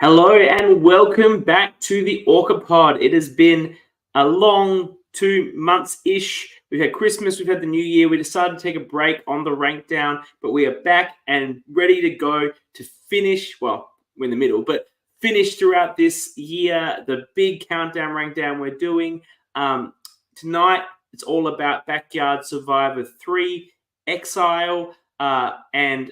Hello and welcome back to the ORCA pod. It has been a long 2 months-ish. We've had Christmas, we've had the New Year. We decided to take a break on the rank down, but we are back and ready to go to finish. Well, we're in the middle, but finish throughout this year the big countdown rank down we're doing. Tonight, it's all about Backyard Survivor 3, Exile, and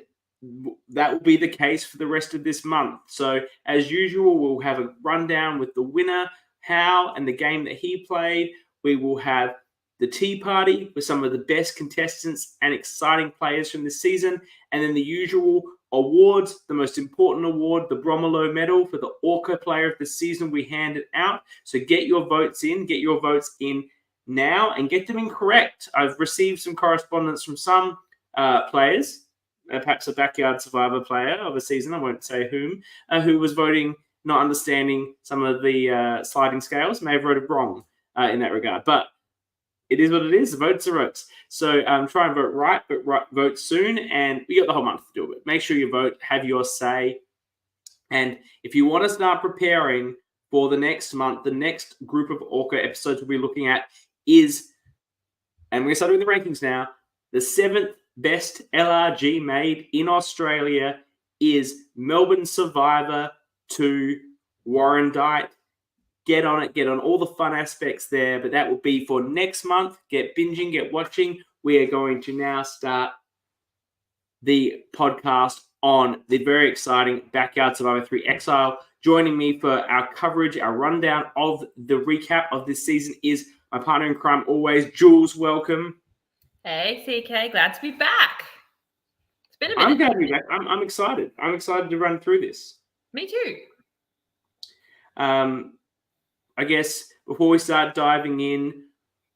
that will be the case for the rest of this month. So as usual, we'll have a rundown with the winner, how, and the game that he played. We will have the tea party with some of the best contestants and exciting players from this season. And then the usual awards, the most important award, the Bromelo medal for the ORCA player of the season, we hand it out. So get your votes in now and get them in correct. I've received some correspondence from some players, perhaps a Backyard Survivor player of a season, I won't say whom, who was voting, not understanding some of the sliding scales, may have voted wrong in that regard. But it is what it is. The votes are votes. So try and vote right, but vote soon. And we got the whole month to do it. Make sure you vote, have your say. And if you want to start preparing for the next month, the next group of ORCA episodes we'll be looking at is, and we're going to start doing the rankings now, the 7th best LRG made in Australia is Melbourne Survivor 2 Warrandyte. Get on it, get on all the fun aspects there, but that will be for next month. Get binging, get watching. We are going to now start the podcast on the very exciting Backyard Survivor 3 Exile. Joining me for our coverage, our rundown of the recap of this season is my partner in crime always, Jules. Welcome. Hey, CK, glad to be back. It's been a minute. I'm glad to be back. I'm excited. I'm excited to run through this. Me too. I guess before we start diving in,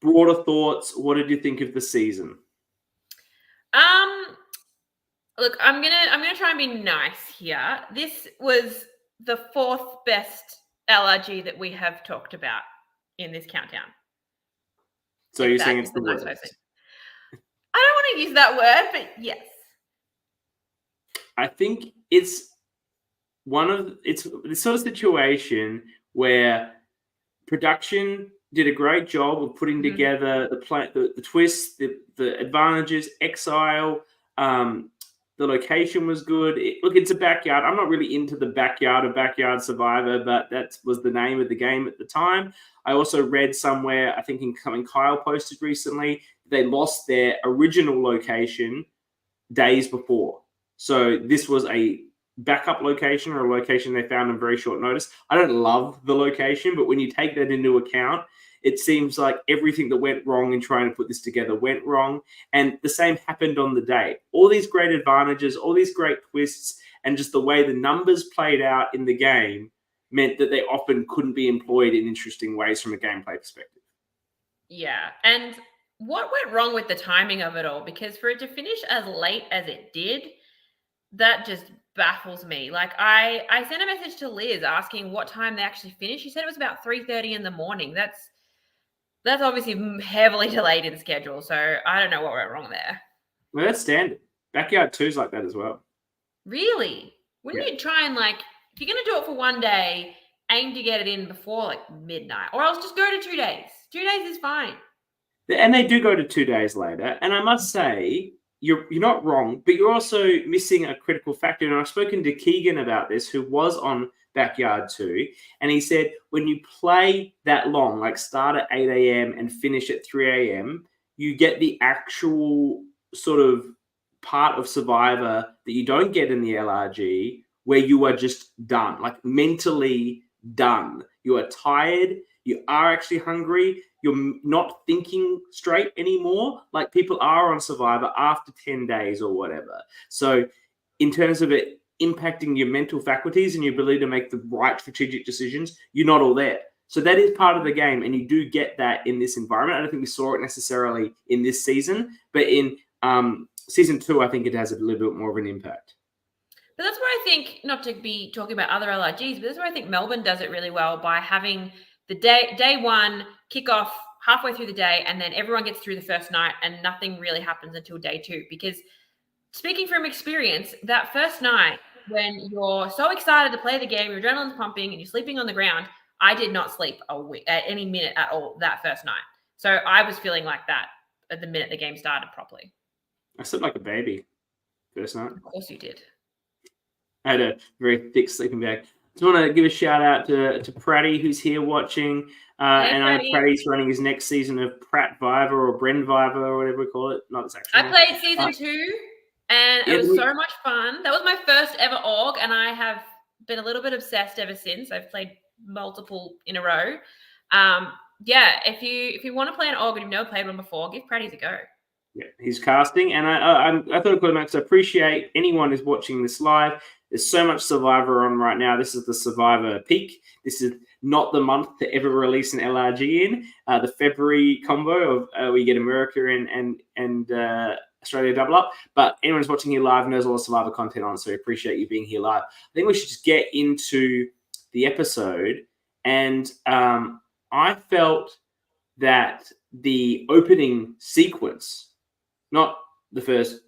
broader thoughts. What did you think of the season? Look, I'm gonna try and be nice here. This was the 4th best LRG that we have talked about in this countdown. So you're saying it's the worst? I don't want to use that word, but yes. I think it's this sort of situation where production did a great job of putting together the twists, the advantages. Exile, the location was good. It's a backyard. I'm not really into the backyard of Backyard Survivor, but that was the name of the game at the time. I also read somewhere, I think in something Kyle posted recently, they lost their original location days before. So this was a backup location or a location they found on very short notice. I don't love the location, but when you take that into account, it seems like everything that went wrong in trying to put this together went wrong. And the same happened on the day. All these great advantages, all these great twists, and just the way the numbers played out in the game meant that they often couldn't be employed in interesting ways from a gameplay perspective. Yeah. And what went wrong with the timing of it all? Because for it to finish as late as it did, that just baffles me. Like I sent a message to Liz asking what time they actually finished. She said it was about 3:30 in the morning. That's obviously heavily delayed in schedule. So I don't know what went wrong there. Well, that's standard. Backyard 2's like that as well. Really? Wouldn't you try and if you're going to do it for one day, aim to get it in before midnight, or else just go to 2 days. 2 days is fine. And they do go to 2 days later. And I must say, you're not wrong, but you're also missing a critical factor. And I've spoken to Keegan about this, who was on Backyard 2, and he said when you play that long, like start at 8 a.m. and finish at 3 a.m., you get the actual sort of part of Survivor that you don't get in the LRG, where you are just done, like mentally done. You are tired. You are actually hungry. You're not thinking straight anymore, like people are on Survivor after 10 days or whatever. So in terms of it impacting your mental faculties and your ability to make the right strategic decisions, you're not all there. So that is part of the game, and you do get that in this environment. I don't think we saw it necessarily in this season, but in season 2, I think it has a little bit more of an impact. But that's where I think, not to be talking about other LRGs, but that's where I think Melbourne does it really well by having the day one kick off halfway through the day, and then everyone gets through the first night and nothing really happens until day 2. Because speaking from experience, that first night, when you're so excited to play the game, your adrenaline's pumping, and you're sleeping on the ground. I did not sleep at any minute at all that first night. So I was feeling like that at the minute the game started properly. I slept like a baby first night. Of course you did. I had a very thick sleeping bag. Just want to give a shout out to Pratty, who's here watching. And I know Pratty's running his next season of Pratt Viva or Bren Viva or whatever we call it. Not its actual I played season 2, and it was so much fun. That was my first ever org, and I have been a little bit obsessed ever since. I've played multiple in a row. If you want to play an org and you've never played one before, give Pratty's a go. Yeah, he's casting, and I thought I'd call him out because I appreciate anyone who's watching this live. There's so much Survivor on right now. This is the Survivor peak. This is not the month to ever release an LRG in. The February combo of we get America and Australia double up. But anyone who's watching here live knows all the Survivor content on, so we appreciate you being here live. I think we should just get into the episode. And I felt that the opening sequence, not the first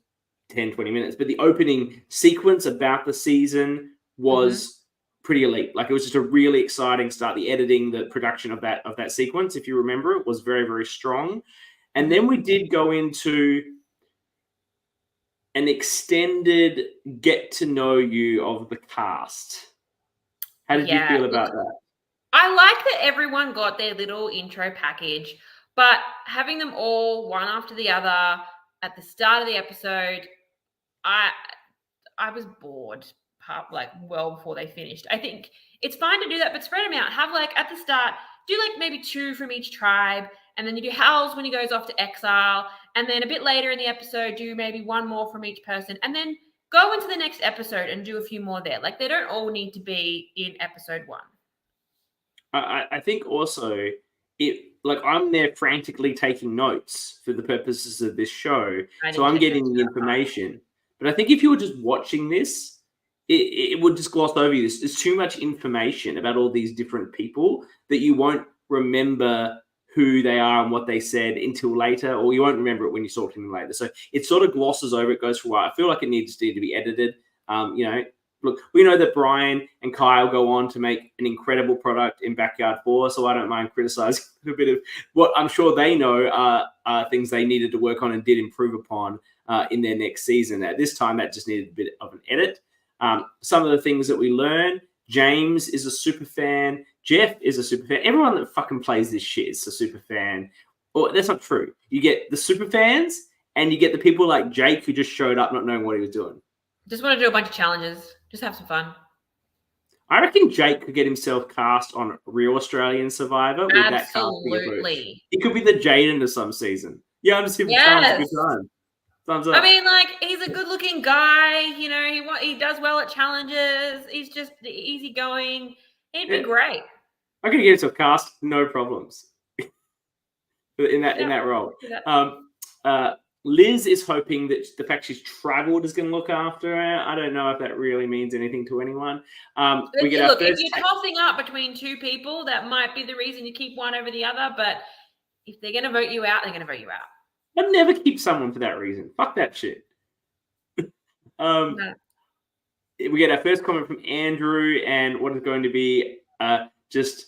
10, 20 minutes, but the opening sequence about the season was pretty elite. Like, it was just a really exciting start. The editing, the production of that sequence, if you remember, it was very, very strong. And then we did go into an extended get to know you of the cast. How did you feel about that? I like that everyone got their little intro package, but having them all one after the other at the start of the episode, I was bored, like, well before they finished. I think it's fine to do that, but spread them out. Have, like, at the start, do, like, maybe 2 from each tribe, and then you do Howls when he goes off to Exile, and then a bit later in the episode, do maybe 1 more from each person, and then go into the next episode and do a few more there. Like, they don't all need to be in episode 1. I think also I'm there frantically taking notes for the purposes of this show, so I'm getting the information. But I think if you were just watching this, it would just gloss over you. There's too much information about all these different people that you won't remember who they are and what they said until later, or you won't remember it when you talk to them later. So it sort of glosses over. It goes for a while. I feel like it needs to be edited. Look, we know that Brian and Kyle go on to make an incredible product in Backyard 4, so I don't mind criticizing a bit of what I'm sure they know are things they needed to work on and did improve upon in their next season. At this time, that just needed a bit of an edit. Some of the things that we learn, James is a super fan. Jeff is a super fan. Everyone that fucking plays this shit is a super fan. Well, that's not true. You get the super fans and you get the people like Jake who just showed up not knowing what he was doing. Just want to do a bunch of challenges. Just have some fun. I reckon Jake could get himself cast on Real Australian Survivor. With Absolutely. He could be the Jaden of some season. Yeah, I'm just here for a good time. Thumbs up. I mean, like, he's a good-looking guy. You know, he does well at challenges. He's just easygoing. He'd be great. I could get himself cast, no problems. in that role. Liz is hoping that the fact she's travelled is going to look after her. I don't know if that really means anything to anyone. If you're tossing up between 2 people, that might be the reason you keep one over the other. But if they're going to vote you out, they're going to vote you out. I'd never keep someone for that reason. Fuck that shit. No. We get our first comment from Andrew, and what is going to be just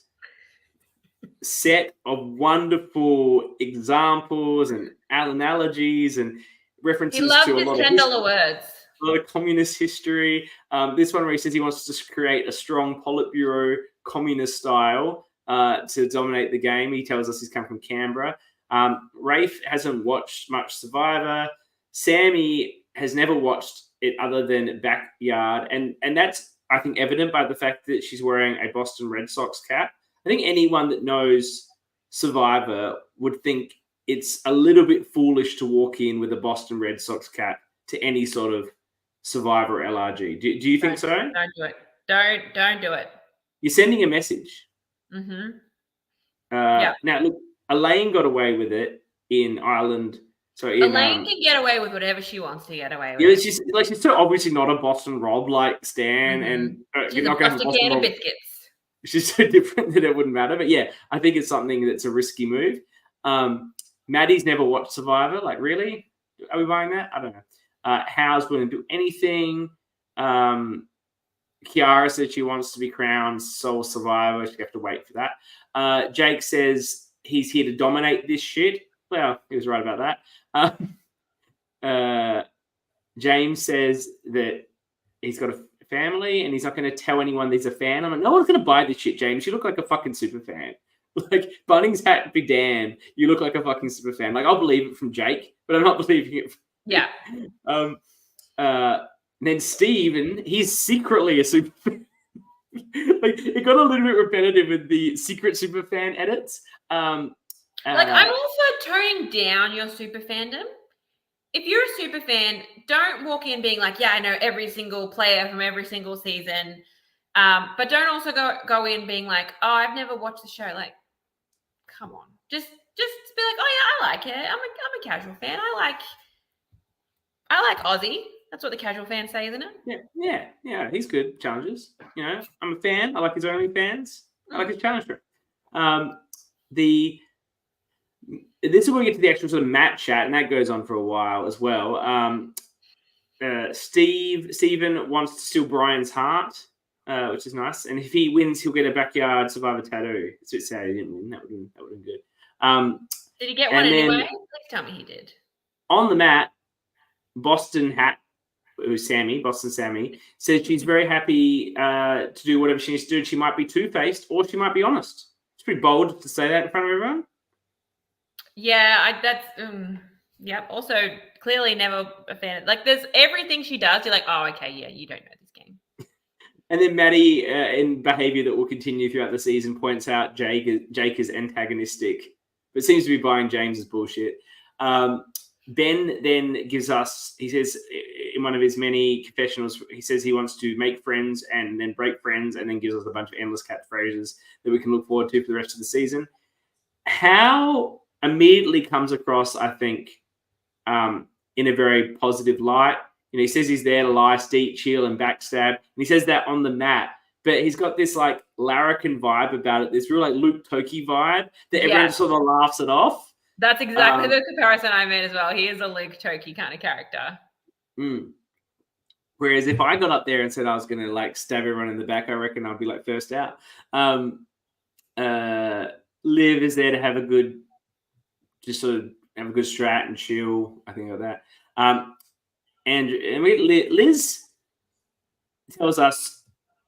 set of wonderful examples and analogies and references to a lot of $10 words. A lot of communist history. This one where he says he wants to create a strong Politburo communist style to dominate the game. He tells us he's come from Canberra. Rafe hasn't watched much Survivor. Sammy has never watched it other than Backyard. And that's, I think, evident by the fact that she's wearing a Boston Red Sox cap. I think anyone that knows Survivor would think it's a little bit foolish to walk in with a Boston Red Sox cap to any sort of Survivor LRG. Do you think so? Don't do it. Don't do it. You're sending a message. Mm-hmm. Now, look, Elaine got away with it in Ireland. So Elaine can get away with whatever she wants to get away with. Yeah, she's so obviously not a Boston Rob like Stan, and she's not going to Boston Rob. Biscuits. She's so different that it wouldn't matter. But yeah, I think it's something that's a risky move. Maddie's never watched Survivor. Like, really? Are we buying that? I don't know. How's willing to do anything. Kiara said she wants to be crowned sole survivor. She have to wait for that. Jake says he's here to dominate this shit. Well, he was right about that. James says that he's got a family and he's not going to tell anyone there's a fan. I'm like, no one's going to buy this shit, James. You look like a fucking super fan. Like, Bunnings hat be damned. You look like a fucking super fan. Like, I'll believe it from Jake, but I'm not believing it from then Steven, he's secretly a super fan. Like, it got a little bit repetitive with the secret super fan edits. I'm also toning down your super fandom. If you're a super fan, don't walk in being like, yeah, I know every single player from every single season. But don't also go in being like, oh, I've never watched the show. Like, come on. Just be like, oh yeah, I like it. I'm a casual fan. I like Aussie. That's what the casual fans say, isn't it? Yeah. He's good. Challenges. You know, I'm a fan. I like his OnlyFans. I like his challenger. This is where we get to the actual sort of match chat, and that goes on for a while as well. Steven wants to steal Brian's heart, which is nice. And if he wins, he'll get a backyard survivor tattoo. It's a bit sad he didn't win. That would have been good. Did he get one anyway? Please tell me he did. On the mat, Boston Sammy, says she's very happy to do whatever she needs to do. She might be two-faced or she might be honest. It's pretty bold to say that in front of everyone. Yeah, yep. Also, clearly never a fan. Like, there's everything she does. You're like, oh, okay, yeah, you don't know this game. And then Maddie, in behavior that will continue throughout the season, points out Jake is antagonistic, but seems to be buying James's bullshit. Ben then gives us, he says in one of his many confessionals, he says he wants to make friends and then break friends, and then gives us a bunch of endless catchphrases that we can look forward to for the rest of the season. How immediately comes across, I think, in a very positive light. You know, he says he's there to lie, steal, chill, and backstab. And he says that on the mat. But he's got this, like, larrikin vibe about it, this real, like, Luke Toki vibe that everyone sort of laughs it off. That's exactly the comparison I made as well. He is a Luke Toki kind of character. Whereas if I got up there and said I was going to, like, stab everyone in the back, I reckon I'd be, like, first out. Liv is there to have a good, just sort of have a good strat and chill. I think like that. And Liz tells us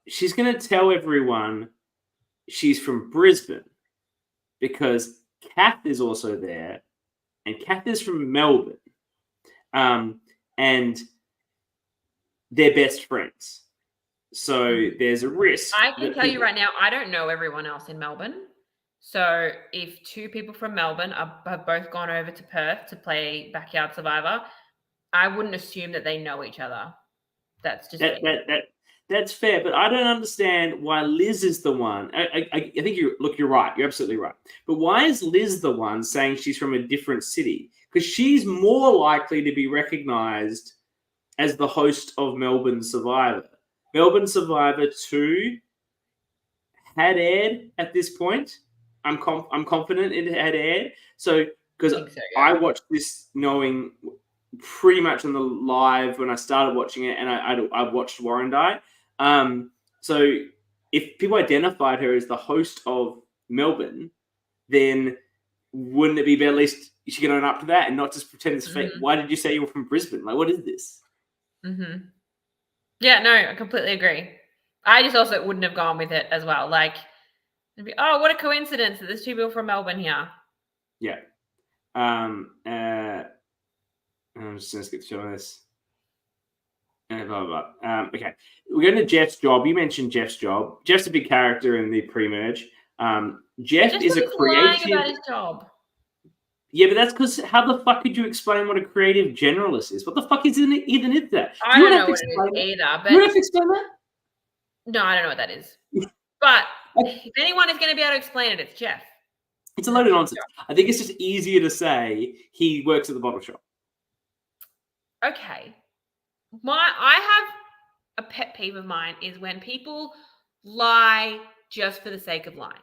she's going to tell everyone she's from Brisbane because Kath is also there, and Kath is from Melbourne, and they're best friends. So there's a risk. I can tell you right now, I don't know everyone else in Melbourne. So if two people from Melbourne have both gone over to Perth to play Backyard Survivor, I wouldn't assume that they know each other. That's just that's fair, but I don't understand why Liz is the one. I think you're right. You're absolutely right. But why is Liz the one saying she's from a different city? Because she's more likely to be recognised as the host of Melbourne Survivor. Melbourne Survivor 2 had aired at this point. I'm confident it had aired. So because I watched this knowing pretty much on the live when I started watching it, and I watched Warrandyte. So if people identified her as the host of Melbourne, then wouldn't it be better at least you should get on up to that and not just pretend it's fake? Why did you say you were from Brisbane? Like, what is this? Yeah, no, I completely agree. I just also wouldn't have gone with it as well. Like, it'd be, oh, what a coincidence that there's two people from Melbourne here. Yeah. I'm just going to skip through this. Blah, blah, blah. Okay. We're going to Jeff's job. You mentioned Jeff's job. Jeff's a big character in the pre-merge. Jeff is a creative. Lying about his job. Yeah, but that's because how the fuck could you explain what a creative generalist is? What the fuck is even that? I don't know what it is either. But you have to explain that? No, I don't know what that is. But if anyone is going to be able to explain it, it's Jeff. It's a load of nonsense. I think it's just easier to say he works at the bottle shop. Okay. I have a pet peeve of mine is when people lie just for the sake of lying.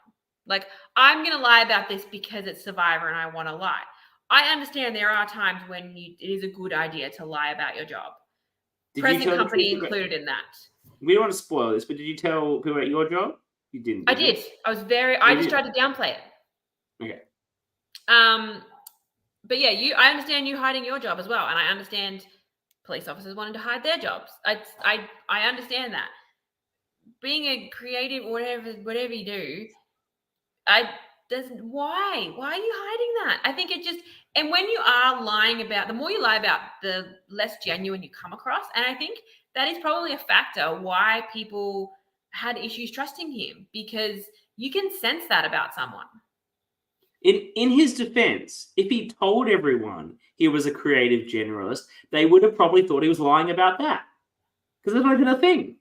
Like, I'm going to lie about this because it's Survivor and I want to lie. I understand there are times when it is a good idea to lie about your job. Present company included in that. We don't want to spoil this, but did you tell people about your job? You didn't. I did. I just tried to downplay it. Okay. But yeah, I understand you hiding your job as well, and I understand police officers wanting to hide their jobs. I understand that. Being a creative, whatever you do, why are you hiding that? I think it just, and when you are lying about, the more you lie about, the less genuine you come across, and I think that is probably a factor why people had issues trusting him, because you can sense that about someone. In his defense, if he told everyone he was a creative generalist, they would have probably thought he was lying about that, because it's not even a thing.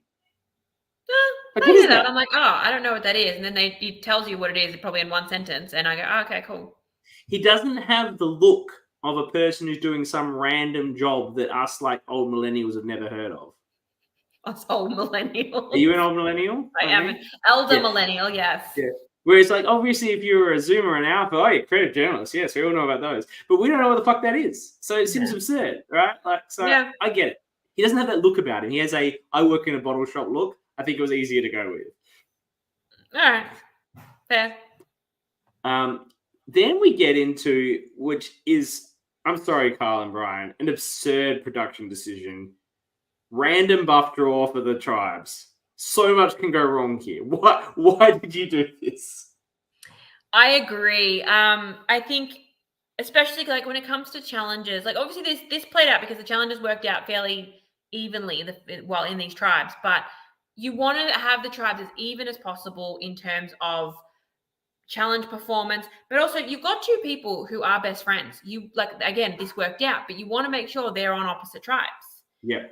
I hear that. I'm like, oh, I don't know what that is. And then he tells you what it is, probably in one sentence. And I go, oh, okay, cool. He doesn't have the look of a person who's doing some random job that us like old millennials have never heard of. Us old millennials. Are you an old millennial? I am an elder millennial, yes. Yeah. Whereas, like, obviously, if you're a Zoomer and Alpha, oh, you're creative journalists. Yes, we all know about those. But we don't know what the fuck that is. So it seems absurd, right? Like, so I get it. He doesn't have that look about him. He has a I work in a bottle shop look. I think it was easier to go with. All right. Fair. Then we get into, which is, I'm sorry, Carl and Brian, an absurd production decision. Random buff draw for the tribes. So much can go wrong here. Why did you do this? I agree. I think, especially like when it comes to challenges, like obviously this played out because the challenges worked out fairly evenly while in these tribes, but you want to have the tribes as even as possible in terms of challenge performance, but also you've got two people who are best friends. You like, again, this worked out, but you want to make sure they're on opposite tribes. Yeah.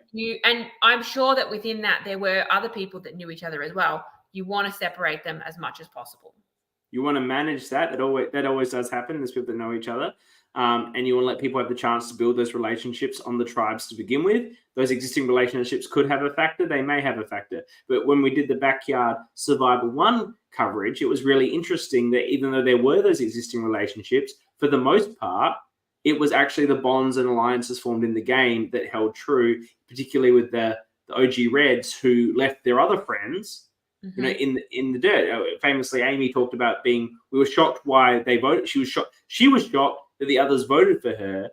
And I'm sure that within that there were other people that knew each other as well. You want to separate them as much as possible. You want to manage that. That always does happen. There's people that know each other. And you want to let people have the chance to build those relationships on the tribes to begin with. Those existing relationships could have a factor. They may have a factor. But when we did the Backyard Survival 1 coverage, it was really interesting that even though there were those existing relationships, for the most part, it was actually the bonds and alliances formed in the game that held true, particularly with the OG Reds who left their other friends, you know, in the dirt. Famously, Amy talked about we were shocked why they voted. She was shocked that the others voted for her,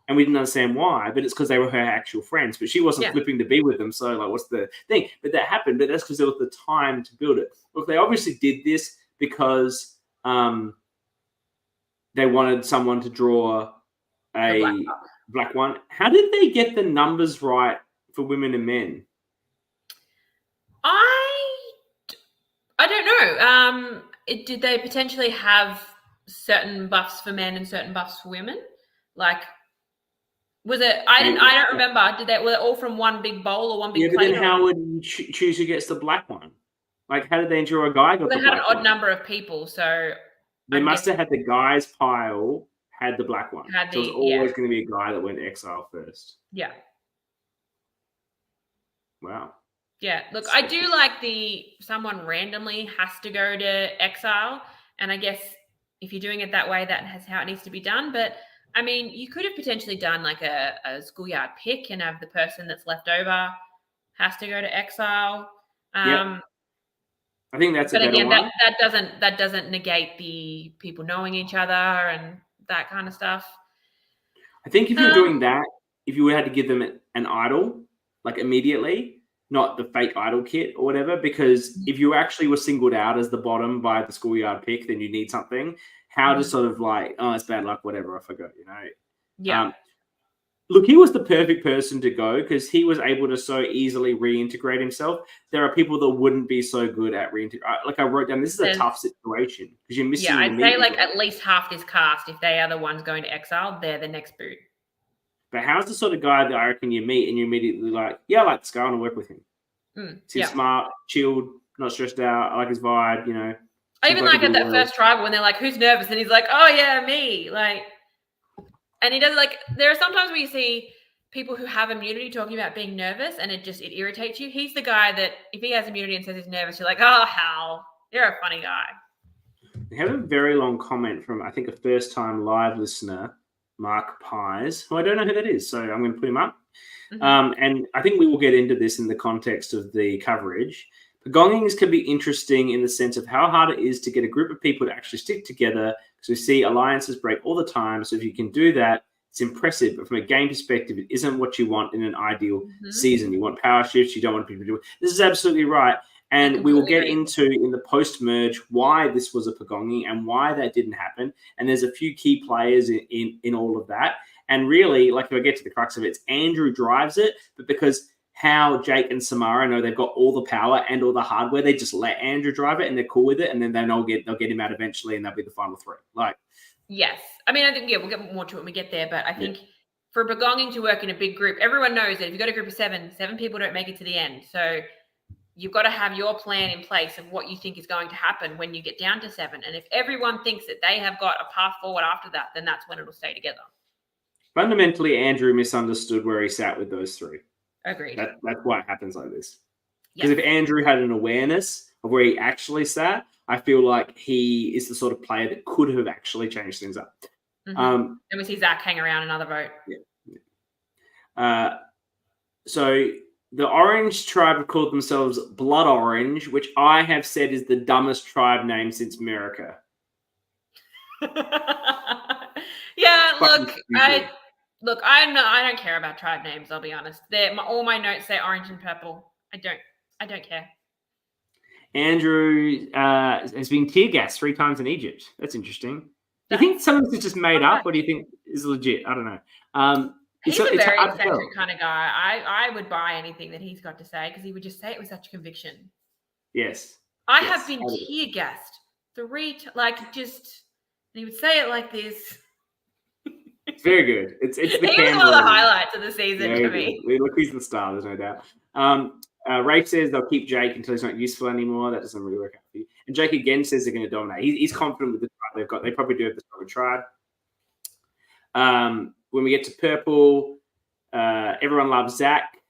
and we didn't understand why, but it's because they were her actual friends. But she wasn't flipping to be with them, so like, what's the thing? But that happened, but that's because there was the time to build it. Look, they obviously did this because they wanted someone to draw a black one. How did they get the numbers right for women and men? I don't know. Did they potentially have certain buffs for men and certain buffs for women? Like, was it? I don't remember. Were they all from one big bowl or one big plate? But then how would you choose who gets the black one? Like, how did they ensure a guy got the black one? They had an odd number of people, so they must have had the guys pile had the black one. So it was always going to be a guy that went Exile first. Yeah. Wow. Yeah, look, I do like someone randomly has to go to Exile, and I guess if you're doing it that way, that's how it needs to be done. But I mean, you could have potentially done like a schoolyard pick and have the person that's left over has to go to Exile. I think that's a better one. But again, that doesn't negate the people knowing each other and that kind of stuff. I think if you're doing that, if you had to give them an idol, like immediately, not the fake idol kit or whatever, because if you actually were singled out as the bottom by the schoolyard pick, then you need something. How to sort of like, oh, it's bad luck, whatever, I forgot, you know. Yeah. Look, he was the perfect person to go because he was able to so easily reintegrate himself. There are people that wouldn't be so good at reintegrate. Like I wrote down, this is a tough situation because you're missing. Yeah, I'd say like at least half this cast, if they are the ones going to Exile, they're the next boot. But how's the sort of guy that I reckon you meet and you immediately like, yeah, I like this guy, I want to work with him. He's smart, chilled, not stressed out. I like his vibe, you know. I even like at that first tribal when they're like, who's nervous? And he's like, oh yeah, me. Like, and he does like, there are sometimes where you see people who have immunity talking about being nervous and it irritates you. He's the guy that if he has immunity and says he's nervous, you're like, oh, Hal, you're a funny guy. We have a very long comment from, I think, a first-time live listener, Mark Pies, who I don't know who that is, so I'm going to put him up. And I think we will get into this in the context of the coverage. Pagongings can be interesting in the sense of how hard it is to get a group of people to actually stick together, because we see alliances break all the time. So if you can do that, it's impressive. But from a game perspective, it isn't what you want in an ideal season. You want power shifts. You don't want people to do it. This is absolutely right. And we will get into in the post-merge why this was a pagonging and why that didn't happen. And there's a few key players in all of that. And really, like if I get to the crux of it, it's Andrew drives it, but because how Jake and Samara know they've got all the power and all the hardware, they just let Andrew drive it and they're cool with it, and then they'll get him out eventually, and that'll be the final three. Like, yes, I mean, I think we'll get more to it when we get there, but I think for pagonging to work in a big group, everyone knows that if you've got a group of seven people don't make it to the end. So you've got to have your plan in place of what you think is going to happen when you get down to 7. And if everyone thinks that they have got a path forward after that, then that's when it'll stay together. Fundamentally, Andrew misunderstood where he sat with those three. Agreed. That's why it happens like this. Because if Andrew had an awareness of where he actually sat, I feel like he is the sort of player that could have actually changed things up. And we see Zach hang around another vote. So the Orange tribe have called themselves Blood Orange, which I have said is the dumbest tribe name since America. I don't care about tribe names. I'll be honest. All my notes say orange and purple. I don't care. Andrew has been tear gassed 3 times in Egypt. That's interesting. Do you think some of this is just made up, or do you think is legit? I don't know. He's a very eccentric kind of guy. I would buy anything that he's got to say because he would just say it with such conviction. Yes. I have been tear gassed 3 times. He would say it like this. It's very good. It's the he was one of the highlights of the season for me. Look, he's the star. There's no doubt. Rafe says they'll keep Jake until he's not useful anymore. That doesn't really work out for you. And Jake again says they're going to dominate. He's confident with the tribe they've got. They probably do have the stronger tribe. When we get to purple, everyone loves Zach.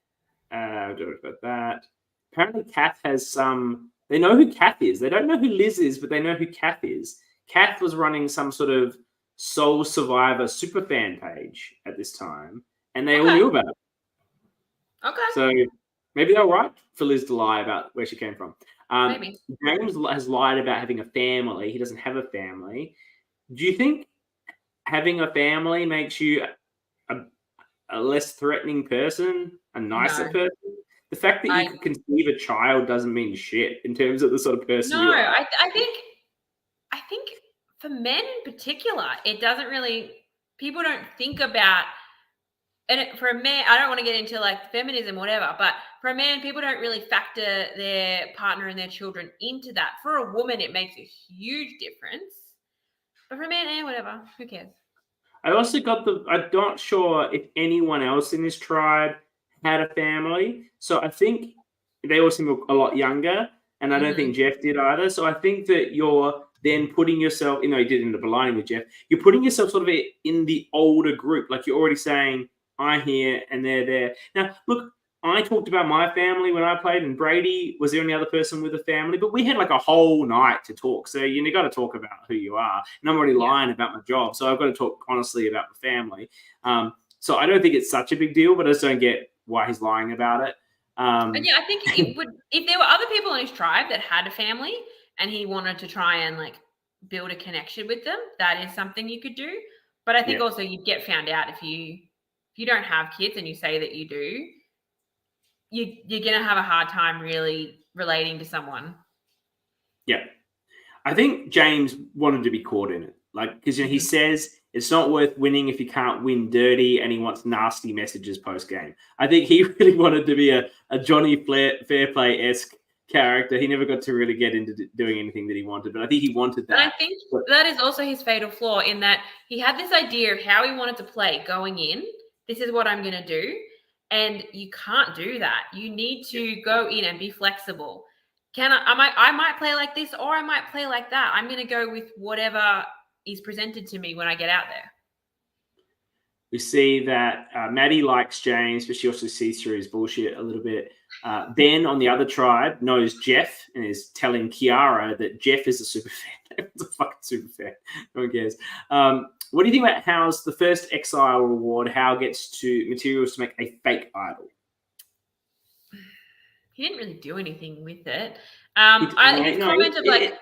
Don't know about that. Apparently, Kath has some. They know who Kath is. They don't know who Liz is, but they know who Kath is. Kath was running some sort of Soul Survivor superfan page at this time, and they all knew about it. Okay. So maybe they're right for Liz to lie about where she came from. Maybe. James has lied about having a family. He doesn't have a family. Do you think having a family makes you a less threatening person, a nicer person? The fact that you could conceive a child doesn't mean shit in terms of the sort of person you are. I think for men in particular, it doesn't really, people don't think about, and for a man, I don't want to get into like feminism or whatever, but for a man, people don't really factor their partner and their children into that. For a woman, it makes a huge difference. But for a man, whatever, who cares? I also got I'm not sure if anyone else in this tribe had a family. So I think they all seem a lot younger, and I don't think Jeff did either. So I think that you're then putting yourself, you did end up aligning with Jeff, you're putting yourself sort of in the older group. Like you're already saying, I'm here and they're there. Now, look, I talked about my family when I played, and Brady was the only other person with a family, but we had like a whole night to talk. So you got to talk about who you are. And I'm already lying about my job, so I've got to talk honestly about the family. So I don't think it's such a big deal, but I just don't get why he's lying about it. And I think it would, if there were other people in his tribe that had a family and he wanted to try and like build a connection with them, that is something you could do. But I think also you'd get found out if you don't have kids and you say that you do. You're going to have a hard time really relating to someone. Yeah. I think James wanted to be caught in it. Like, because he says it's not worth winning if you can't win dirty, and he wants nasty messages post-game. I think he really wanted to be a Johnny Fairplay-esque character. He never got to really get into doing anything that he wanted, but I think he wanted that. And I think that is also his fatal flaw, in that he had this idea of how he wanted to play going in. This is what I'm going to do. And you can't do that. You need to go in and be flexible. I might play like this, or I might play like that. I'm going to go with whatever is presented to me when I get out there. We see that Maddie likes James, but she also sees through his bullshit a little bit. Ben on the other tribe knows Jeff and is telling Kiara that Jeff is a super fan. It's a fucking super fan. No one cares. What do you think about How's the first Exile reward? How gets to materials to make a fake idol? He didn't really do anything with it. His comment of like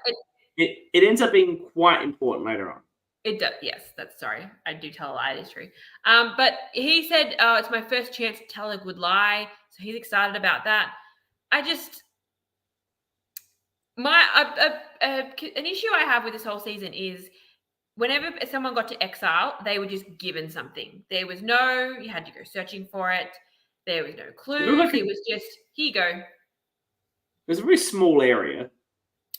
it ends up being quite important later on. It does. Yes, that's sorry. I do tell a lie. It is true. But he said, "Oh, it's my first chance to tell a good lie," so he's excited about that. I just an issue I have with this whole season is whenever someone got to Exile, they were just given something. There was you had to go searching for it. There was no clues. It was just, here you go. It was a very small area.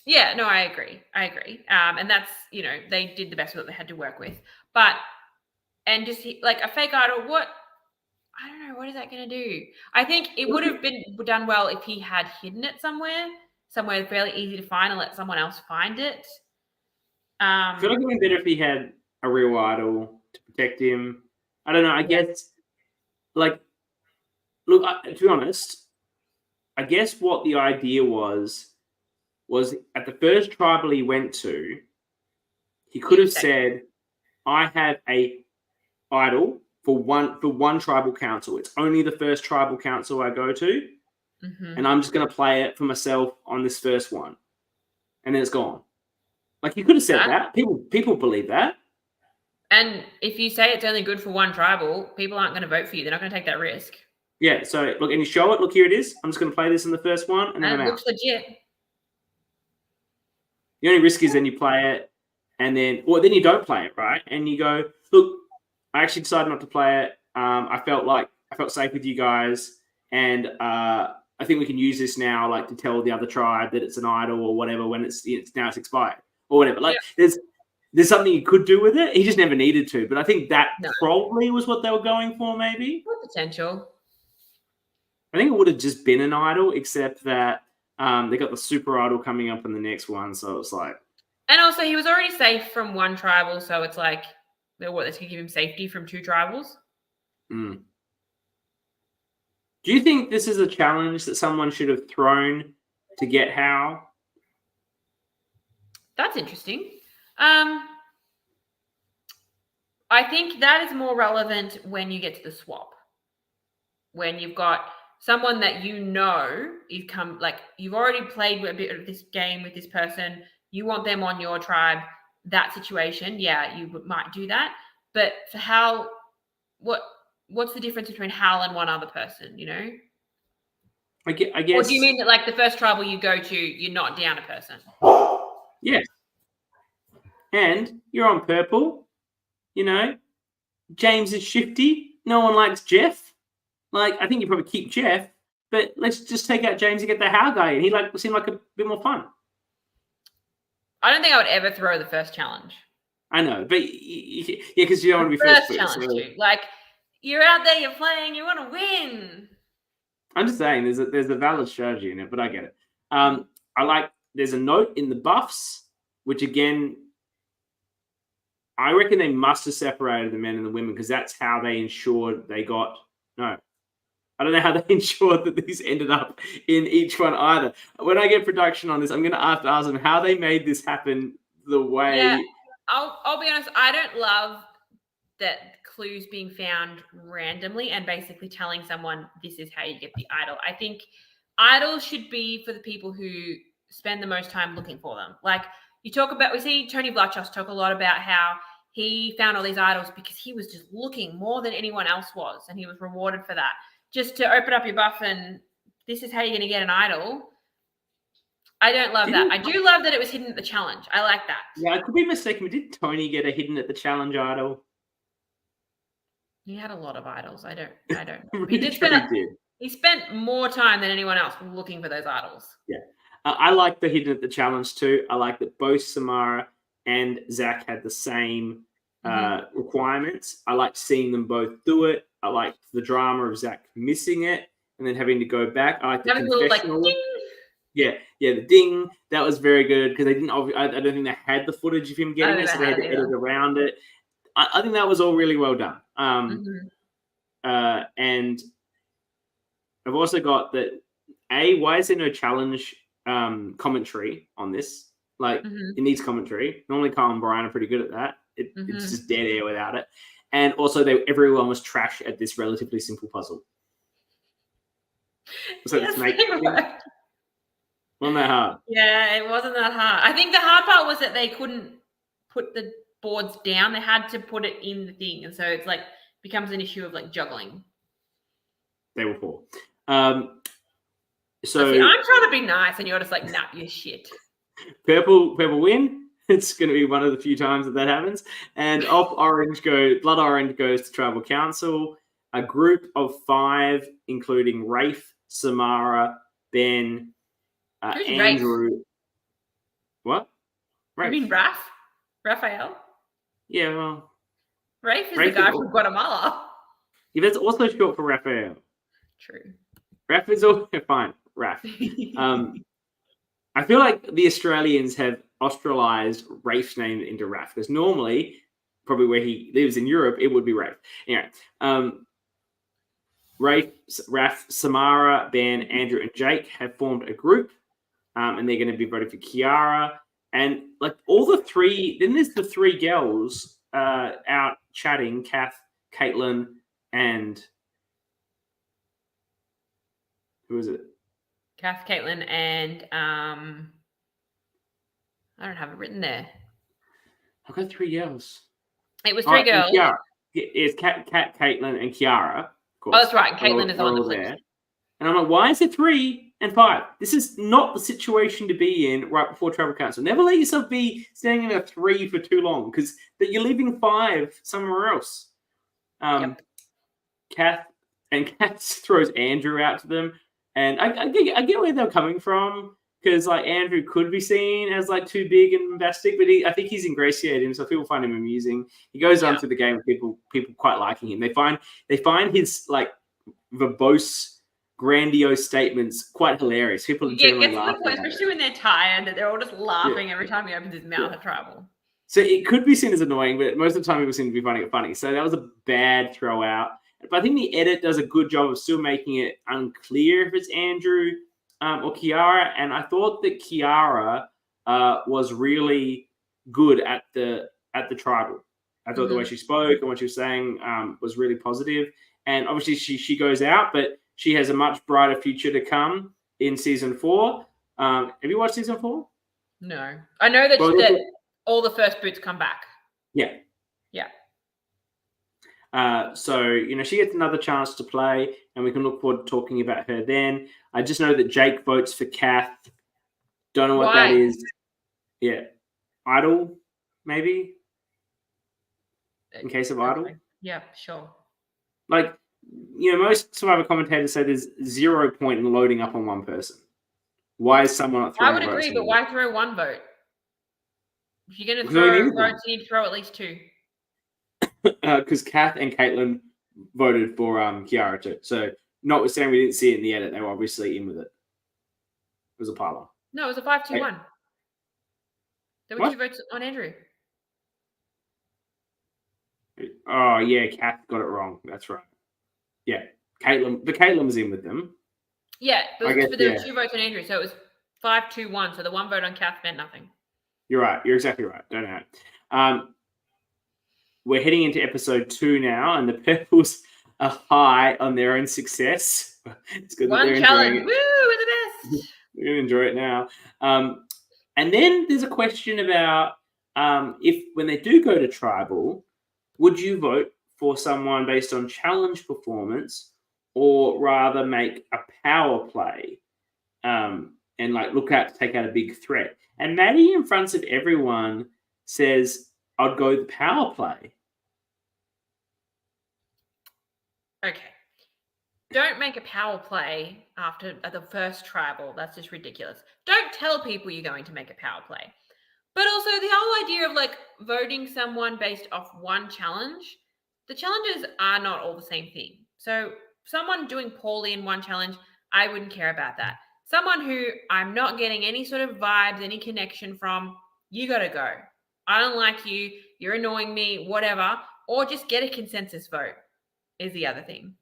Yeah, no, I agree. And that's, they did the best with what they had to work with. But, and just like a fake idol, I don't know, what is that going to do? I think it would have been done well if he had hidden it somewhere fairly easy to find and let someone else find it. I feel like it would be better if he had a real idol to protect him. I don't know. I guess, look, to be honest, I guess what the idea was at the first tribal he went to, he could have said, "I have a idol for one tribal council. It's only the first tribal council I go to, and I'm just going to play it for myself on this first one, and then it's gone." Like, he could have said that. People believe that. And if you say it's only good for one tribal, people aren't going to vote for you. They're not going to take that risk. Yeah. So look, and you show it. Look, here it is. I'm just going to play this in the first one, and then I'm out. It looks legit. The only risk is then you play it, and then you don't play it, right? And you go, look, I actually decided not to play it. I felt safe with you guys, and I think we can use this now, like, to tell the other tribe that it's an idol or whatever when it's expired or whatever. Like, there's something you could do with it. He just never needed to. But I think that probably was what they were going for, maybe. Potential. I think it would have just been an idol, except that they got the super idol coming up in the next one. So it's like. And also, he was already safe from one tribal. So it's like, that's going to give him safety from two tribals. Mm. Do you think this is a challenge that someone should have thrown to get Hal? That's interesting. I think that is more relevant when you get to the swap. When you've got someone that you've already played a bit of this game with this person, you want them on your tribe, that situation, you might do that. But for Hal, what's the difference between Hal and one other person, I guess. Or do you mean that, like, the first tribal you go to, you're not down a person? Yes. And you're on purple, James is shifty. No one likes Jeff. Like, I think you probably keep Jeff, but let's just take out James and get the Hal guy in. He seemed like a bit more fun. I don't think I would ever throw the first challenge. I know, but because you don't want to be first challenge too. Like, you're out there, you're playing, you want to win. I'm just saying there's a valid strategy in it, but I get it. There's a note in the buffs, which again, I reckon they must have separated the men and the women because that's how they ensured they got. No, I don't know how they ensured that these ended up in each one either. When I get production on this, I'm going to have to ask them how they made this happen the way. Yeah, I'll be honest. I don't love that clues being found randomly and basically telling someone this is how you get the idol. I think idols should be for the people who spend the most time looking for them. Like, we see Tony Vlachos talk a lot about how he found all these idols because he was just looking more than anyone else was, and he was rewarded for that. Just to open up your buff and this is how you're going to get an idol. I don't love that. I do love that it was hidden at the challenge. I like that. Yeah, I could be mistaken, but did Tony get a hidden at the challenge idol? He had a lot of idols. I don't know. He spent more time than anyone else looking for those idols. Yeah. I like the hidden at the challenge too. I like that both Samara and Zach had the same requirements. I like seeing them both do it. I like the drama of Zach missing it and then having to go back. I like the confessional. Like, ding. Yeah, the ding. That was very good because they didn't. I don't think they had the footage of him getting it, so they had to edit around it. I think that was all really well done. Mhm. And I've also got that. Why is there no challenge commentary on this? Like, Mhm. it needs commentary. Normally, Carl and Brian are pretty good at that. It's Mhm. just dead air without it. And also, everyone was trash at this relatively simple puzzle. So Yes, it's make they were. wasn't that hard. Yeah, it wasn't that hard. I think the hard part was that they couldn't put the boards down. They had to put it in the thing, and so it's like becomes an issue of like juggling. They were poor. So see, I'm trying to be nice, and you're just like, nah, you're shit. Purple win. It's going to be one of the few times that happens. And off Blood Orange goes to Tribal Council. A group of 5, including Rafe, Samara, Ben, Who's Andrew. Rafe? What? Rafe. You mean Raphael? Yeah, well. Rafe is the guy from Guatemala. Yeah, that's also short for Raphael. True. Raf is all fine. Raf. I feel like the Australians have Australized Rafe's name into Raf, because normally, probably where he lives in Europe, it would be Rafe. Anyway, Rafe, Raf, Samara, Ben, Andrew, and Jake have formed a group, and they're going to be voting for Kiara. And like all the 3, then there's the 3 girls out chatting: Kath, Caitlin, and who is it? Kath, Caitlin, and I don't have it written there. I've got 3 girls. It was 3 girls. Kiara. It's Kat, Caitlin, and Kiara. Of course. Oh, that's right. Caitlin is on the flip. There. And I'm like, why is it 3 and 5? This is not the situation to be in right before Tribal Council. Never let yourself be standing in a 3 for too long, because that you're leaving 5 somewhere else. Yep. Kath throws Andrew out to them, and I get where they're coming from, because like Andrew could be seen as like too big and bombastic, but I think he's ingratiated him, so people find him amusing. He goes on through the game with people quite liking him. They find his like verbose, grandiose statements quite hilarious. People are generally laughing, especially when they're tired, that they're all just laughing every time he opens his mouth at Tribal. So it could be seen as annoying, but most of the time people seem to be finding it funny. So that was a bad throw out. But I think the edit does a good job of still making it unclear if it's Andrew or Kiara. And I thought that Kiara was really good at the Tribal. I thought the way she spoke and what she was saying was really positive. And obviously she goes out, but she has a much brighter future to come in season 4. Have you watched season 4? No. I know that all the first boots come back. Yeah. Yeah. So, she gets another chance to play, and we can look forward to talking about her then. I just know that Jake votes for Kath. Don't know what that is. Yeah. Idol, maybe? In case of Idol? Yeah, sure. Like, most Survivor commentators say there's 0 point in loading up on one person. Why is someone not throwing I would agree, but why throw 1 vote? If you're going to throw votes, you need to throw at least 2. Because Kath and Caitlin voted for Kiara too. So, notwithstanding we didn't see it in the edit, they were obviously in with it. It was a pile. No, it was a 5-2-1. There were 2 votes on Andrew. Oh, yeah, Kath got it wrong. That's right. Yeah, Caitlin was in with them. Yeah, but there were 2 votes on Andrew, so it was 5-2-1. So the 1 vote on Kath meant nothing. You're right. You're exactly right. Don't know. We're heading into episode 2 now, and the Purples are high on their own success. It's good that they're challenge. enjoying it. Woo, we're the best. We're going to enjoy it now. And then there's a question about if when they do go to Tribal, would you vote for someone based on challenge performance, or rather make a power play and like look out to take out a big threat? And Maddie, in front of everyone, says, I'd go the power play. Okay. Don't make a power play after the first Tribal. That's just ridiculous. Don't tell people you're going to make a power play. But also the whole idea of like voting someone based off one challenge, the challenges are not all the same thing. So someone doing poorly in one challenge, I wouldn't care about that. Someone who I'm not getting any sort of vibes, any connection from, you got to go. I don't like you, you're annoying me, whatever, or just get a consensus vote is the other thing.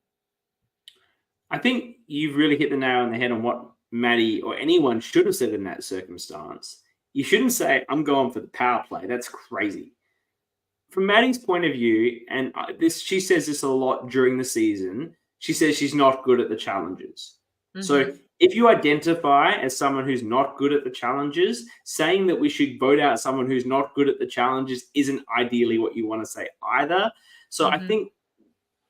I think you've really hit the nail on the head on what Maddie or anyone should have said in that circumstance. You shouldn't say, I'm going for the power play. That's crazy. From Maddie's point of view, and she says this a lot during the season, she says she's not good at the challenges. Mm-hmm. So if you identify as someone who's not good at the challenges, saying that we should vote out someone who's not good at the challenges isn't ideally what you want to say either. So I think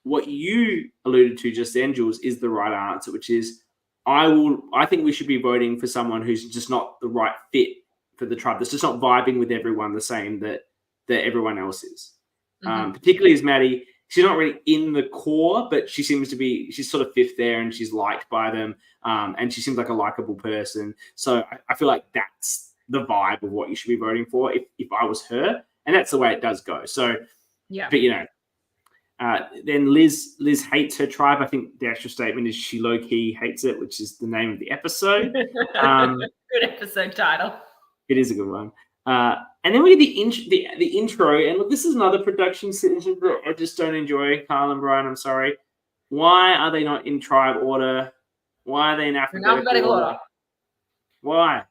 what you alluded to just then, Jules, is the right answer, which is I think we should be voting for someone who's just not the right fit for the tribe. That's just not vibing with everyone the same that everyone else is. Particularly as Maddie, she's not really in the core, but she seems to be, she's sort of fifth there and she's liked by them. And she seems like a likable person. So I feel like that's the vibe of what you should be voting for if I was her. And that's the way it does go. So, yeah. But, then Liz hates her tribe. I think the actual statement is she low-key hates it, which is the name of the episode. Good episode title. It is a good one. And then we get the intro. And look, this is another production decision that I just don't enjoy. Carl and Brian, I'm sorry. Why are they not in tribe order? Why are they in alphabetical order? Why?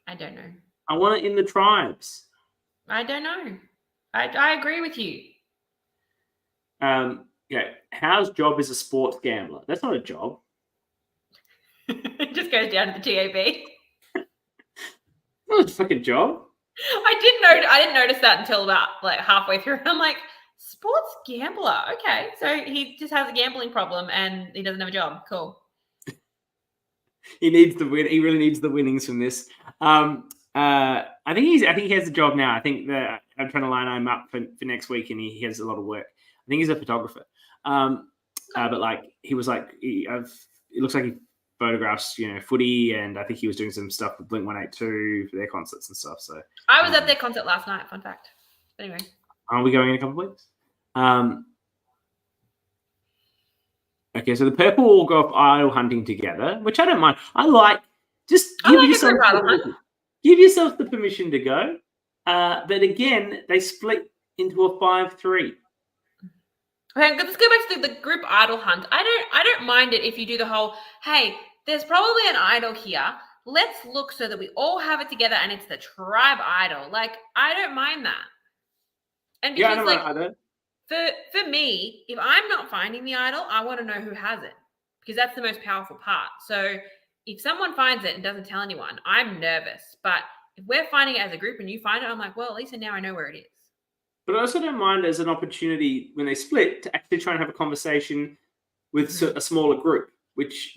I don't know. I want it in the tribes. I don't know. I agree with you. Howe's job is a sports gambler. That's not a job. It just goes down to the TAB. Not a fucking job. I didn't notice that until about like halfway through. I'm like, sports gambler. Okay, so he just has a gambling problem and he doesn't have a job. Cool. He needs the win. He really needs the winnings from this. I think he has a job now. I think that I'm trying to line him up for next week, and he has a lot of work. I think he's a photographer. But like he was like, it looks like he photographs, footy, and I think he was doing some stuff with Blink-182 for their concerts and stuff. So I was at their concert last night. Fun fact. But anyway, aren't we going in a couple of weeks? Okay, so the purple will go off idol hunting together, which I don't mind. I like give yourself the permission to go. But again, they split into a 5-3. Okay, let's go back to the group idol hunt. I don't mind it if you do the whole, hey, there's probably an idol here. Let's look so that we all have it together and it's the tribe idol. Like, I don't mind that. And because, I don't mind either. For me, if I'm not finding the idol, I want to know who has it because that's the most powerful part. So if someone finds it and doesn't tell anyone, I'm nervous. But if we're finding it as a group and you find it, I'm like, well, at least now I know where it is. But I also don't mind as an opportunity when they split to actually try and have a conversation with a smaller group, which,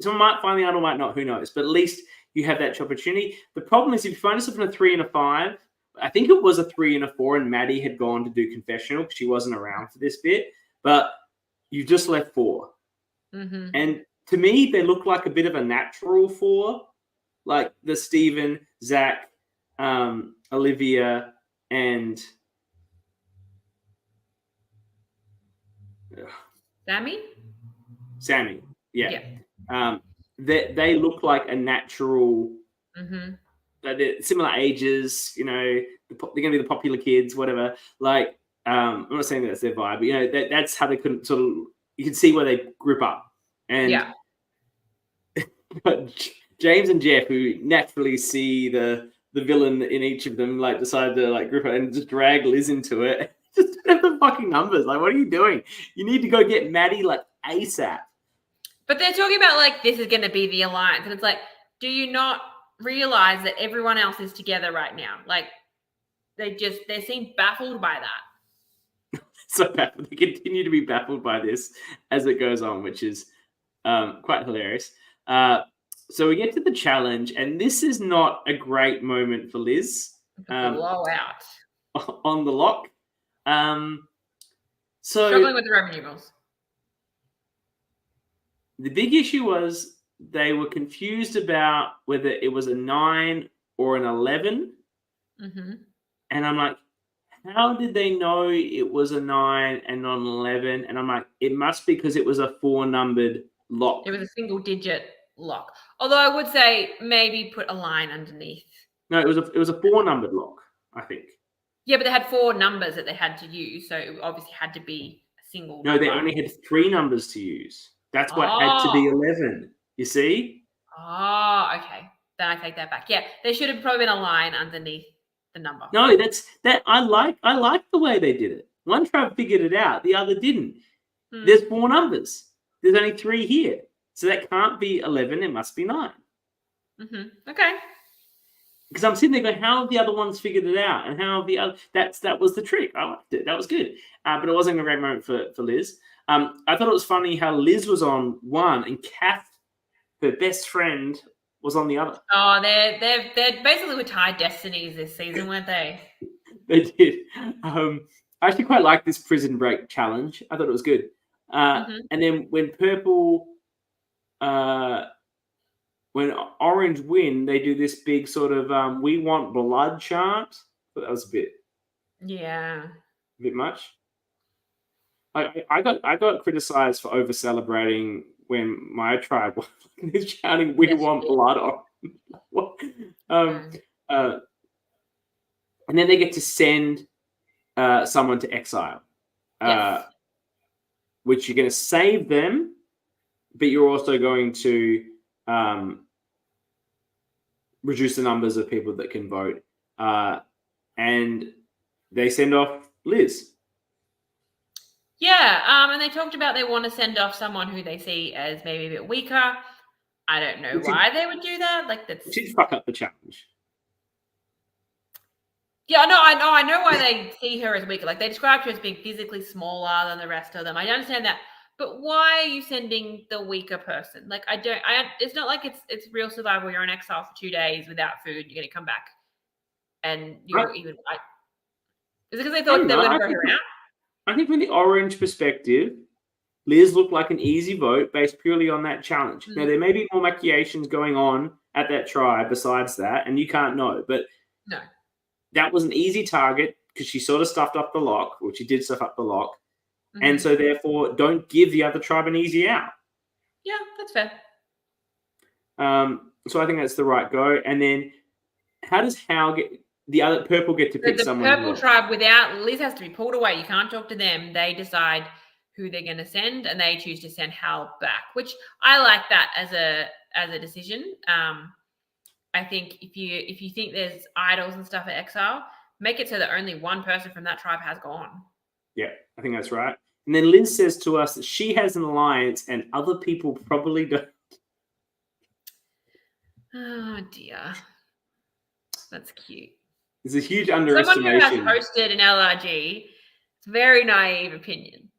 someone might find the idol, might not, who knows. But at least you have that opportunity. The problem is if you find yourself in a 3 and a 5, I think it was a 3 and a 4, and Maddie had gone to do confessional because she wasn't around for this bit. But you just left 4. Mm-hmm. And to me, they look like a bit of a natural 4, like the Stephen, Zach, Olivia, and Sammy, yeah. They look like a natural. Mm-hmm. They're similar ages, they're going to be the popular kids, whatever. Like, I'm not saying that's their vibe, but that's how they couldn't sort of. You can see where they grip up, and but James and Jeff, who naturally see the villain in each of them, like decide to like grip it and just drag Liz into it. Just don't have the fucking numbers. Like, what are you doing? You need to go get Maddie like ASAP. But they're talking about like this is going to be the alliance, and it's like, do you not realize that everyone else is together right now? Like, they seem baffled by that. So baffled. They continue to be baffled by this as it goes on, which is quite hilarious. So we get to the challenge, and this is not a great moment for Liz. Blowout on the lock. So struggling with the Roman numerals. The big issue was they were confused about whether it was a 9 or an 11. Mm-hmm. And I'm like, how did they know it was a 9 and not an 11? And I'm like, it must be because it was a 4-numbered lock. It was a single-digit lock. Although I would say maybe put a line underneath. No, it was a 4-numbered lock. I think. Yeah, but they had 4 numbers that they had to use, so it obviously had to be a single No, number. they only had 3 numbers to use. That's what had to Oh. be 11. You see? Oh, okay. Then I take that back. Yeah, there should have probably been a line underneath the number. No, I like the way they did it. One tribe figured it out, the other didn't. There's 4 numbers. There's only 3 here. So that can't be 11, it must be 9. Okay. Because I'm sitting there going, how have the other ones figured it out? And how have the other... That was the trick. I liked it. That was good. But it wasn't a great moment for Liz. I thought it was funny how Liz was on one and Kath, her best friend, was on the other. Oh, they're basically with tied destinies this season, weren't they? They did. I actually quite like this prison break challenge. I thought it was good. And then when Purple... when Orange win, they do this big sort of "we want blood" chant. But that was a bit much. I got criticized for over celebrating when my tribe was shouting "we want blood" on. And then they get to send someone to exile, which you're going to save them, but you're also going to reduce the numbers of people that can vote. And they send off Liz. Yeah, and they talked about they want to send off someone who they see as maybe a bit weaker. I don't know why they would do that. Like that's she'd fuck up the challenge. Yeah, no, I know why they see her as weaker. Like they described her as being physically smaller than the rest of them. I understand that. But why are you sending the weaker person? Like it's not like it's real survival. You're in exile for 2 days without food. You're going to come back, and you're is it because they thought they were going to vote her out? I think from the Orange perspective, Liz looked like an easy vote based purely on that challenge. Now there may be more machinations going on at that tribe besides that, and you can't know. But no, that was an easy target because she sort of stuffed up the lock, or she did stuff up the lock. And so, therefore, don't give the other tribe an easy out. Yeah, that's fair. So I think that's the right go. And then, how does Hal get the other Purple get to pick someone? The Purple tribe without Liz has to be pulled away. You can't talk to them. They decide who they're going to send, and they choose to send Hal back, which I like that as a decision. I think if you think there's idols and stuff at Exile, make it so that only one person from that tribe has gone. Yeah, I think that's right. And then Liz says to us that she has an alliance and other people probably don't. Oh, dear. That's cute. There's a huge underestimation. Someone who has hosted an LRG, it's a very naive opinion.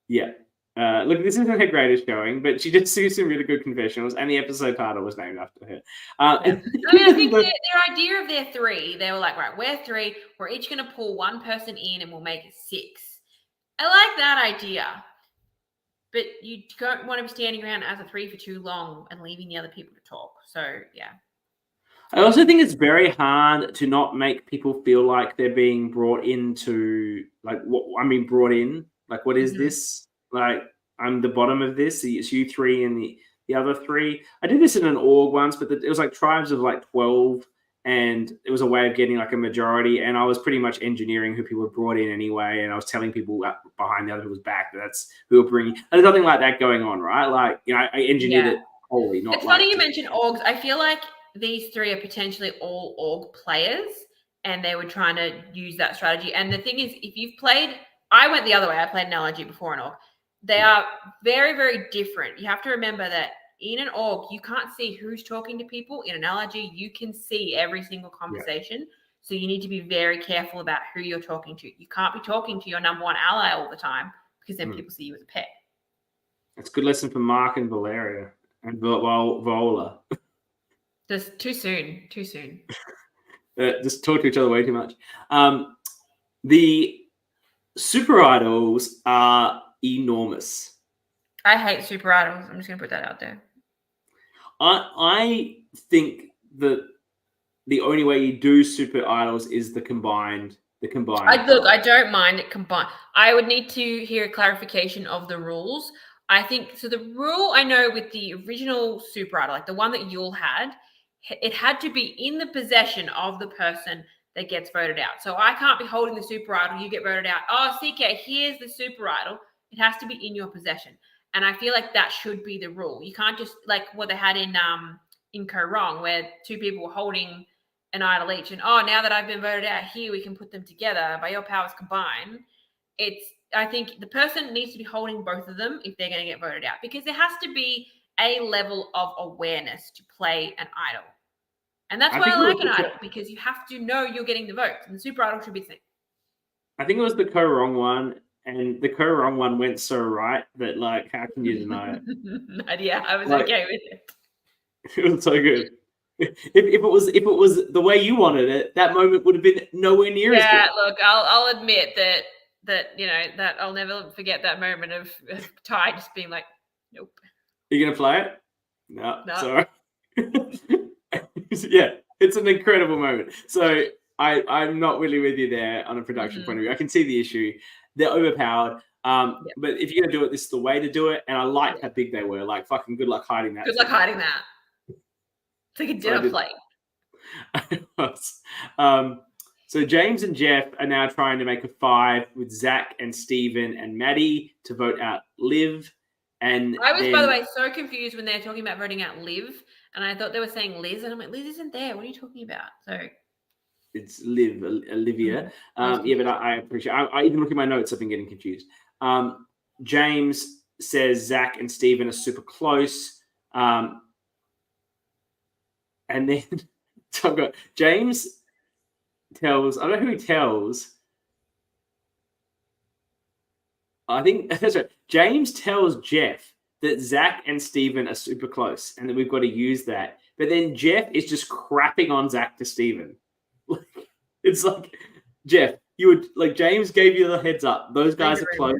Yeah. Look, this isn't her greatest showing, but she did do some really good confessionals, and the episode title was named after her. I think their idea of their 3, they were like, right, we're 3, we're each going to pull one person in and we'll make it 6. I like that idea, but you don't want to be standing around as a 3 for too long and leaving the other people to talk. So, yeah. I also think it's very hard to not make people feel like they're being brought into, like, what I'm being brought in. Like, what is this? Like, I'm the bottom of this. It's you 3 and the other 3. I did this in an org once, but it was like tribes of like 12. And it was a way of getting like a majority. And I was pretty much engineering who people were brought in anyway. And I was telling people behind the other people's back that's who were bringing. There's nothing like that going on, right? Like, you know, I engineered it wholly. Not it's funny you mentioned orgs. I feel like these 3 are potentially all org players, and they were trying to use that strategy. And the thing is, if you've played, I went the other way. I played an LRG before an org. They are very, very different. You have to remember that in an org, you can't see who's talking to people. In an LRG, you can see every single conversation. Yeah. So you need to be very careful about who you're talking to. You can't be talking to your number 1 ally all the time because then people see you as a pet. It's a good lesson for Mark and Valeria and Vola. Just too soon. Just talk to each other way too much. The super idols are enormous. I hate super idols. I'm just going to put that out there. I think that the only way you do super idols is the combined. I don't mind it combined. I would need to hear a clarification of the rules. I think so. The rule I know with the original super idol, like the one that Yule had, it had to be in the possession of the person that gets voted out. So I can't be holding the super idol. You get voted out. Oh, CK, here's the super idol. It has to be in your possession. And I feel like that should be the rule. You can't just like what they had in Co-Wrong, where two people were holding an idol each. And now that I've been voted out here, we can put them together by your powers combined. I think the person needs to be holding both of them if they're going to get voted out, because there has to be a level of awareness to play an idol. And that's why I like an idol, because you have to know you're getting the votes, and the super idol should be the same. I think it was the Co-Wrong one, and the Co-Wrong one went so right that, like, how can you deny it? Yeah, I was okay with it. It was so good. If it was the way you wanted it, that moment would have been nowhere near as good. Yeah, look, I'll admit that that I'll never forget that moment of Ty just being like, nope. Are you gonna play it? No. Sorry. Yeah, it's an incredible moment. So I'm not really with you there on a production point of view. I can see the issue. They're overpowered. But if you're gonna do it, this is the way to do it. And I liked how big they were. Like, fucking good luck hiding that. Good luck hiding that. It's like a dinner plate. So James and Jeff are now trying to make a 5 with Zach and Stephen and Maddie to vote out Liv. And I was, by the way, so confused when they were talking about voting out Liv, and I thought they were saying Liz, and I'm like, Liz isn't there. What are you talking about? So it's Liv, Olivia. Yeah, but I appreciate. I even look at my notes. I've been getting confused. James says Zach and Stephen are super close, and then so I've got James tells. I don't know who he tells. I think that's right. James tells Jeff that Zach and Stephen are super close and that we've got to use that. But then Jeff is just crapping on Zach to Stephen. It's like, Jeff, you would like James gave you the heads up. Those guys are close.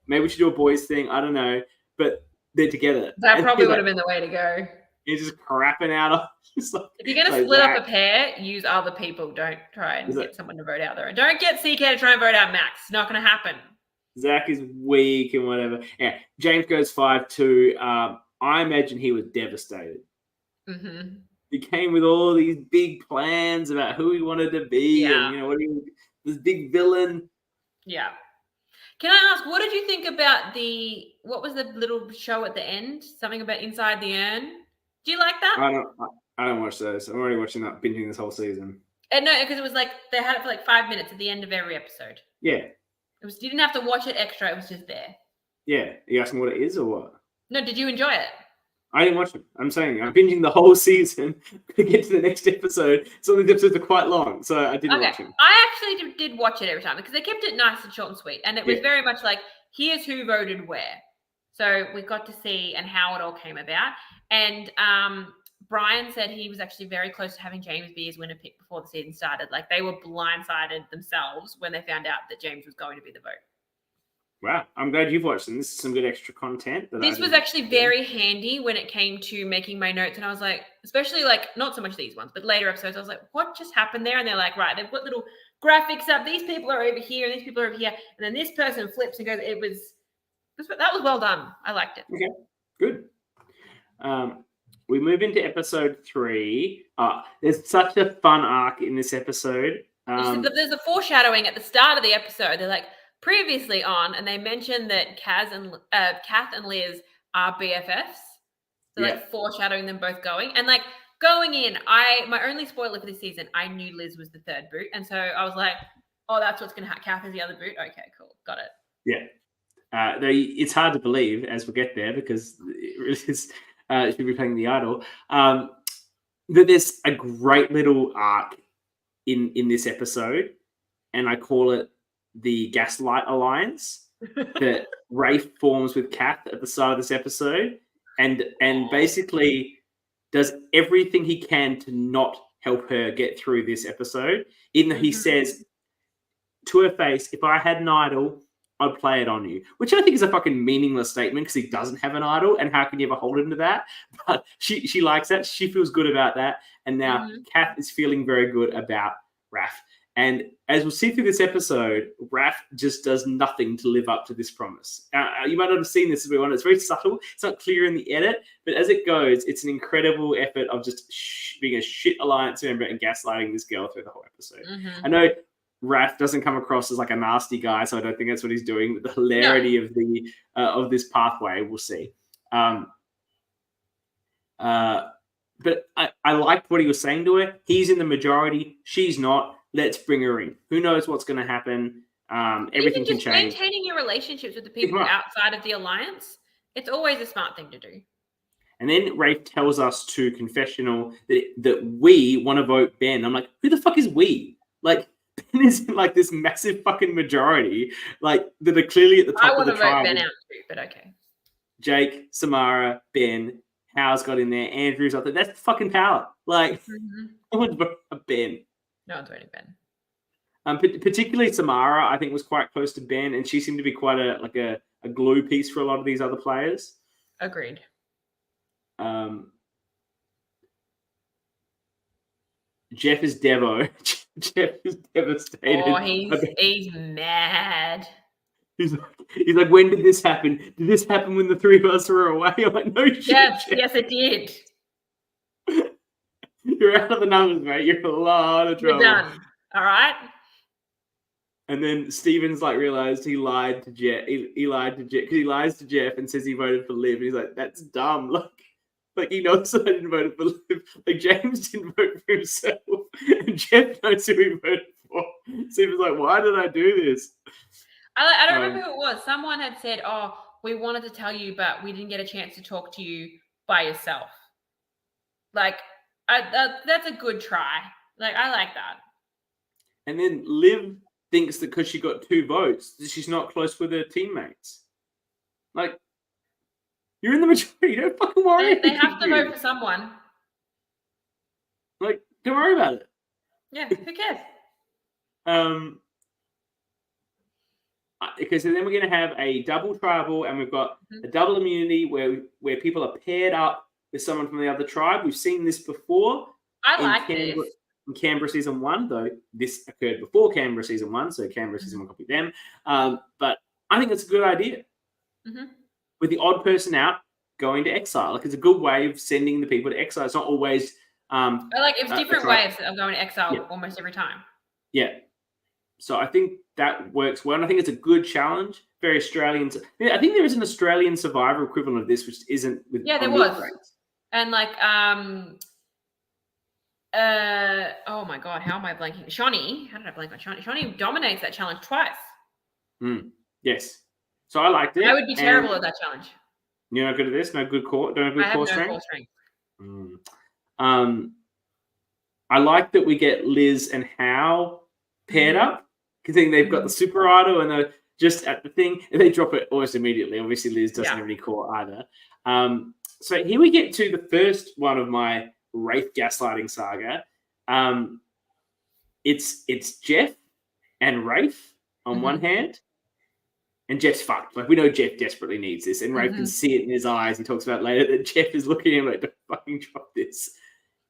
Maybe we should do a boys thing. I don't know. But they're together. That probably would have been the way to go. He's just crapping out. If you're going to split up a pair, use other people. Don't try and get someone to vote out there. And don't get CK to try and vote out Max. It's not going to happen. Zach is weak and whatever. Yeah, James goes 5-2. I imagine he was devastated. Mm-hmm. He came with all these big plans about who he wanted to be, and this big villain. Yeah. Can I ask, what did you think about what was the little show at the end? Something about Inside the Urn. Do you like that? I don't watch those. I'm already watching that, binging this whole season. No, because it was like they had it for like 5 minutes at the end of every episode. Yeah. You didn't have to watch it extra. It was just there. Yeah. Are you asking what it is or what? No, did you enjoy it? I didn't watch it. I'm saying I'm binging the whole season to get to the next episode. Some of the episodes are quite long, so I didn't watch them. I actually did watch it every time because they kept it nice and short and sweet. And it was very much like, here's who voted where. So we got to see and how it all came about. And Brian said he was actually very close to having James be his winner pick before the season started. Like, they were blindsided themselves when they found out that James was going to be the vote. Wow, I'm glad you've watched them. This is some good extra content. This was actually very handy when it came to making my notes. And I was like, especially like, not so much these ones, but later episodes, I was like, what just happened there? And they're like, right, they've put little graphics up. These people are over here and these people are over here. And then this person flips and goes, that was well done. I liked it. Okay, good. We move into episode 3. There's such a fun arc in this episode. There's a foreshadowing at the start of the episode. They're like, previously on, and they mentioned that Kath and Liz are BFFs. So like foreshadowing them both going. And like going in, my only spoiler for this season, I knew Liz was the third boot. And so I was like, oh, that's what's going to happen. Kath is the other boot. Okay, cool. Got it. Yeah. Though it's hard to believe as we get there because it really is, should be playing the idol. But there's a great little arc in this episode, and I call it the Gaslight Alliance that Rafe forms with Kath at the start of this episode, and basically does everything he can to not help her get through this episode. Even though he says to her face, if I had an idol, I'd play it on you, which I think is a fucking meaningless statement because he doesn't have an idol, and how can you ever hold him to that? But she likes that. She feels good about that. And now Kath is feeling very good about Raph. And as we'll see through this episode, Raph just does nothing to live up to this promise. You might not have seen this, everyone. It's very subtle. It's not clear in the edit, but as it goes, it's an incredible effort of just being a shit alliance member and gaslighting this girl through the whole episode. I know Raph doesn't come across as like a nasty guy, so I don't think that's what he's doing. But the hilarity of this pathway, we'll see. But I liked what he was saying to her. He's in the majority. She's not. Let's bring her in. Who knows what's going to happen? Everything can change. Maintaining your relationships with the people outside of the alliance, it's always a smart thing to do. And then Rafe tells us to confessional that we want to vote Ben. I'm like, who the fuck is we? Like, Ben is in like this massive fucking majority, like that are clearly at the top of the tribe. I want to vote Ben out too, but okay. Jake, Samara, Ben, How's got in there, Andrew's up there. That's fucking power. Like, I would vote for Ben. No one's voting Ben. Particularly Samara, I think, was quite close to Ben, and she seemed to be quite a glue piece for a lot of these other players. Agreed. Jeff is Devo. Jeff is devastated. Oh, he's mad. He's like, when did this happen? Did this happen when the three of us were away? I'm like, no shit. Yes, it did. You're out of the numbers, mate. You're in a lot of trouble. You're done. All right. And then Steven's like realized he lied to Jeff. He lied to Jeff because he lies to Jeff and says he voted for Liv. And he's like, that's dumb. Like he knows that I didn't vote for Liv. Like James didn't vote for himself, and Jeff knows who he voted for. Steven's like, why did I do this? I don't remember who it was. Someone had said, "Oh, we wanted to tell you, but we didn't get a chance to talk to you by yourself." Like. That's a good try. Like, I like that. And then Liv thinks that because she got 2 votes, that she's not close with her teammates. Like, you're in the majority. Don't fucking worry. They have to vote for someone. Like, don't worry about it. Yeah, who cares? Okay, so then we're going to have a double tribal, and we've got a double immunity where people are paired up with someone from the other tribe. We've seen this before. I like this. In Canberra season 1, though this occurred before Canberra season 1, so Canberra season 1 copied them. But I think it's a good idea. With the odd person out going to exile, like it's a good way of sending the people to exile. It's not always. It's different ways of going to exile almost every time. Yeah. So I think that works well, and I think it's a good challenge. Very Australian. I think there is an Australian Survivor equivalent of this, which isn't with. Yeah, there was. And like, oh my God, how am I blanking? Shawnee, how did I blank on Shawnee? Shawnee dominates that challenge twice. Yes. So I liked it. I would be terrible at that challenge. You're not good at this? No good core? Don't have good core strength? I like that we get Liz and Hal paired up. Because they've got the super idol and they're just at the thing, and they drop it almost immediately. Obviously, Liz doesn't have any core either. So here we get to the first one of my Wraith gaslighting saga. It's Jeff and Wraith on one hand, and Jeff's fucked. Like, we know Jeff desperately needs this, and Wraith can see it in his eyes. He talks about later that Jeff is looking at him like, don't fucking drop this.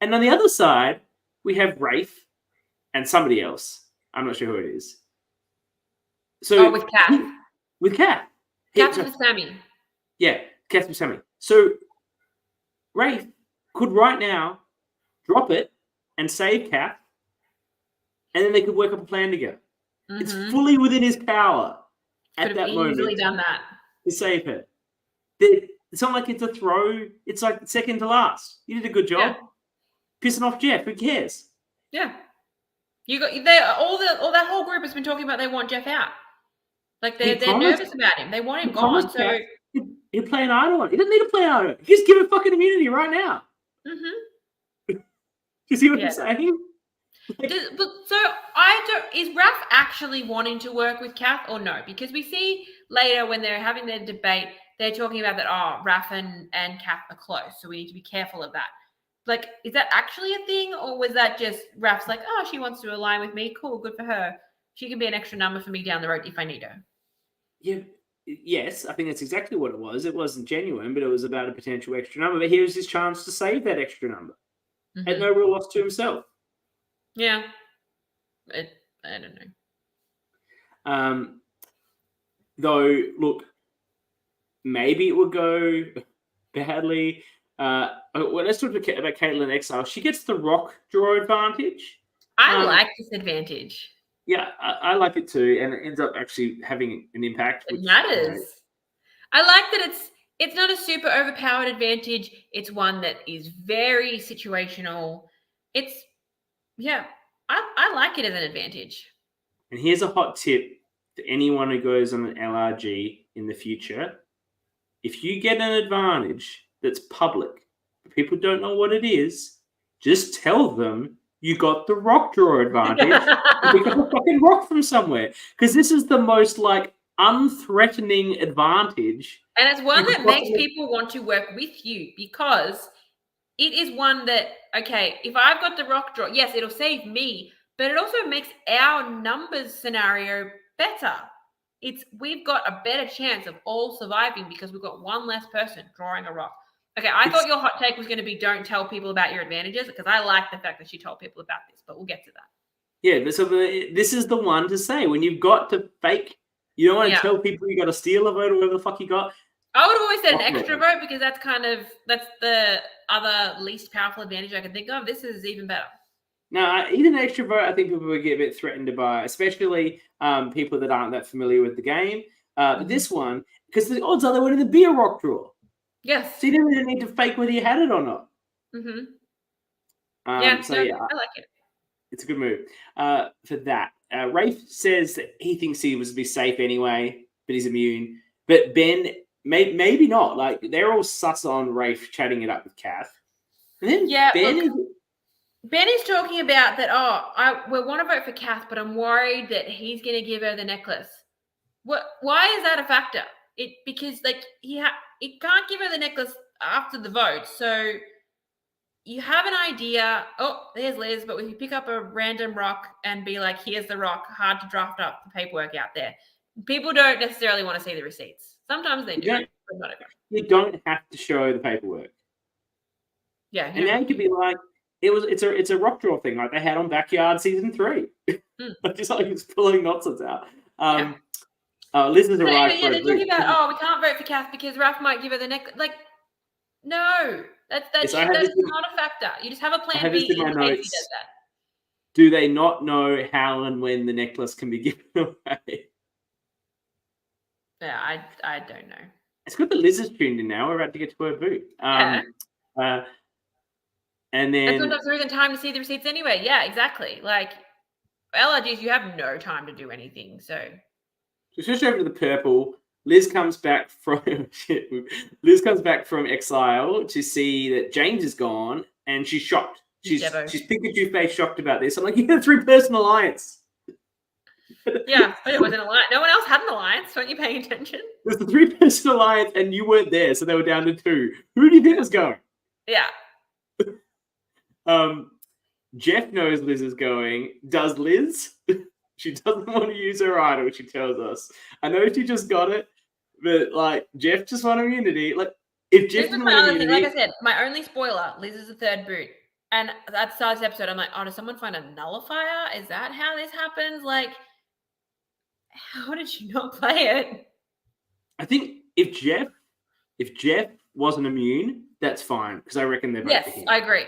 And on the other side, we have Wraith and somebody else. I'm not sure who it is. So with Kath. With Kath. Kath and Sammy. Yeah, Kath and Sammy. So Wraith could right now drop it and save Kath, and then they could work up a plan together. It's fully within his power at that moment. Easily done that to save her. It's not like it's a throw. It's like second to last. You did a good job. Pissing off Jeff. Who cares? Yeah. All that whole group has been talking about they want Jeff out. Like they're nervous about him. They want him gone. So he'll play an idol. He doesn't need to play an idol. Just give him fucking immunity right now. Do you see what I'm saying? Is Raph actually wanting to work with Kath or no? Because we see later when they're having their debate, they're talking about that, Raph and Kath are close, so we need to be careful of that. Like, is that actually a thing, or was that just Raph's like, oh, she wants to align with me, cool, good for her. She can be an extra number for me down the road if I need her. Yeah, yes, I think that's exactly what it was. It wasn't genuine, but it was about a potential extra number. But here's his chance to save that extra number at no real loss to himself. Yeah. I don't know. Though, look, maybe it would go badly. Well, let's talk about Caitlyn Exile. She gets the rock draw advantage. I like this advantage. Yeah, I like it too, and it ends up actually having an impact. It matters. I like that it's not a super overpowered advantage. It's one that is very situational. I like it as an advantage. And here's a hot tip for anyone who goes on an LRG in the future. If you get an advantage that's public, but people don't know what it is, just tell them you got the rock draw advantage and pick up a fucking rock from somewhere. Because this is the most like unthreatening advantage. And it's one that makes people want to work with you because it is one that, okay, if I've got the rock draw, yes, it'll save me, but it also makes our numbers scenario better. We've got a better chance of all surviving because we've got one less person drawing a rock. Okay, I thought your hot take was going to be don't tell people about your advantages because I like the fact that she told people about this, but we'll get to that. Yeah, so this is the one to say when you've got to fake. You don't want to tell people you got to steal a vote or whatever the fuck you got. I would have always said an extra vote because that's the other least powerful advantage I can think of. This is even better. No, even an extra vote, I think people would get a bit threatened by, especially people that aren't that familiar with the game. But this one, because the odds are there wouldn't be a rock draw. Yes. So you didn't really need to fake whether you had it or not. Mm-hmm. I like it. It's a good move. For that, Rafe says that he thinks he was be safe anyway, but he's immune. But Ben, maybe not. Like they're all sus on Rafe chatting it up with Kath. And then Ben is talking about that. We want to vote for Kath, but I'm worried that he's going to give her the necklace. Why is that a factor? Because like he can't give her the necklace after the vote. So you have an idea. Oh, there's Liz. But if you pick up a random rock and be like, "Here's the rock," hard to draft up the paperwork out there. People don't necessarily want to see the receipts. Sometimes they do, but not everyone. You don't have to show the paperwork. Yeah, and now you could be like, it's a rock draw thing like they had on Backyard season 3. Just like it's pulling nonsense out. Liz is arrived. They're talking about we can't vote for Kath because Raph might give her the necklace. Like, no, that's not a factor. You just have a plan B in case he does that. Do they not know how and when the necklace can be given away? Yeah, I don't know. It's good that Liz is tuned in now. We're about to get to her boot. And then sometimes there isn't time to see the receipts anyway. Yeah, exactly. Like LRGs, you have no time to do anything. So switch over to the purple. Liz comes back from Exile to see that James is gone, and she's shocked. She's Pikachu face shocked about this. I'm like, you had a 3-person alliance. Yeah, but it was an alliance. No one else had an alliance. Weren't you paying attention? It was the 3-person alliance, and you weren't there, so they were down to 2. Who do you think was going? Yeah. Jeff knows Liz is going. Does Liz? She doesn't want to use her idol, she tells us. I know she just got it, but like Jeff just won immunity. Like if Jeff didn't want immunity, like I said, my only spoiler, Liz is the 3rd boot. And at the start of this episode, I'm like, does someone find a nullifier? Is that how this happens? Like, how did you not play it? I think if Jeff wasn't immune, that's fine because I reckon they're both. Yes, I agree.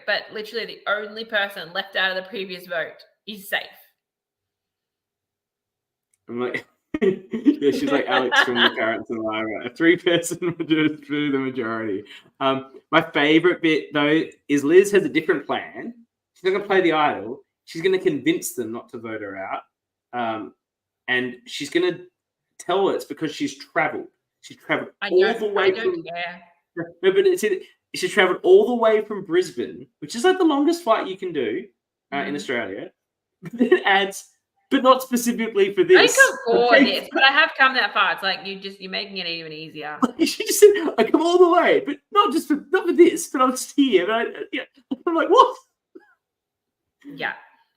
But literally, the only person left out of the previous vote is safe. I'm like, yeah, she's like Alex from the Carrots and Lyra. A 3-person would do the majority. My favorite bit though is Liz has a different plan. She's not going to play the idol. She's going to convince them not to vote her out, and she's going to tell it's because she's travelled. She's travelled all the way from. No, but she's travelled all the way from Brisbane, which is like the longest flight you can do in Australia. But then it adds, but not specifically for this. I come for this, but I have come that far. It's like you're making it even easier. She just said, "I come all the way, but not for this, but I'm just here." But I'm like, what? Yeah,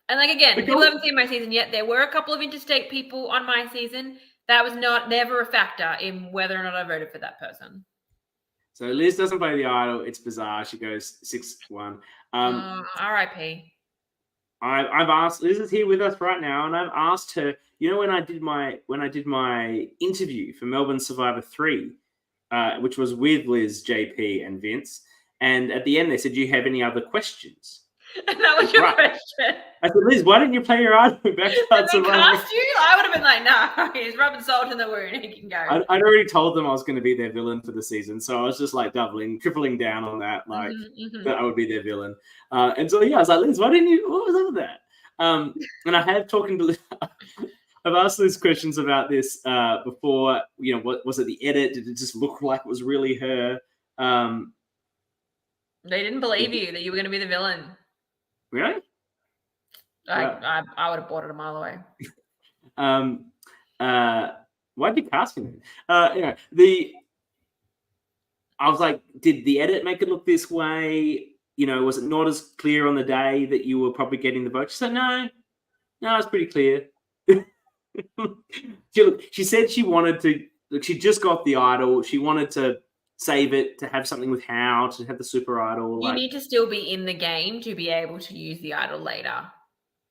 and like again, people haven't seen my season yet. There were a couple of interstate people on my season. That was never a factor in whether or not I voted for that person. So Liz doesn't play the idol. It's bizarre. She goes 6-1. R.I.P. I've asked, Liz is here with us right now, and I've asked her, when I did my interview for Melbourne Survivor 3, which was with Liz, JP, and Vince, and at the end they said, "Do you have any other questions?" And that was your question. I said, "Liz, why didn't you play your idol in Backyard Survivor?" Cast you? I would have been like, "No, he's rubbing salt in the wound. He can go." I'd already told them I was going to be their villain for the season, so I was just like tripling down on that, like that I would be their villain. And so I was like, "Liz, why didn't you? What was up with that?" And I have talking to Liz. I've asked Liz questions about this before. What was it? The edit? Did it just look like it was really her? They didn't believe you that you were going to be the villain. Really? I would have bought it a mile away. Why'd you cast me? I was like, did the edit make it look this way? Was it not as clear on the day that you were probably getting the vote? She said, no, it's pretty clear. She said she wanted to. She just got the idol. She wanted to save it to have something with How to have the super idol. You need to still be in the game to be able to use the idol later.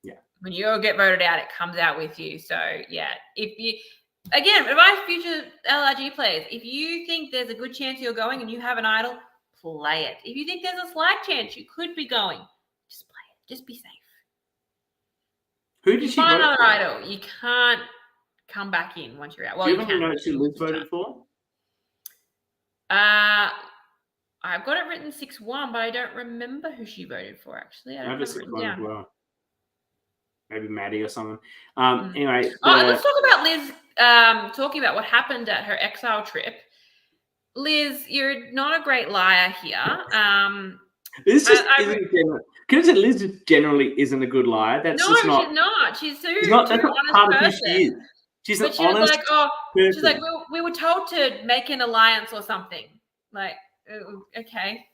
Yeah. When you get voted out, it comes out with you. So yeah, advice future LRG players, if you think there's a good chance you're going and you have an idol, play it. If you think there's a slight chance you could be going, just play it. Just be safe. Who did she find vote another for? idol? You can't come back in once you're out. Well, do you have any notes who Liz voted for? I've got it written 6-1, but I don't remember who she voted for, actually. I don't have it written down. Well. Maybe Maddie or someone. Anyway. Let's talk about Liz talking about what happened at her Exile trip. Liz, you're not a great liar here. This just isn't general. Can I say Liz just generally isn't a good liar? That's just not. She's not. She's that's not part of who she is. She's an honest person. She's like, we were told to make an alliance or something. Like, okay.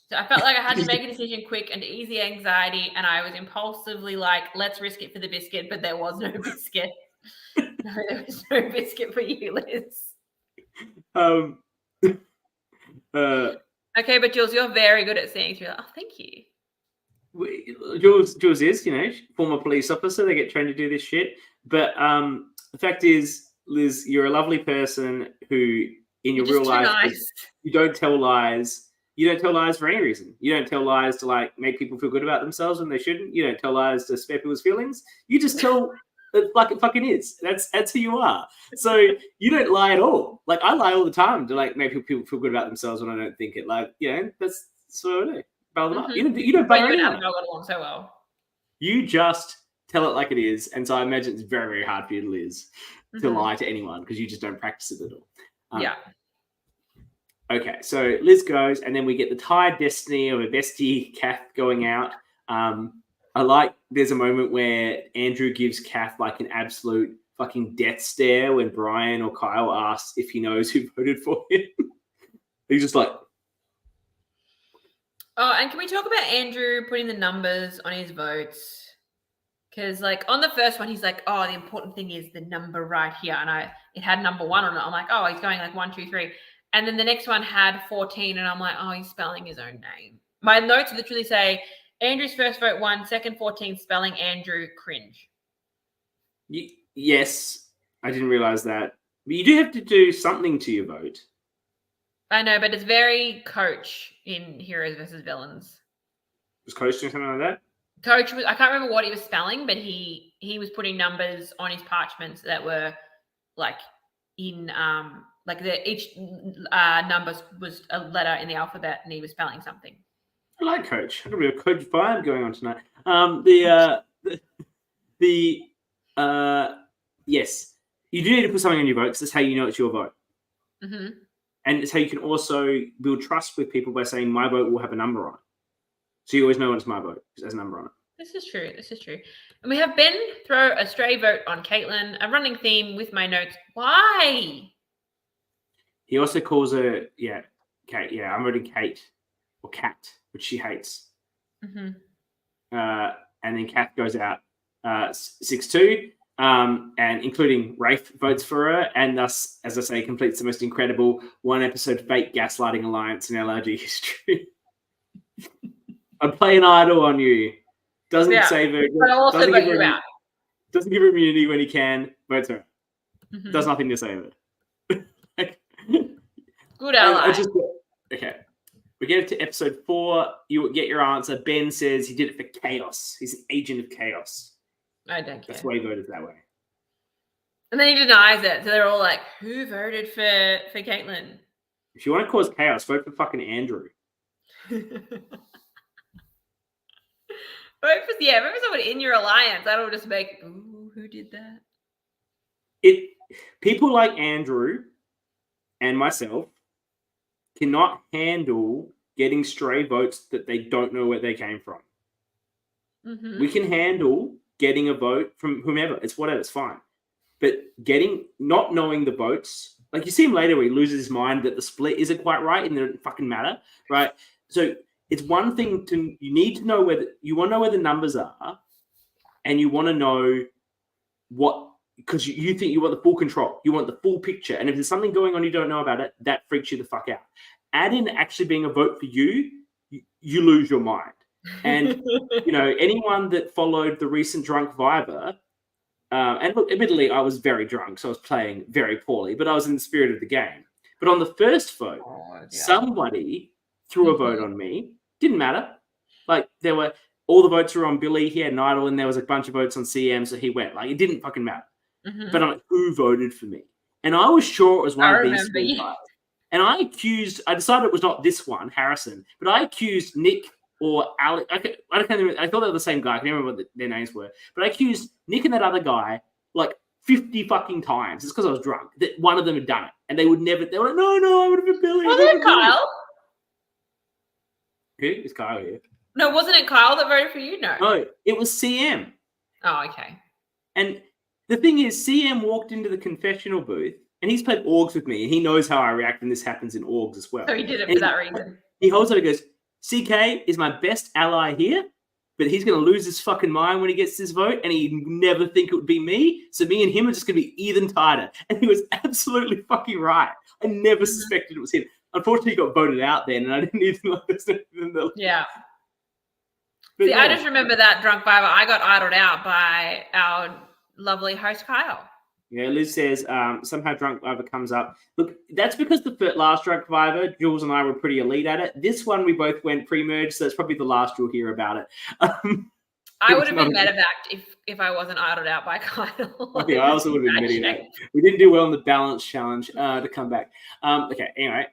So I felt like I had to make a decision quick and ease the anxiety, and I was impulsively like, let's risk it for the biscuit, but there was no biscuit. No, there was no biscuit for you, Liz. Okay, but Jules, you're very good at seeing through that. Oh, thank you. Jules is, former police officer. They get trained to do this shit. But the fact is, Liz, you're a lovely person who, in your real life, you don't tell lies. You don't tell lies for any reason. You don't tell lies to make people feel good about themselves when they shouldn't. You don't tell lies to spare people's feelings. You just tell it like it fucking is. That's who you are. So you don't lie at all. I lie all the time to make people feel good about themselves when I don't think it. That's what I do. Bail them up. You don't butter anyone. Got along so well. You just tell it like it is, and so I imagine it's very, very hard for you, Liz, to lie to anyone because you just don't practice it at all. Yeah. Okay, so Liz goes, and then we get the tired destiny of a bestie, Kath, going out. There's a moment where Andrew gives Kath an absolute fucking death stare when Brian or Kyle asks if he knows who voted for him. He's just like... Oh, and can we talk about Andrew putting the numbers on his votes? Because on the first one, he's like, oh, the important thing is the number right here. And it had number 1 on it. I'm like, oh, he's going 1, 2, 3. And then the next one had 14, and I'm like, oh, he's spelling his own name. My notes literally say, Andrew's first vote 1, second 14, spelling Andrew, cringe. Yes, I didn't realize that. But you do have to do something to your vote. I know, but it's very Coach in Heroes versus Villains. Was Coach doing something like that? Coach I can't remember what he was spelling, but he was putting numbers on his parchments that were in each number was a letter in the alphabet, and he was spelling something. I like Coach. I've got a bit of Coach vibe going on tonight. Yes, you do need to put something on your vote because that's how you know it's your vote. Mm-hmm. And it's how you can also build trust with people by saying my vote will have a number on it. So you always know when it's my vote because there's a number on it. This is true. And we have Ben throw a stray vote on Caitlin, a running theme with my notes. Why? He also calls her, Kate. Yeah, I'm voting Kate or Kat, which she hates. Mm-hmm. And then Kat goes out 6-2, and including Rafe votes for her, and thus, as I say, completes the most incredible one-episode fake gaslighting alliance in LRG history. I play an idol on you. Doesn't Yeah. save her. But I'll also vote you out. Doesn't give her immunity when he can. Votes her. Mhm. Does nothing to save it. Good ally. Okay. We get to episode 4. You get your answer. Ben says he did it for chaos. He's an agent of chaos. I don't care. That's why he voted that way. And then he denies it. So they're all like, who voted for Caitlin? If you want to cause chaos, vote for fucking Andrew. Vote for someone in your alliance. That'll just make, ooh, who did that? People like Andrew and myself cannot handle getting stray votes that they don't know where they came from. Mm-hmm. We can handle getting a vote from whomever. It's whatever. It's fine. But not knowing the votes, like you see him later where he loses his mind that the split isn't quite right and it doesn't fucking matter, right? So it's one thing you need to know you want to know where the numbers are, and you want to know because you think you want the full control, you want the full picture, and if there's something going on you don't know about it, that freaks you the fuck out. Add in actually being a vote for you lose your mind. And anyone that followed the recent drunk Viber, and look, admittedly, I was very drunk, so I was playing very poorly, but I was in the spirit of the game. But on the first vote, somebody threw a vote on me. Didn't matter. Like, all the votes were on Billy. He had an idol, and there was a bunch of votes on CM, so he went. Like, it didn't fucking matter. Mm-hmm. But I'm like, who voted for me? And I was sure it was one of these three guys. And I decided it was not this one, Harrison, but I accused Nick or Alex. I can't remember. I thought they were the same guy. I can't remember what their names were. But I accused Nick and that other guy like 50 fucking times. It's because I was drunk. That one of them had done it. And they were like, no, I would have been Billy. Wasn't it Kyle? Who? Is Kyle here? No, wasn't it Kyle that voted for you? No, it was CM. Oh, okay. And the thing is, CM walked into the confessional booth, and he's played orgs with me, and he knows how I react when this happens in orgs as well. So he did it for that reason. He holds it and goes, CK is my best ally here, but he's going to lose his fucking mind when he gets this vote, and he'd never think it would be me. So me and him are just going to be even tighter. And he was absolutely fucking right. I never suspected it was him. Unfortunately, he got voted out then, and I didn't even listen to them. Yeah. But See, I just remember that drunk Viber. I got idled out by our lovely host, Kyle. Yeah, Liz says somehow drunk Viber comes up. Look, that's because the last drunk Viber, Jules and I were pretty elite at it. This one, we both went pre-merge, so it's probably the last you'll hear about it. I would have been medevaced if I wasn't idled out by Kyle. Okay, I also would have been medevaced. We didn't do well in the balance challenge to come back. Okay, anyway.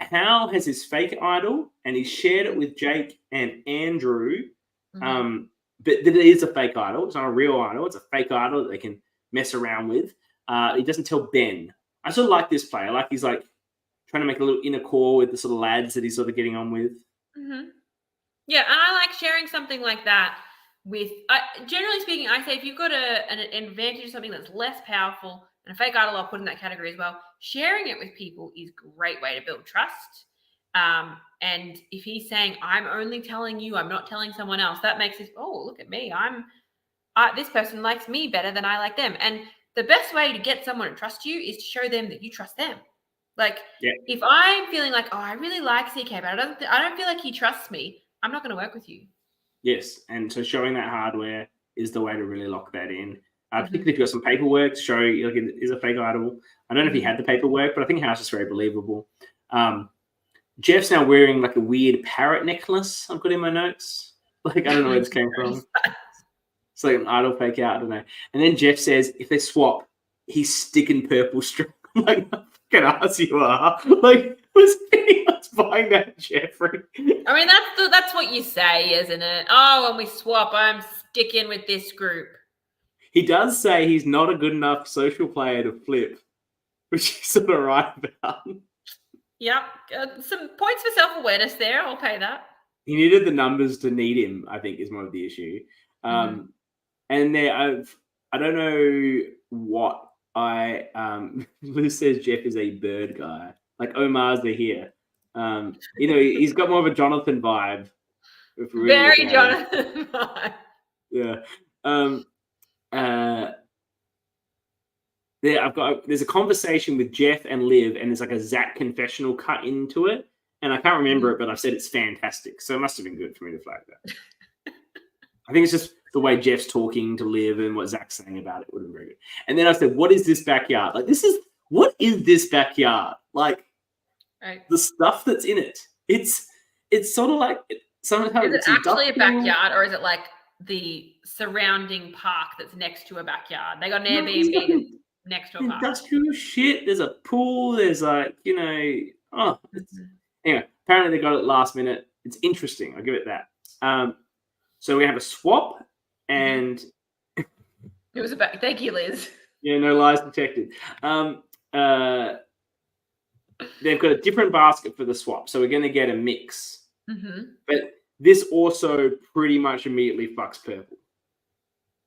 Hal has his fake idol, and he shared it with Jake and Andrew. Mm-hmm. But it is a fake idol. It's not a real idol. It's a fake idol that they can mess around with. He doesn't tell Ben. I sort of like this play. I like he's like trying to make a little inner core with the sort of lads that he's sort of getting on with. Mm-hmm. Yeah, and I like sharing something like that with. Generally speaking, I say if you've got an advantage of something that's less powerful, and a fake idol I'll put in that category as well, sharing it with people is a great way to build trust. And if he's saying, I'm only telling you, I'm not telling someone else, that makes it, oh, look at me. This person likes me better than I like them. And the best way to get someone to trust you is to show them that you trust them. Like, if I'm feeling like, oh, I really like CK, but I don't feel like he trusts me, I'm not going to work with you. Yes. And so showing that hardware is the way to really lock that in. Particularly if you've got some paperwork to show like it is a fake idol. I don't know if he had the paperwork, but I think House is very believable. Jeff's now wearing like a weird parrot necklace. I've got in my notes. Like, I don't know where this came from. It's like an idol fake out. I don't know. And then Jeff says if they swap, he's sticking purple string. Like, how fucking ass you are. Like, was anyone's buying that, Jeffrey? I mean, that's what you say, isn't it? Oh, when we swap, I'm sticking with this group. He does say he's not a good enough social player to flip, which he's sort of right about. Yep. Some points for self-awareness there. I'll pay that. He needed the numbers to need him, I think, is more of the issue. And there, I don't know what Liz says Jeff is a bird guy. Like Omar's the here. He's got more of a Jonathan vibe. Very Jonathan vibe. Yeah. There's a conversation with Jeff and Liv, and there's like a Zach confessional cut into it, and I can't remember it, but I've said it's fantastic. So it must have been good for me to flag that. I think it's just the way Jeff's talking to Liv and what Zach's saying about it would have been very good. And then I said, what is this backyard? Like, what is this backyard? Like, the stuff that's in it. It's sort of like sometimes is it actually a backyard, or is it like the surrounding park that's next to a backyard? They got an Airbnb that's next to a park. Industrial shit. There's a pool. There's like, anyway, apparently they got it last minute. It's interesting. I'll give it that. So we have a swap, and it was about. Thank you, Liz. Yeah, no lies detected. They've got a different basket for the swap, so we're going to get a mix. But this also pretty much immediately fucks purple.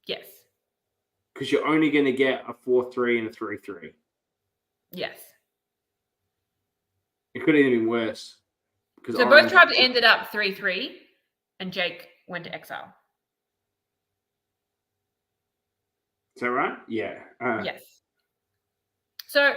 Yes. Because you're only going to get a 4-3 and a 3-3. Yes. It could have even been worse. So both tribes ended up 3-3, and Jake went to Exile. Is that right? Yeah. Yes. So,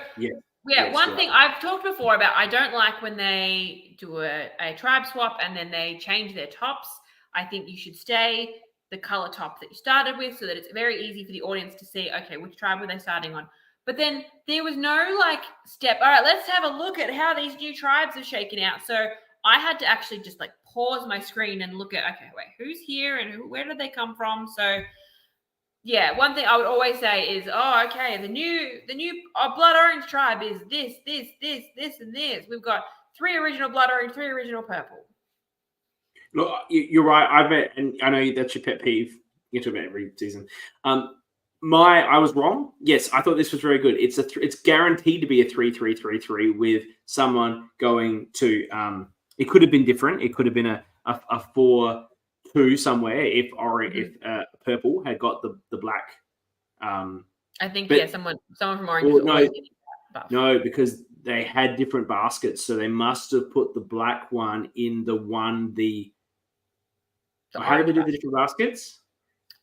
one thing I've talked before about, I don't like when they do a tribe swap and then they change their tops. I think you should stay the color top that you started with so that it's very easy for the audience to see, okay, which tribe were they starting on? But then there was no like step, all right, let's have a look at how these new tribes are shaking out. So I had to actually just like pause my screen and look at, okay, wait, who's here and where did they come from? So yeah, one thing I would always say is, okay, the new blood orange tribe is this, and this. We've got 3 original blood orange, 3 original purple. Look, you're right. And I know that's your pet peeve. You talk about every season. I was wrong. Yes, I thought this was very good. It's guaranteed to be a 3-3-3-3 with someone going to. It could have been different. It could have been a 4-2 somewhere if purple had got the black. I think someone from orange. No, because they had different baskets, so they must have put the black one in the one how did they do the different baskets?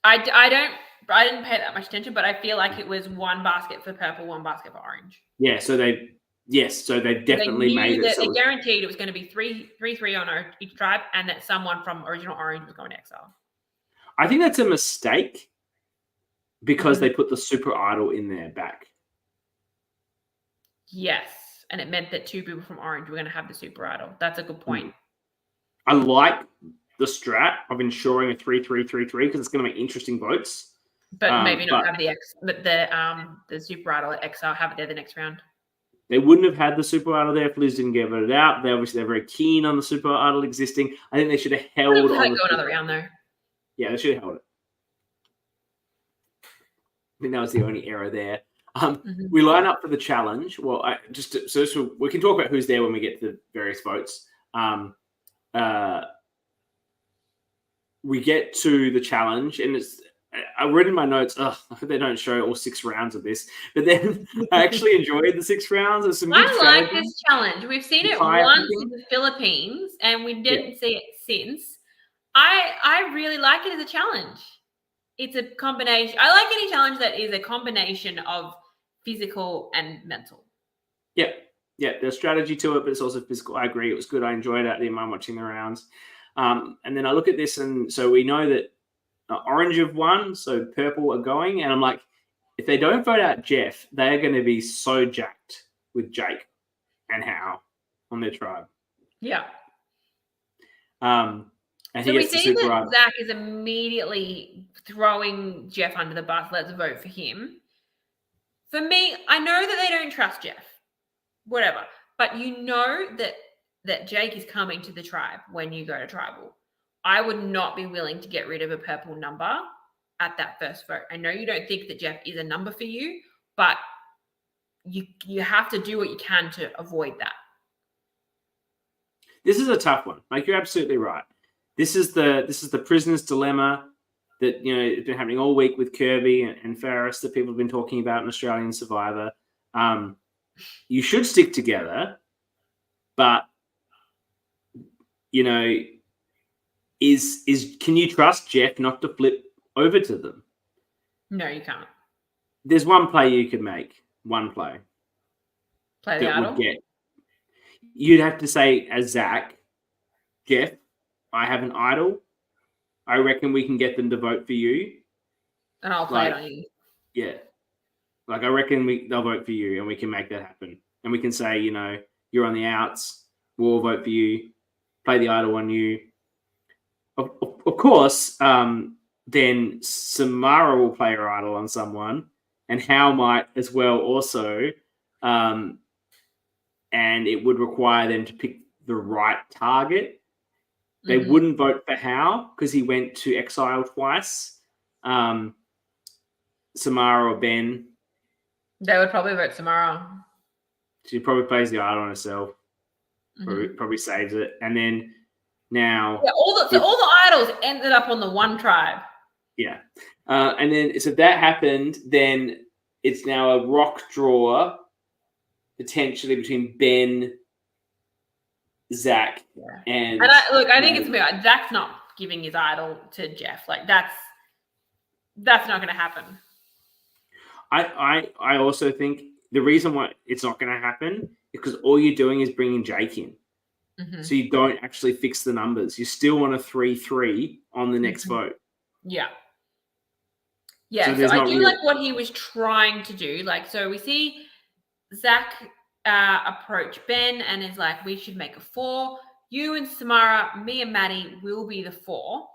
I didn't pay that much attention, but I feel like it was one basket for purple, one basket for orange. Yeah, so they definitely made it. They guaranteed it was going to be 3-3 on each tribe, and that someone from original orange was going to Exile. I think that's a mistake because they put the super idol in there back. Yes, and it meant that 2 people from orange were going to have the super idol. That's a good point. I like the strat of ensuring a 3-3-3-3 because it's going to make interesting votes. But maybe not have the super idol at Exile, have it there the next round. They wouldn't have had the super idol there if Liz didn't get voted out. They're very keen on the super idol existing. I think they should have held on. Go another round though. Yeah, they should have held it. I think that was the only error there. We line up for the challenge. Well, so we can talk about who's there when we get to the various votes. We get to the challenge, and I read in my notes, I hope they don't show all 6 rounds of this, but then I actually enjoyed the 6 rounds. There's some good like this challenge. We've seen it once in the Philippines, and we didn't see it since. I really like it as a challenge. It's a combination. I like any challenge that is a combination of physical and mental. Yeah, there's strategy to it, but it's also physical. I agree. It was good. I enjoyed it. I didn't mind watching the rounds. And then I look at this, and so we know that orange have won, so purple are going. And I'm like, if they don't vote out Jeff, they're going to be so jacked with Jake and Hal on their tribe. Yeah. And so we see that Zach is immediately throwing Jeff under the bus. Let's vote for him. For me, I know that they don't trust Jeff. Whatever. But you know that Jake is coming to the tribe when you go to tribal. I would not be willing to get rid of a purple number at that first vote. I know you don't think that Jeff is a number for you, but you have to do what you can to avoid that. This is a tough one. Like, you're absolutely right. This is the prisoner's dilemma that, it's been happening all week with Kirby and Ferris that people have been talking about in Australian Survivor. You should stick together, but can you trust Jeff not to flip over to them? No, you can't. There's one play you could make. One play. Play the idol? you'd have to say as Zach, Jeff, I have an idol. I reckon we can get them to vote for you. And I'll play it on you. Yeah. Like, I reckon they'll vote for you and we can make that happen. And we can say, you know, you're on the outs. We'll vote for you. Play the idol on you. Of course, then Samara will play her idol on someone. And Hal might as well also. And it would require them to pick the right target. They wouldn't vote for Hal because he went to Exile twice. Samara or Ben. They would probably vote Samara. She probably plays the idol on herself. Probably saves it. And then now... Yeah, all the idols ended up on the one tribe. Yeah. And then, so that happened, then it's now a rock draw, potentially between Ben, Zach, and I think it's weird. Zach's not giving his idol to Jeff. Like, that's not going to happen. I also think the reason why it's not going to happen is because all you're doing is bringing Jake in. So you don't actually fix the numbers. You still want a 3-3 on the next vote. Yeah. Yeah, so I do like what he was trying to do. Like, so we see Zach approach Ben and is like, we should make a 4. You and Samara, me and Maddie will be the 4.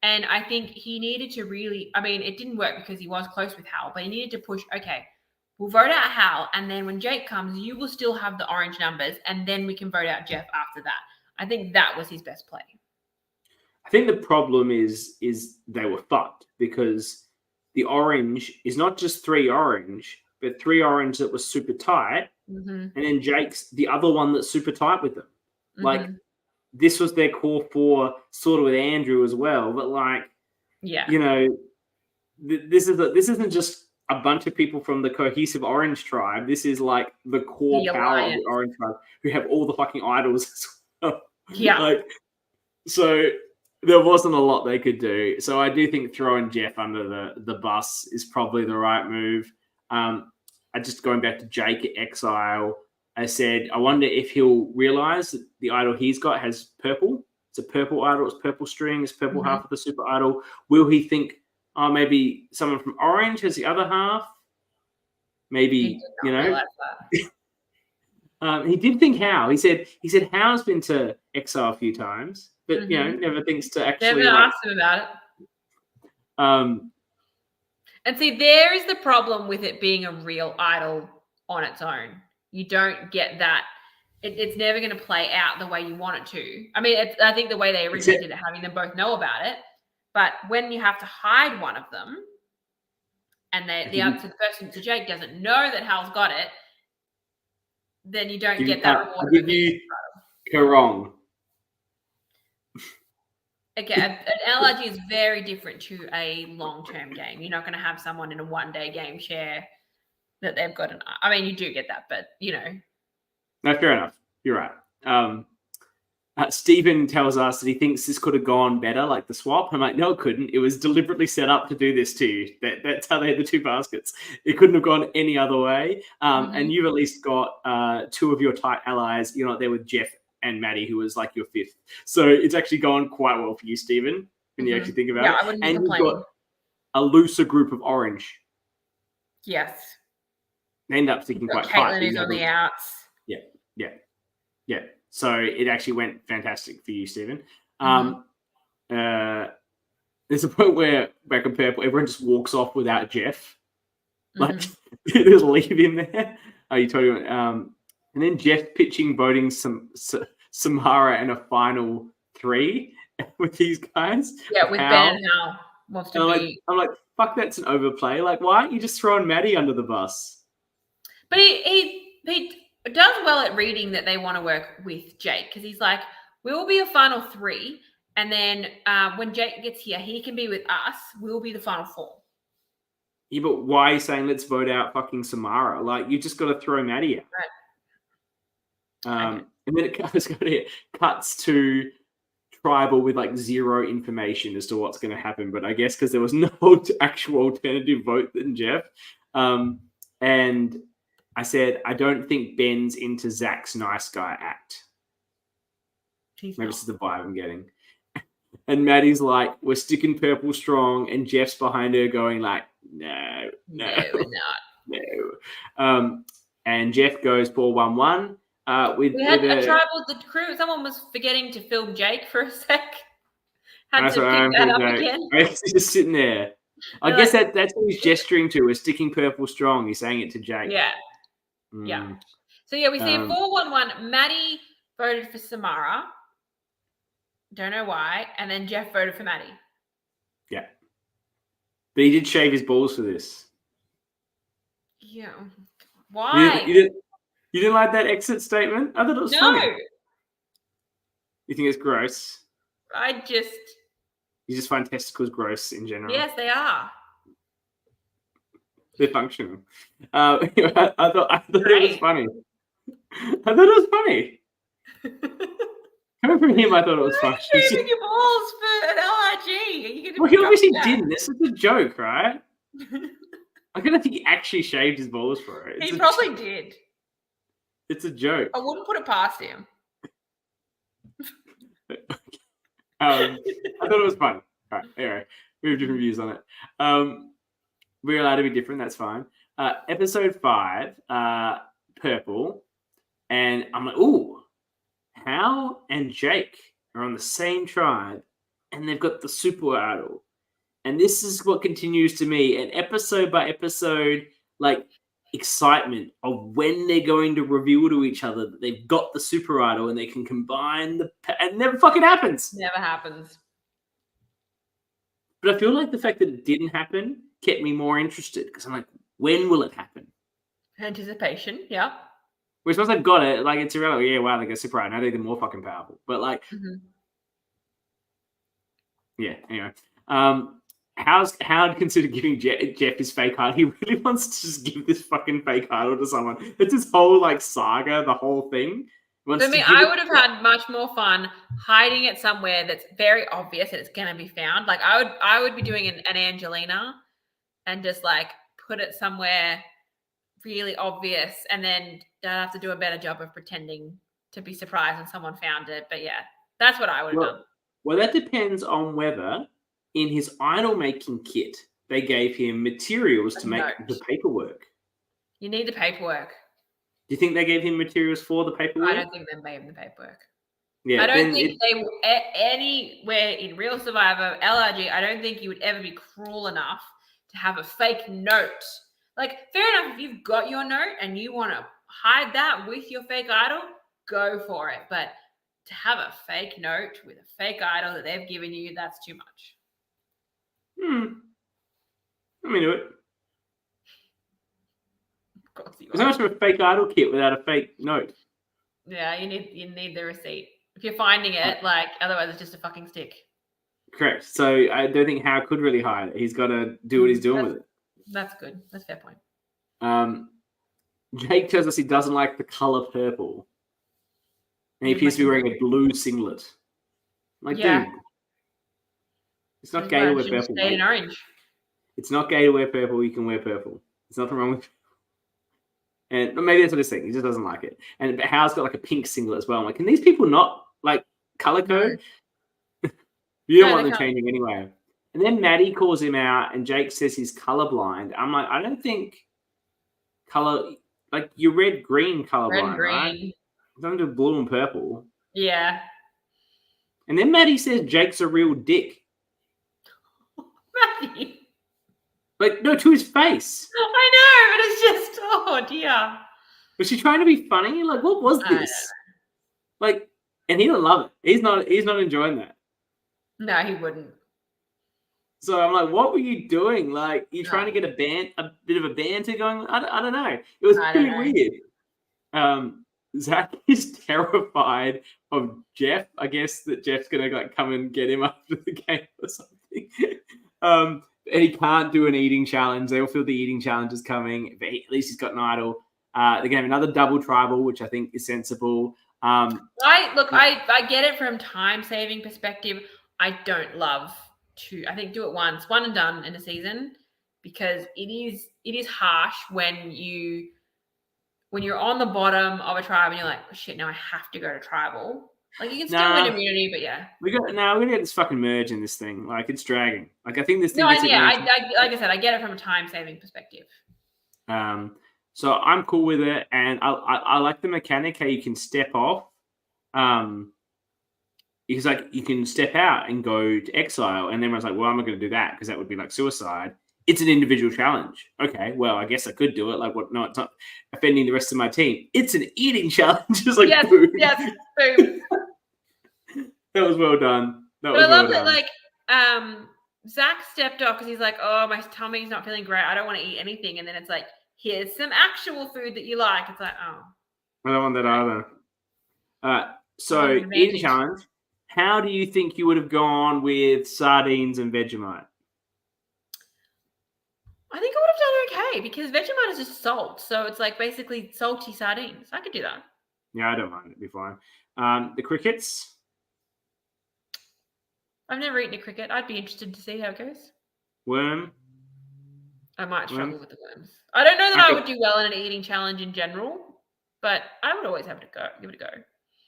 And I think he needed to really, I mean, it didn't work because he was close with Hal, but he needed to push, okay, we'll vote out Hal, and then when Jake comes, you will still have the orange numbers, and then we can vote out Jeff after that. I think that was his best play. I think the problem is they were fucked because the orange is not just 3 orange, but 3 orange that was super tight, and then Jake's the other one that's super tight with them. Like, this was their core 4, sort of with Andrew as well, but like, you know, this isn't just a bunch of people from the cohesive orange tribe. This is like the core power of the orange tribe who have all the fucking idols as well. Yeah. Like, so there wasn't a lot they could do. So I do think throwing Jeff under the bus is probably the right move. I just going back to Jake at Exile, I said, I wonder if he'll realize that the idol he's got has purple. It's a purple idol. It's purple string. It's purple half of the super idol. Will he think, oh, maybe someone from orange has the other half? Maybe, you know. He did think Hal. He said Hal's been to Exile a few times, but you know, never thinks to actually. Never asked him about it. And see, there is the problem with it being a real idol on its own. You don't get that. It's never going to play out the way you want it to. I mean, I think the way they originally did it, having them both know about it. But when you have to hide one of them, and the person to Jake doesn't know that Hal's got it, then you don't get that reward. I'll give you wrong. Again, an LRG is very different to a long-term game. You're not going to have someone in a one-day game share that they've got I mean, you do get that, but, you know. No, fair enough. You're right. Stephen tells us that he thinks this could have gone better, like the swap. I'm like, no, it couldn't. It was deliberately set up to do this to you. That's how they had the 2 baskets. It couldn't have gone any other way. And you've at least got 2 of your tight allies. You're not there with Jeff and Maddie, who was like your 5th. So it's actually gone quite well for you, Stephen, when you actually think about it. I wouldn't and complain. You've got a looser group of orange. Yes. They end up sticking quite Caitlin tight. is on the outs. Yeah. So it actually went fantastic for you, Stephen. There's a point where back in purple, everyone just walks off without Jeff. Like, just leave him there. Oh, you told me. And then Jeff pitching, voting Samara in a final 3 with these guys. Yeah, with Ben and Hal wants to be. I'm like, fuck, that's an overplay. Like, why aren't you just throwing Maddie under the bus? But he does well at reading that they want to work with Jake, because he's like, we will be a final 3, and then when Jake gets here, he can be with us. We'll be the final 4. Yeah, but why are you saying let's vote out fucking Samara? Like, you just got to throw Maddie out. Right. And then it cuts to tribal with like 0 information as to what's going to happen. But I guess because there was no actual alternative vote than Jeff. And I said, I don't think Ben's into Zach's nice guy act. He's Maybe not. this is the vibe I'm getting. And Maddie's like, we're sticking purple strong. And Jeff's behind her going like, no, we're not. And Jeff goes 4-1-1. We had a tribal the crew. Someone was forgetting to film Jake for a sec. Had to pick that up again. He's just sitting there. I guess that's what he's gesturing to. Is sticking purple strong. He's saying it to Jake. Yeah. Yeah. So we see a 4-1-1. Maddie voted for Samara. Don't know why. And then Jeff voted for Maddie. Yeah. But he did shave his balls for this. Yeah. Why? You didn't like that exit statement? I thought it was funny. You think it's gross? You just find testicles gross in general? Yes, they are. They're functional. I thought it was funny. I thought it was funny. Coming from him, I thought it was funny. Why are you shaving your balls for an LRG? Well, he obviously didn't. This is a joke, right? I don't think he actually shaved his balls for it. He probably did. It's a joke. I wouldn't put it past him. I thought it was fun. All right, anyway, we have different views on it. We're allowed to be different. That's fine. Episode 5, purple, and I'm like, ooh, Hal and Jake are on the same tribe, and they've got the super idol. And this is what continues to me, an episode by episode, like excitement of when they're going to reveal to each other that they've got the super idol and they can combine and it never fucking happens. Never happens. But I feel like the fact that it didn't happen kept me more interested because I'm like, when will it happen? Anticipation, yeah. Whereas once I've got it, like it's irrelevant. Yeah, wow, they got super idol. Now they're more fucking powerful. But like, yeah. Anyway, Howard considered giving Jeff his fake idol. He really wants to just give this fucking fake idol to someone. It's this whole like saga, the whole thing. For me, I would have had much more fun hiding it somewhere that's very obvious that it's going to be found. Like I would be doing an Angelina and just like put it somewhere really obvious, and then I'd have to do a better job of pretending to be surprised when someone found it. But yeah, that's what I would have done. Well, that depends on whether in his idol making kit they gave him materials to make the paperwork. You need the paperwork. Do you think they gave him materials for the paperwork? I don't think they gave him the paperwork. Yeah, I don't think they anywhere in Real Survivor, LRG, I don't think you would ever be cruel enough to have a fake note. Like, fair enough, if you've got your note and you want to hide that with your fake idol, go for it. But to have a fake note with a fake idol that they've given you, that's too much. Let me do it. Of course you There's not much of a fake idol kit without a fake note. Yeah, you need the receipt. If you're finding it, like, otherwise it's just a fucking stick. Correct. So I don't think Hal could really hide it. He's got to do what he's doing with it. That's good. That's a fair point. Jake tells us he doesn't like the color purple. And he appears to be wearing a blue singlet. Like, dude, it's not gay to wear purple. Stay in orange. It's not gay to wear purple. You can wear purple. There's nothing wrong with it. And maybe that's what he's saying. He just doesn't like it. And Hal's got like a pink singlet as well. I'm like, can these people not like color code? You don't want them changing anyway. And then Maddie calls him out and Jake says he's colorblind. I'm like, I don't think color, like you're red-green colorblind, right? Don't do blue and purple. Yeah. And then Maddie says Jake's a real dick. Maddie. Like, no, to his face. I know, but it's just, oh dear. Was she trying to be funny? Like, what was this? Like, and he didn't love it. He's not enjoying that. No, he wouldn't. So I'm like, what were you doing? Like, you're trying to get a bit of a banter going? I don't know. It was pretty weird. Zach is terrified of Jeff. I guess that Jeff's gonna like come and get him after the game or something. And he can't do an eating challenge. They all feel the eating challenge is coming. But at least he's got an idol. They're going to have another double tribal, which I think is sensible. I get it from time-saving perspective. I don't love to, I think, do it once, one and done in a season, because it is harsh when you when you're on the bottom of a tribe and you're like, oh, shit, now I have to go to tribal. Like, you can still Nah. win immunity, but yeah. We're gonna get this fucking merge in this thing. Like, it's dragging. Like, I think this thing No, gets and yeah, merged. like I said, I get it from a time-saving perspective. So I'm cool with it, and I like the mechanic how you can step off. Because like you can step out and go to exile, and everyone's like, "Well, I'm not going to do that because that would be like suicide." It's an individual challenge. Okay, well, I guess I could do it. Like, what? No, it's not offending the rest of my team. It's an eating challenge. It's like, yes, boom. yes, boom. That was well done. But I love that, like, Zach stepped off because he's like, oh, my tummy's not feeling great. I don't want to eat anything. And then it's like, here's some actual food that you like. It's like, oh. I don't want that either. So, eating challenge. How do you think you would have gone with sardines and Vegemite? I think I would have done okay because Vegemite is just salt. So it's like basically salty sardines. I could do that. Yeah, I don't mind. It'd be fine. The crickets? I've never eaten a cricket. I'd be interested to see how it goes. Worm? I might struggle with the worms. I don't know that I would do well in an eating challenge in general, but I would always have to give it a go.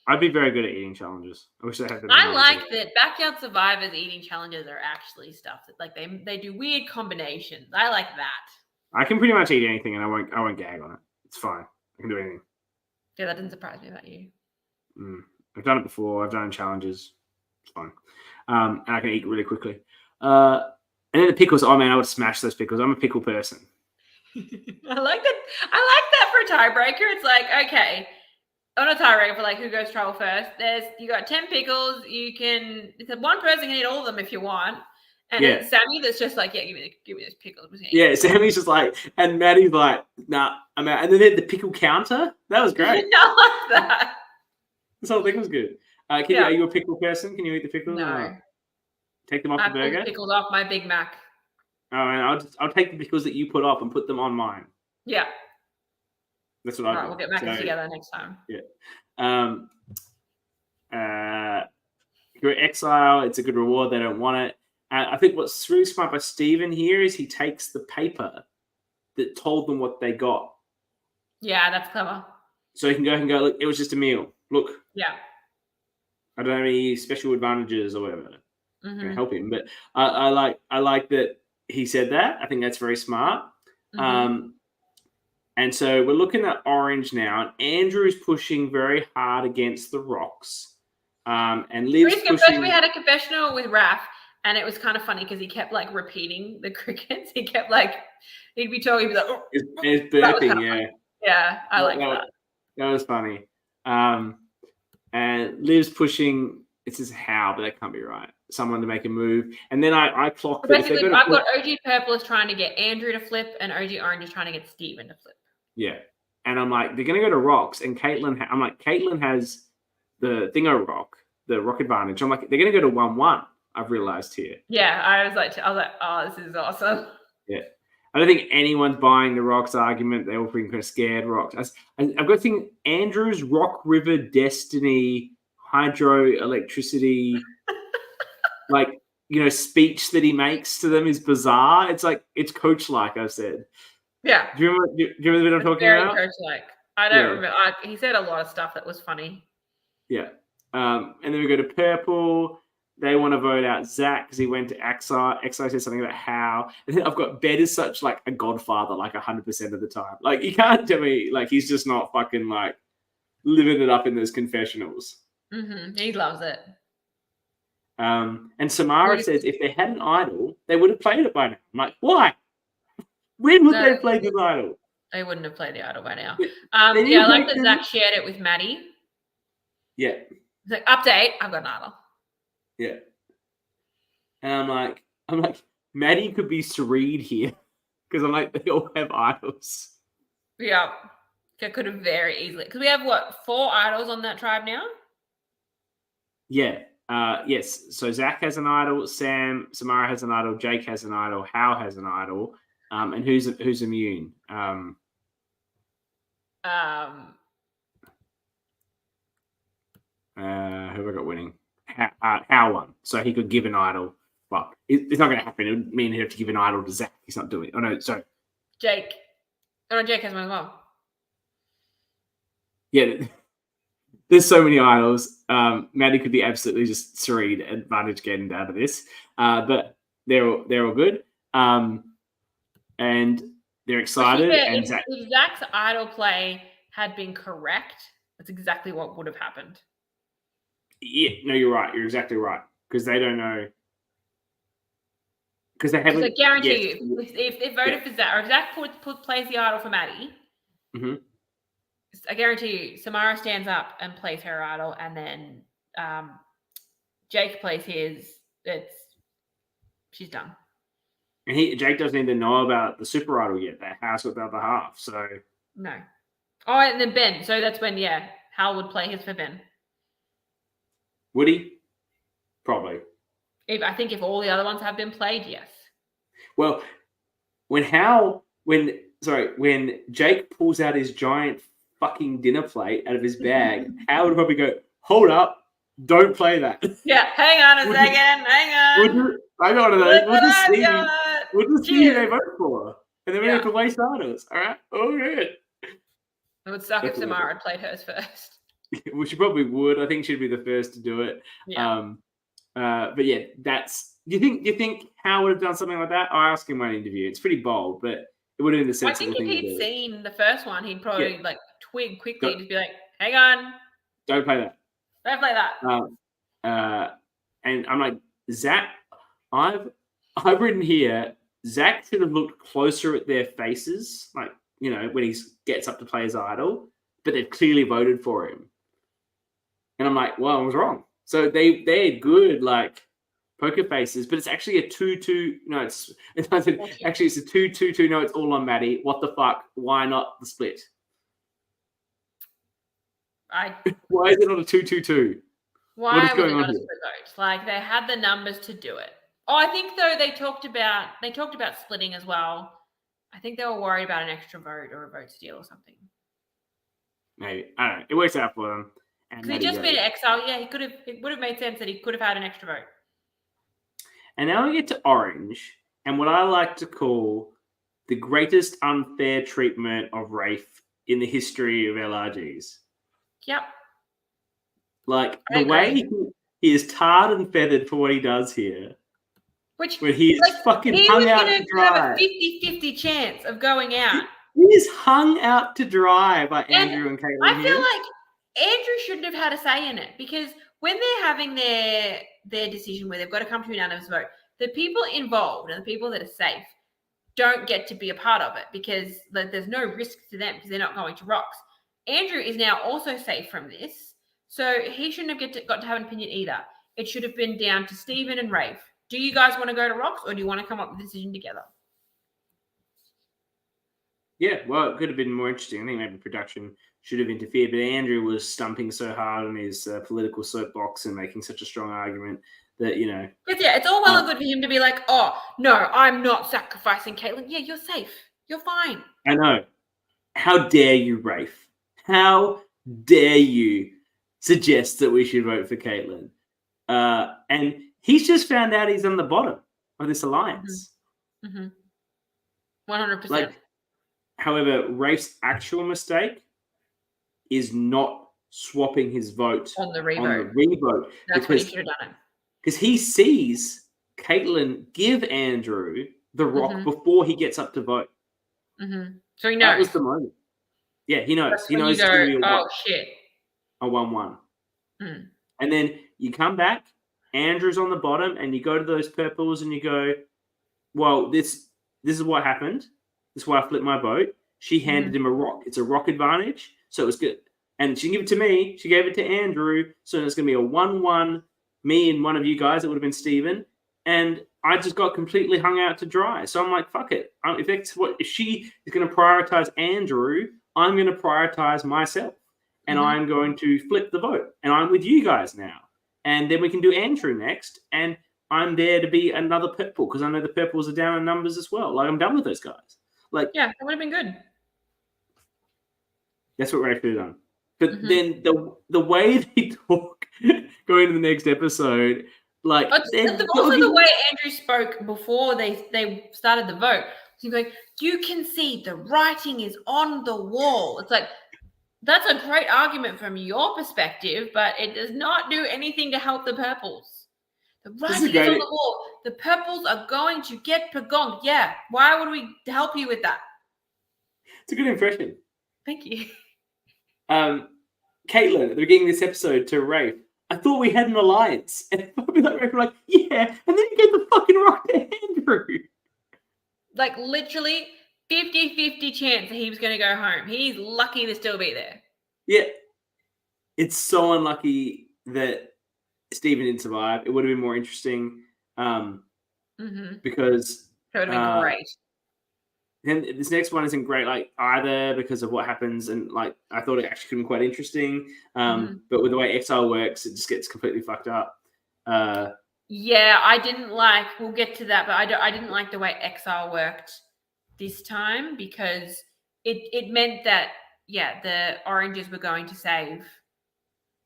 I'd be very good at eating challenges. I wish I had. I like that Backyard Survivors eating challenges are actually stuff that like they do weird combinations. I like that. I can pretty much eat anything, and I won't gag on it. It's fine. I can do anything. Yeah, that doesn't surprise me about you. I've done it before. I've done challenges. It's fine. And I can eat really quickly. And then the pickles. Oh man, I would smash those pickles. I'm a pickle person. I like that. I like that for a tiebreaker. It's like, okay, on a tiebreaker for like who goes tribal first. You got 10 pickles. One person can eat all of them if you want. And it's Sammy that's just like, yeah, give me those pickles. Yeah, Sammy's just like, and Maddie's like, nah, I'm out. And then they had the pickle counter. That was great. I like that. This whole thing was good. Are you a pickle person? Can you eat the pickles? No. Take them off the burger? I pickles off my Big Mac. Oh, and I'll take the pickles that you put off and put them on mine. Yeah. That's what I do. We'll get back together next time. Yeah. You're at Exile. It's a good reward. They don't want it. I think what's really smart by Steven here is he takes the paper that told them what they got. Yeah, that's clever. So he can go, look, it was just a meal. Look. Yeah. I don't have any special advantages or whatever. To help him. But I like that he said that. I think that's very smart. And so we're looking at orange now, and Andrew's pushing very hard against the rocks. And Liv's pushing. First we had a confessional with Raph, and it was kind of funny because he kept like repeating the crickets. He kept like, he'd be talking, he'd be like, oh, it's burping, yeah. Yeah, I like that. That was funny. And Liv's pushing, it says how, but that can't be right. Someone to make a move. And then I clock that. Basically, I've got OG Purple is trying to get Andrew to flip, and OG Orange is trying to get Steven to flip. Yeah. And I'm like, they're going to go to rocks. And Caitlin has the thingo rock, the rock advantage. I'm like, they're going to go to 1-1, I've realized here. Yeah, I was like, oh, this is awesome. Yeah. I don't think anyone's buying the rocks argument. They all think kind of scared rocks. I've got to think Andrew's Rock River Destiny hydroelectricity like, speech that he makes to them is bizarre. It's like, it's coach-like, I've said. Yeah. Do you remember what I'm talking about? Very coach-like. I don't remember. He said a lot of stuff that was funny. Yeah. And then we go to purple. They want to vote out Zach because he went to Exile. Exile says something about how. And then I've got Bet is such like a godfather, like 100% of the time. Like, you can't tell me, like, he's just not fucking like living it up in those confessionals. He loves it. And Samara says if they had an idol, they would have played it by now. I'm like, why? When would they have played the idol? They wouldn't have played the idol by now. I like that Zach shared it with Maddie. Yeah. It's like, update, I've got an idol. Yeah. And I'm like, Maddie could be Sareed here. Because I'm like, they all have idols. Yeah. They could have very easily. Because we have, 4 idols on that tribe now? Yeah. Yes. So Zach has an idol. Samara has an idol. Jake has an idol. Hal has an idol. And who's immune? Who have I got winning? Hal won. So he could give an idol. But it's not going to happen. It would mean he'd have to give an idol to Zach. He's not doing it. Oh, no. Sorry. Jake. Oh, no, Jake has one as well. Yeah, there's so many idols. Maddie could be absolutely just serene advantage getting out of this, but they're all good, and they're excited. fair, And if Zach's idol play had been correct, that's exactly what would have happened. Yeah, no, you're right. You're exactly right, because they don't know. Because they haven't. I guarantee you, if they voted for Zach, or if Zach plays the idol for Maddie, I guarantee you, Samara stands up and plays her idol, and then Jake plays his. She's done. And Jake doesn't even know about the super idol yet. That house with the other half. So no. Oh, and then Ben. So that's when Hal would play his for Ben. Would he? Probably. I think if all the other ones have been played, yes. Well, when Jake pulls out his giant fucking dinner plate out of his bag, Hal would probably go, "Hold up, don't play that." Yeah, hang on a second, hang on. I got one of those. We'll just see who they vote for, and then we have to waste idols. All right. Oh, good. It would suck if Samara had played hers first. Well, she probably would. I think she'd be the first to do it. Yeah. But yeah, that's. Do you think Hal would have done something like that? I asked him in one interview. It's pretty bold, but it would have been the sensible thing to do. I think if he'd seen the first one, he'd probably twig quickly and just be like, "Hang on, don't play that. Don't play that." And I'm like, Zach, I've written here. Zach should have looked closer at their faces, like when he gets up to play his idol, but they've clearly voted for him. And I'm like, well, I was wrong. So they had good poker faces, but it's actually a 2-2. No, it's actually it's a 2-2-2. No, it's all on Maddie. What the fuck? Why not the split? Why is it not a 2-2-2? Why was it not a split vote? They had the numbers to do it. Oh, I think though they talked about splitting as well. I think they were worried about an extra vote or a vote steal or something. Maybe. I don't know. It works out for them. Because he just been Exile. Yeah, it would have made sense that he could have had an extra vote. And now we get to Orange, and what I like to call the greatest unfair treatment of Rafe in the history of LRGs. Yep. The way he is tarred and feathered for what he does here. When he is fucking hung out to dry. He have a 50-50 chance of going out. He is hung out to dry by Andrew and Caitlin. I feel like Andrew shouldn't have had a say in it, because when they're having their decision where they've got to come to an unanimous vote, the people involved and the people that are safe don't get to be a part of it, because there's no risk to them because they're not going to rocks. Andrew is now also safe from this, so he shouldn't have got to have an opinion either. It should have been down to Stephen and Rafe. Do you guys want to go to rocks, or do you want to come up with a decision together? Yeah, well, it could have been more interesting. I think maybe production should have interfered, but Andrew was stumping so hard on his political soapbox and making such a strong argument that, it's all well and good for him to be like, "Oh, no, I'm not sacrificing Caitlin." Yeah, you're safe. You're fine. I know. How dare you, Rafe? How dare you suggest that we should vote for Caitlin? And he's just found out he's on the bottom of this alliance. 100%. However, Rafe's actual mistake is not swapping his vote on the revote. That's what he should have done it. Because he sees Caitlin give Andrew the rock before he gets up to vote. So he knows. That was the moment. Yeah, he knows. That's he knows it's going to be a 1-1. And then you come back, Andrew's on the bottom, and you go to those purples and you go, well, this is what happened. This is why I flipped my vote. She handed him a rock. It's a rock advantage, so it was good. And she didn't give it to me. She gave it to Andrew. So it's going to be a 1-1. Me and one of you guys, it would have been Stephen. And I just got completely hung out to dry. So I'm like, fuck it. If she is going to prioritize Andrew, I'm going to prioritize myself. And I'm going to flip the vote. And I'm with you guys now. And then we can do Andrew next. And I'm there to be another purple, because I know the purples are down in numbers as well. I'm done with those guys. Yeah, that would have been good. That's what Ray should have done. But then the way they talk going to the next episode, also the way Andrew spoke before they started the vote. He's going, "You can see the writing is on the wall." It's like, That's a great argument from your perspective, but it does not do anything to help the purples. The This is writing is on great. the wall. The purples are going to get pagonged. Yeah. Why would we help you with that? It's a good impression. Thank you. Caitlin, at the beginning of this episode to Rafe, I thought we had an alliance. And probably like Rafe were like, yeah, and then you gave the fucking rock to Andrew. Like literally 50-50 chance that he was going to go home. He's lucky to still be there. Yeah. It's so unlucky that Stephen didn't survive. It would have been more interesting because That would have been great. then this next one isn't great, like either because of what happens, and like I thought it actually could be quite interesting, but with the way Exile works, it just gets completely fucked up. Yeah, I didn't like. We'll get to that, but I didn't like the way Exile worked this time because it meant that the oranges were going to save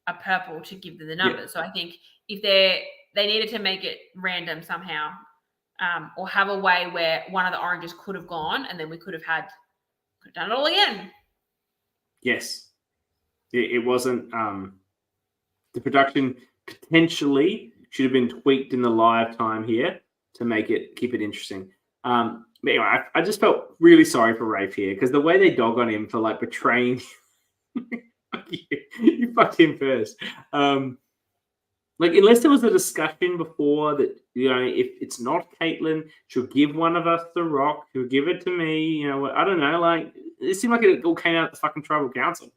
a purple to give them the numbers. So I think if they needed to make it random somehow. Or have a way where one of the oranges could have gone and then we could have done it all again. Yes. It wasn't the production potentially should have been tweaked in the live time here to keep it interesting. But anyway, I just felt really sorry for Rafe here because the way they dog on him for like betraying you fucked him first. Like, unless there was a discussion before that, if it's not Caitlin, she'll give one of us the rock. She'll give it to me. I don't know. Like, it seemed like it all came out of the fucking tribal council.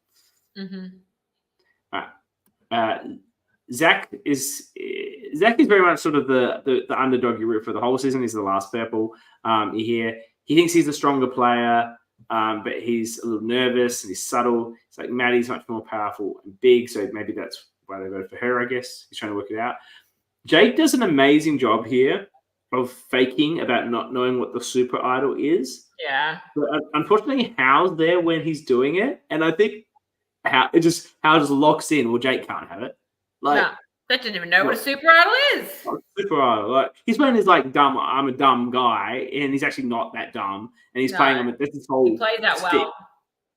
Zach is very much sort of the underdog you root for the whole season. He's the last purple. You hear he thinks he's a stronger player, but he's a little nervous and he's subtle. It's like Maddie's much more powerful and big, so maybe that's why they voted for her, I guess. He's trying to work it out. Jake does an amazing job here of faking about not knowing what the super idol is. Yeah. But unfortunately, Hal's there when he's doing it. And I think Hal just locks in. Well, Jake can't have it. Like, no, that didn't even know what a super idol is. Super idol. Like, he's playing this like dumb, I'm a dumb guy, and he's actually not that dumb. And he's playing on this whole he plays that stick. well.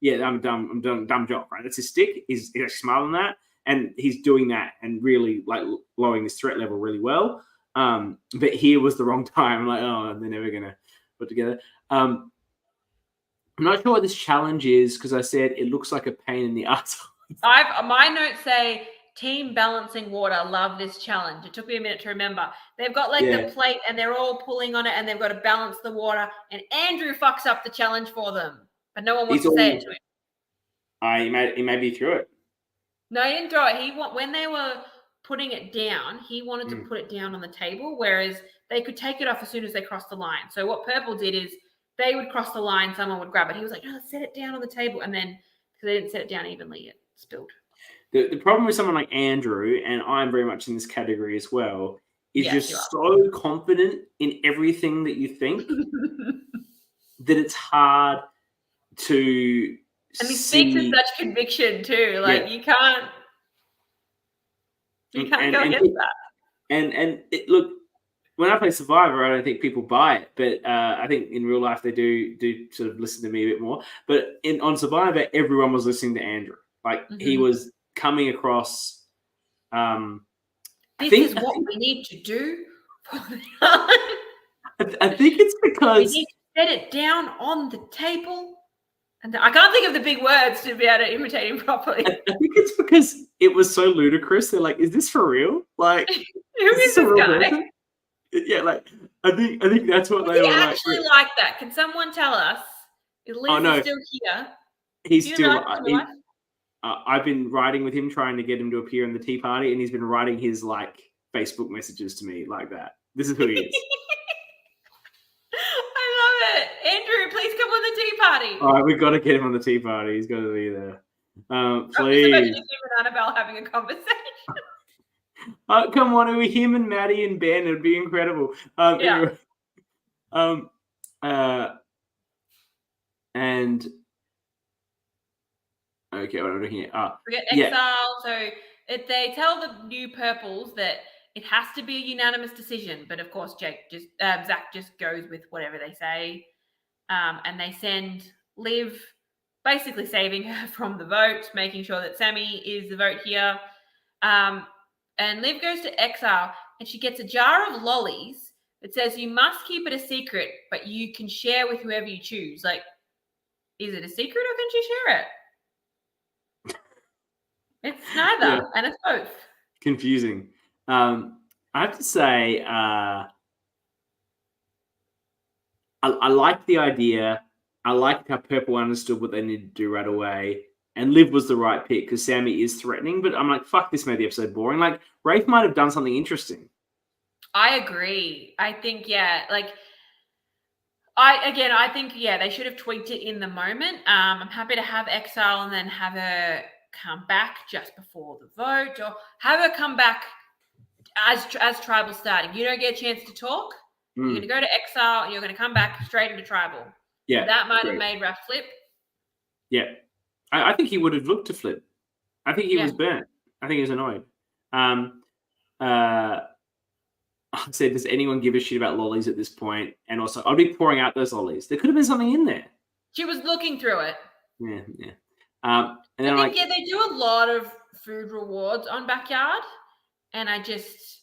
Yeah, I'm doing a dumb job, right? That's his stick. He's actually smarter than that. And he's doing that and really like lowering his threat level really well. But here was the wrong time. I'm like, oh, they're never gonna put together. I'm not sure what this challenge is because I said it looks like a pain in the ass. My notes say team balancing water. Love this challenge. It took me a minute to remember. They've got like the plate and they're all pulling on it and they've got to balance the water. And Andrew fucks up the challenge for them, but no one wants to say it to him. He maybe threw it. No, he didn't throw it. When they were putting it down, he wanted to put it down on the table, whereas they could take it off as soon as they crossed the line. So what Purple did is they would cross the line, someone would grab it. He was like, no, set it down on the table. And then because they didn't set it down evenly, it spilled. The problem with someone like Andrew, and I'm very much in this category as well, is you're so confident in everything that you think that it's hard to and he speaks with such conviction too. Like you can't go against that. And look, when I play Survivor, I don't think people buy it, but I think in real life they do sort of listen to me a bit more. But on Survivor, everyone was listening to Andrew. Like he was coming across. This is what we need to do. I think it's because we need to set it down on the table. And I can't think of the big words to be able to imitate him properly. I think it's because it was so ludicrous. They're like, "Is this for real? Like, who is this guy?" Person? Yeah, like I think that's what they were actually like that. Can someone tell us? Is Liz still here? He's still. I've been writing with him, trying to get him to appear in the Tea Party, and he's been writing his like Facebook messages to me like that. This is who he is. I love it. Andrew, please come on the Tea Party. All right, we've got to get him on the Tea Party. He's got to be there. Please. I'm just him and Annabelle having a conversation. Come on, it was him and Maddie and Ben. It'd be incredible. Anyway, and okay, what am I looking at? We get Exile. So they tell the new purples that it has to be a unanimous decision, but of course, Zach just goes with whatever they say, and they send Liv basically saving her from the vote, making sure that Sammy is the vote here. And Liv goes to Exile, and she gets a jar of lollies that says you must keep it a secret, but you can share with whoever you choose. Like, is it a secret or can she share it? It's neither, and it's both. Confusing. I have to say, I like the idea. I liked how Purple understood what they needed to do right away. And Liv was the right pick because Sammy is threatening. But I'm like, fuck, this made the episode boring. Like, Rafe might have done something interesting. I agree. I think, I think they should have tweaked it in the moment. I'm happy to have Exile and then have her come back just before the vote, or have her come back as Tribal starting. You don't get a chance to talk. You're going to go to Exile and you're going to come back straight into Tribal. Yeah, that might have made Raph flip. Yeah, I think he would have looked to flip. I think he was burnt. I think he was annoyed. I said, does anyone give a shit about lollies at this point? And also, I'd be pouring out those lollies. There could have been something in there. She was looking through it. Yeah. And then I think, they do a lot of food rewards on Backyard, and I just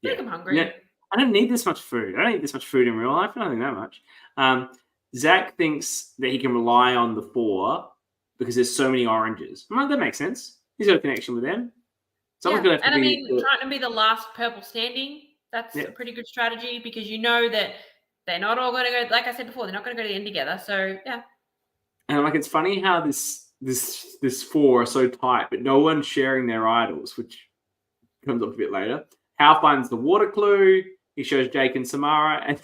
think I'm hungry. Yeah. I don't need this much food. I don't eat this much food in real life. I don't think that much. Zach thinks that he can rely on the 4 because there's so many oranges. I'm like, that makes sense. He's got a connection with them. Someone's gonna have to trying to be the last purple standing, that's a pretty good strategy because you know that they're not all going to go, like I said before, they're not going to go to the end together. So, yeah. And I'm like, it's funny how this 4 are so tight, but no one's sharing their idols, which comes up a bit later. Hal finds the water clue. He shows Jake and Samara, and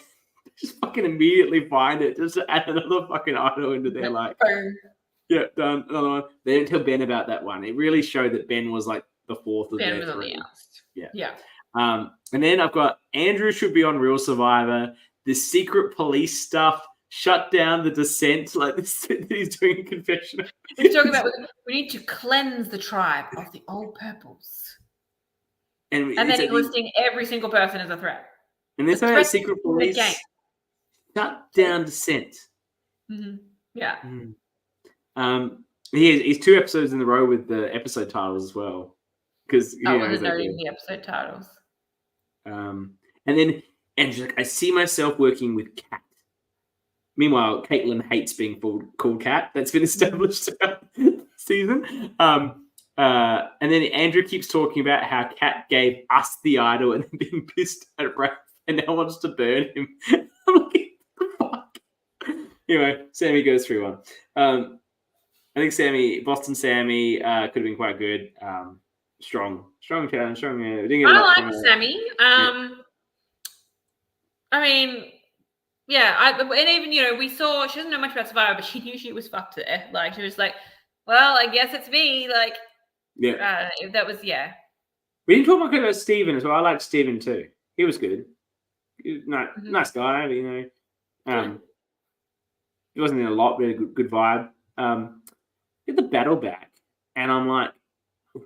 just fucking immediately find it. Just add another fucking idol into their like. Yeah, done. Another one. They didn't tell Ben about that one. It really showed that Ben was like the 4th of Ben their was on 3. the outs. Yeah. And then I've got Andrew should be on Real Survivor. The secret police stuff shut down the dissent. Like this, he's doing a confession. He's talking about we need to cleanse the tribe of the old purples. And then he's listing every single person as a threat. And there's no secret police shut down dissent. Mm-hmm. Yeah. He's 2 episodes in a row with the episode titles as well. Because I wasn't noting the episode titles. And then Andrew's like, I see myself working with Kat. Meanwhile, Caitlin hates being called Kat. That's been established throughout the season. And then Andrew keeps talking about how Kat gave us the idol and then being pissed at Brad and now wants to burn him. I'm like, fuck. Anyway, Sammy goes through one. I think Boston Sammy could have been quite good. Strong challenge. Strong. I like Sammy. I mean, and even we saw she doesn't know much about Survivor, but she knew she was fucked there. Like she was like, well, I guess it's me. Like, that was We didn't talk much about Steven as well. I liked Steven too. He was good. Nice guy. He wasn't in a lot, but a good vibe. Get the battle back, and I'm like,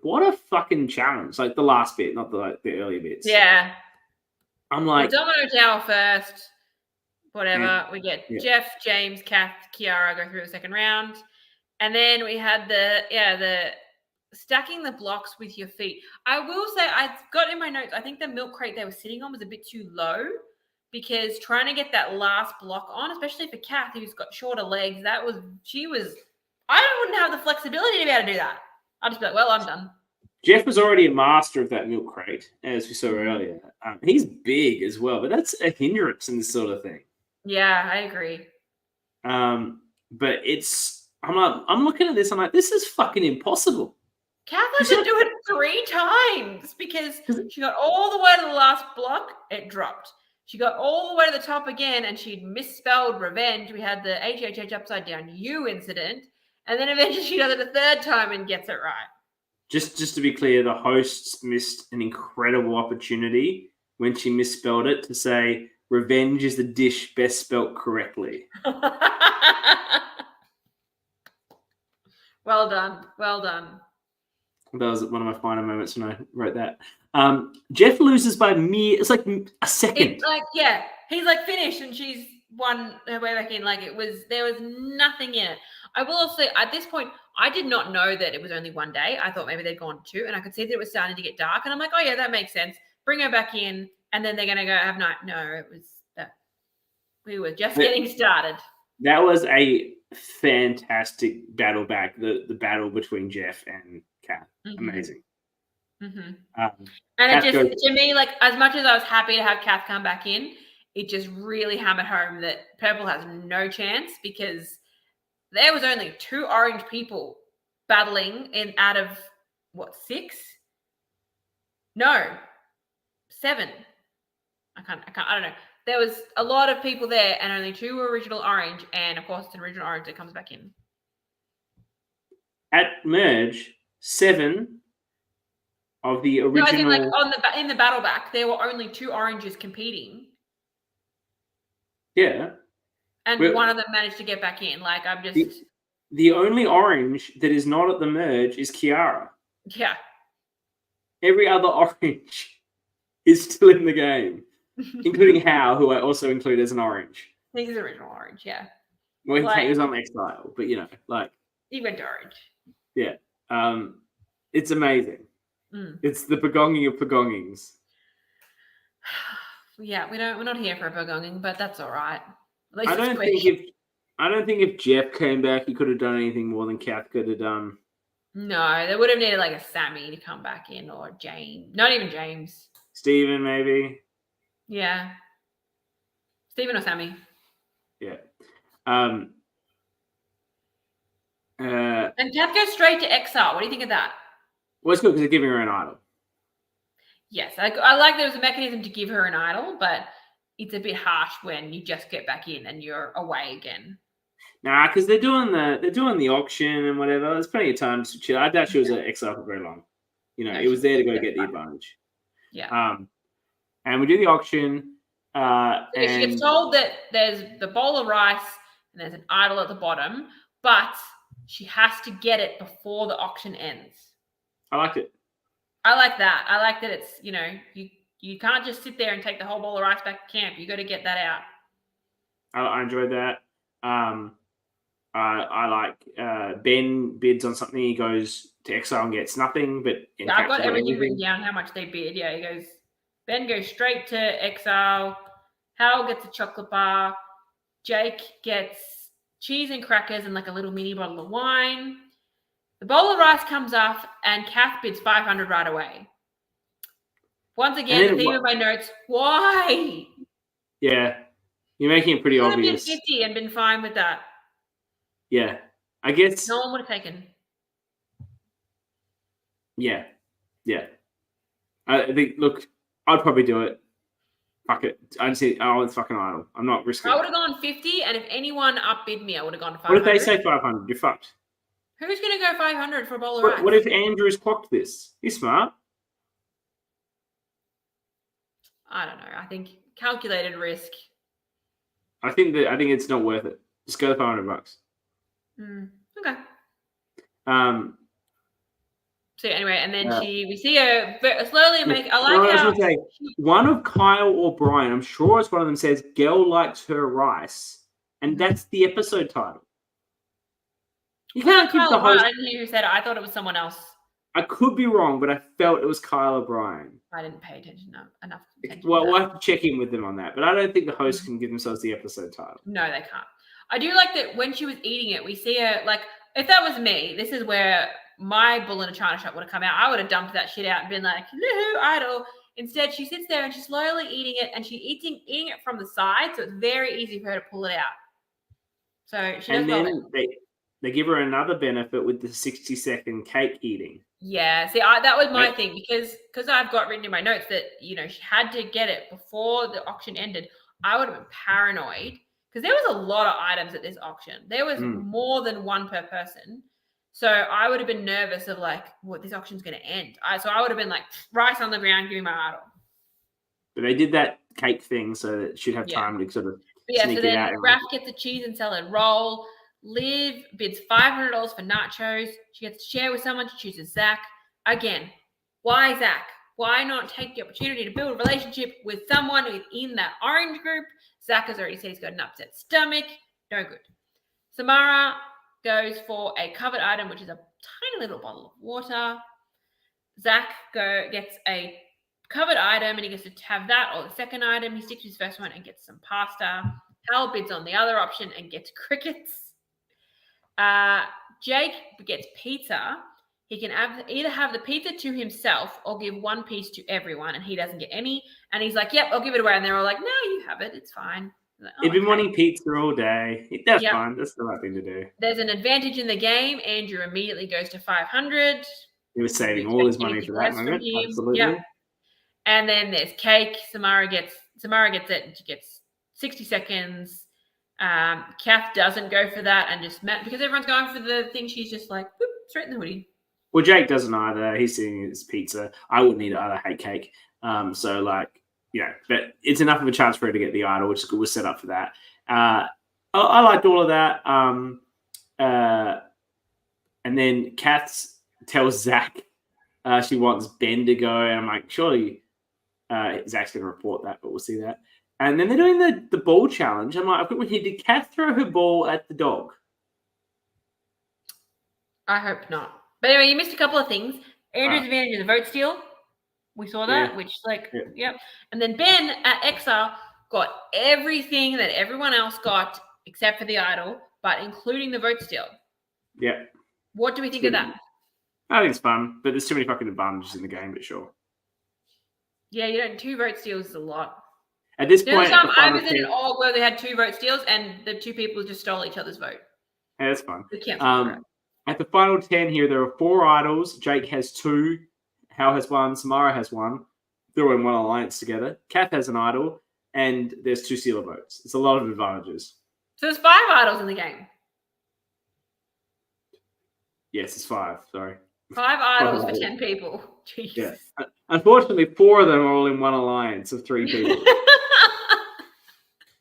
what a fucking challenge! Like the last bit, not the earlier bits. Yeah. I'm like, Domino Tower first. Whatever. We get Jeff, James, Kath, Kiara go through the second round, and then we had the stacking the blocks with your feet. I will say I've got in my notes. I think the milk crate they were sitting on was a bit too low because trying to get that last block on, especially for Kath, who's got shorter legs, I wouldn't have the flexibility to be able to do that. I'd just be like, well, I'm done. Jeff was already a master of that milk crate, as we saw earlier. He's big as well, but that's a hindrance in this sort of thing. Yeah, I agree. But I'm looking at this, I'm like, this is fucking impossible. Kath had to do it 3 times because she got all the way to the last block, it dropped. She got all the way to the top again, and she'd misspelled revenge. We had the HHH upside down U incident, and then eventually she does it a 3rd time and gets it right. Just to be clear, the hosts missed an incredible opportunity when she misspelled it to say revenge is the dish best spelt correctly. Well done. That was one of my final moments when I wrote that. Jeff loses by it's like a second. It's like, he's like finished and she's won her way back in. Like there was nothing in it. I will also say at this point, I did not know that it was only one day. I thought maybe they'd gone 2, and I could see that it was starting to get dark. And I'm like, oh yeah, that makes sense. Bring her back in, and then they're gonna go have night. No, it was that we were just getting started. That was a fantastic battle back. The battle between Jeff and Kath, amazing. And it just to me, like as much as I was happy to have Kath come back in, it just really hammered home that Purple has no chance because there was only 2 orange people battling in out of what 6? No, 7. I don't know. There was a lot of people there, and only 2 were original orange, and of course, it's an original orange that comes back in. At merge, 7 of the original. No, I think like in the battle back, there were only 2 oranges competing. Yeah. And one of them managed to get back in. Like I'm just the only orange that is not at the merge is Kiara. Yeah. Every other orange is still in the game, including Hao, who I also include as an orange. He's original orange, yeah. Well, he was on Exile, but he went to orange. Yeah. It's amazing. It's the pagonging of pagongings. Yeah, we're not here for a pagonging, but that's all right. I don't think if Jeff came back, he could have done anything more than Kath could have done. No, they would have needed like a Sammy to come back in or James. Not even James. Steven, maybe. Yeah. Steven or Sammy. Yeah. And Kath goes straight to Exile. What do you think of that? Well, it's good because they're giving her an idol. Yes, I like there was a mechanism to give her an idol, but it's a bit harsh when you just get back in and you're away again. Nah, because they're doing the auction and whatever. There's plenty of time to chill. I doubt she was at Exile for very long. It was there to go get the advantage. Yeah. And we do the auction. And she gets told that there's the bowl of rice and there's an idol at the bottom, but she has to get it before the auction ends. I liked it. I like that. I like that it's, you can't just sit there and take the whole bowl of rice back to camp. You got to get that out. I enjoyed that. I like Ben bids on something. He goes to Exile and gets nothing, but I've got everything written down how much they bid. Yeah, Ben goes straight to Exile. Hal gets a chocolate bar. Jake gets cheese and crackers and like a little mini bottle of wine. The bowl of rice comes off and Kath bids 500 right away. Once again, the theme of my notes, why? Yeah, you're making it pretty obvious. I've been 50 and been fine with that. Yeah, I guess. No one would have taken. Yeah. I think, look, I'd probably do it. Fuck it. I'd say, it's fucking idle. I'm not risking it. I would have gone 50, and if anyone upbid me, I would have gone to 500. What if they say 500? You're fucked. Who's going to go 500 for a bowl of rice? What if Andrew's clocked this? He's smart. I don't know. I think calculated risk. I think it's not worth it. Just go to $500. Okay. So anyway, and then we see her slowly make. I like how one of Kyle or Brian. I'm sure it's one of them says, "Girl likes her rice," and that's the episode title. You can't keep the host. I didn't hear who said it. I thought it was someone else. I could be wrong, but I felt it was Kyle or Brian. I didn't pay attention enough. Well, we'll have to check in with them on that, but I don't think the host can give themselves the episode title. No, they can't. I do like that when she was eating it, we see her, like, if that was me, this is where my bull in a china shop would have come out. I would have dumped that shit out and been like, "Loo, idol." Instead, she sits there and she's slowly eating it, and she's eating it from the side, so it's very easy for her to pull it out. So she does well. And then they give her another benefit with the 60-second cake eating. Yeah, see, that was my thing because I've got written in my notes that, she had to get it before the auction ended. I would have been paranoid because there was a lot of items at this auction. There was more than one per person. So I would have been nervous of like, what, this auction's going to end. So I would have been like, rice on the ground, give me my idol. But they did that cake thing so that she'd have time to sort of sneak it out. So then Raph gets a cheese and salad roll. Liv bids $500 for nachos. She gets to share with someone. She chooses Zach. Again, why Zach? Why not take the opportunity to build a relationship with someone who's in that orange group, Zach has already said he's got an upset stomach. No good. Samara goes for a covered item, which is a tiny little bottle of water. Zach gets a covered item and he gets to have that or the second item. He sticks to his first one and gets some pasta. Hal bids on the other option and gets crickets. Jake gets pizza. He can either have the pizza to himself or give one piece to everyone, and he doesn't get any. And he's like, yep, I'll give it away. And they're all like, no, you have it. It's fine. Like, He's been wanting pizza all day. That's fine. That's the right thing to do. There's an advantage in the game. Andrew immediately goes to 500. He was saving all his money for that moment. Absolutely. Yep. And then there's cake. Samara gets it, and she gets 60 seconds. Kath doesn't go for that, and just because everyone's going for the thing, she's just like, boop, straight in the hoodie. Well, Jake doesn't either. He's sitting his pizza. I wouldn't eat it. I hate cake. So like, but it's enough of a chance for her to get the idol, which is good. We're set up for that. I liked all of that. And then Kath tells Zach she wants Ben to go, and I'm like, surely Zach's going to report that, but we'll see that. And then they're doing the ball challenge. I'm like, I've got one here. Did Kath throw her ball at the dog? I hope not. But anyway, you missed a couple of things. Andrew's advantage is a vote steal. We saw that, which yep. And then Ben at Exile got everything that everyone else got except for the idol, but including the vote steal. Yeah. What do we think of that? I think it's fun, but there's too many fucking advantages in the game, but sure. Yeah, 2 vote steals is a lot. At this point, I was in an org where they had 2 vote steals and the 2 people just stole each other's vote. Yeah, that's fun. At the final 10 here, there are 4 idols. Jake has 2. Hal has 1. Samara has 1. They're all in one alliance together. Kath has an idol. And there's 2 sealer votes. It's a lot of advantages. So there's 5 idols in the game. Yes, it's 5. Sorry. 5 idols for 10 people. Jeez. Yeah. Unfortunately, 4 of them are all in one alliance of 3 people.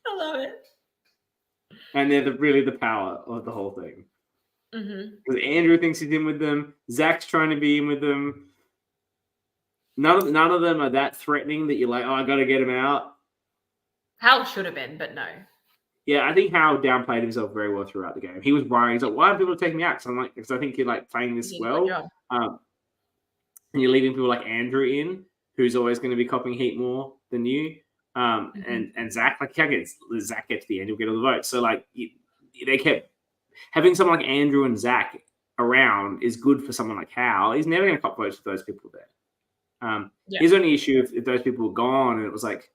I love it. And they're really the power of the whole thing. Because Andrew thinks he's in with them. Zach's trying to be in with them. None of them are that threatening that you're like, oh, I got to get him out. Hal should have been, but no. Yeah, I think Hal downplayed himself very well throughout the game. He was worrying. He's like, why are people taking me out? Because I think you're like playing this well. And you're leaving people like Andrew in, who's always going to be copying heat more than you. And Zach, like, how gets Zach get to the end, he'll get all the votes. So like, they kept having someone like Andrew and Zach around is good for someone like Hal. He's never going to cop votes for those people there. His only issue if those people were gone and it was like,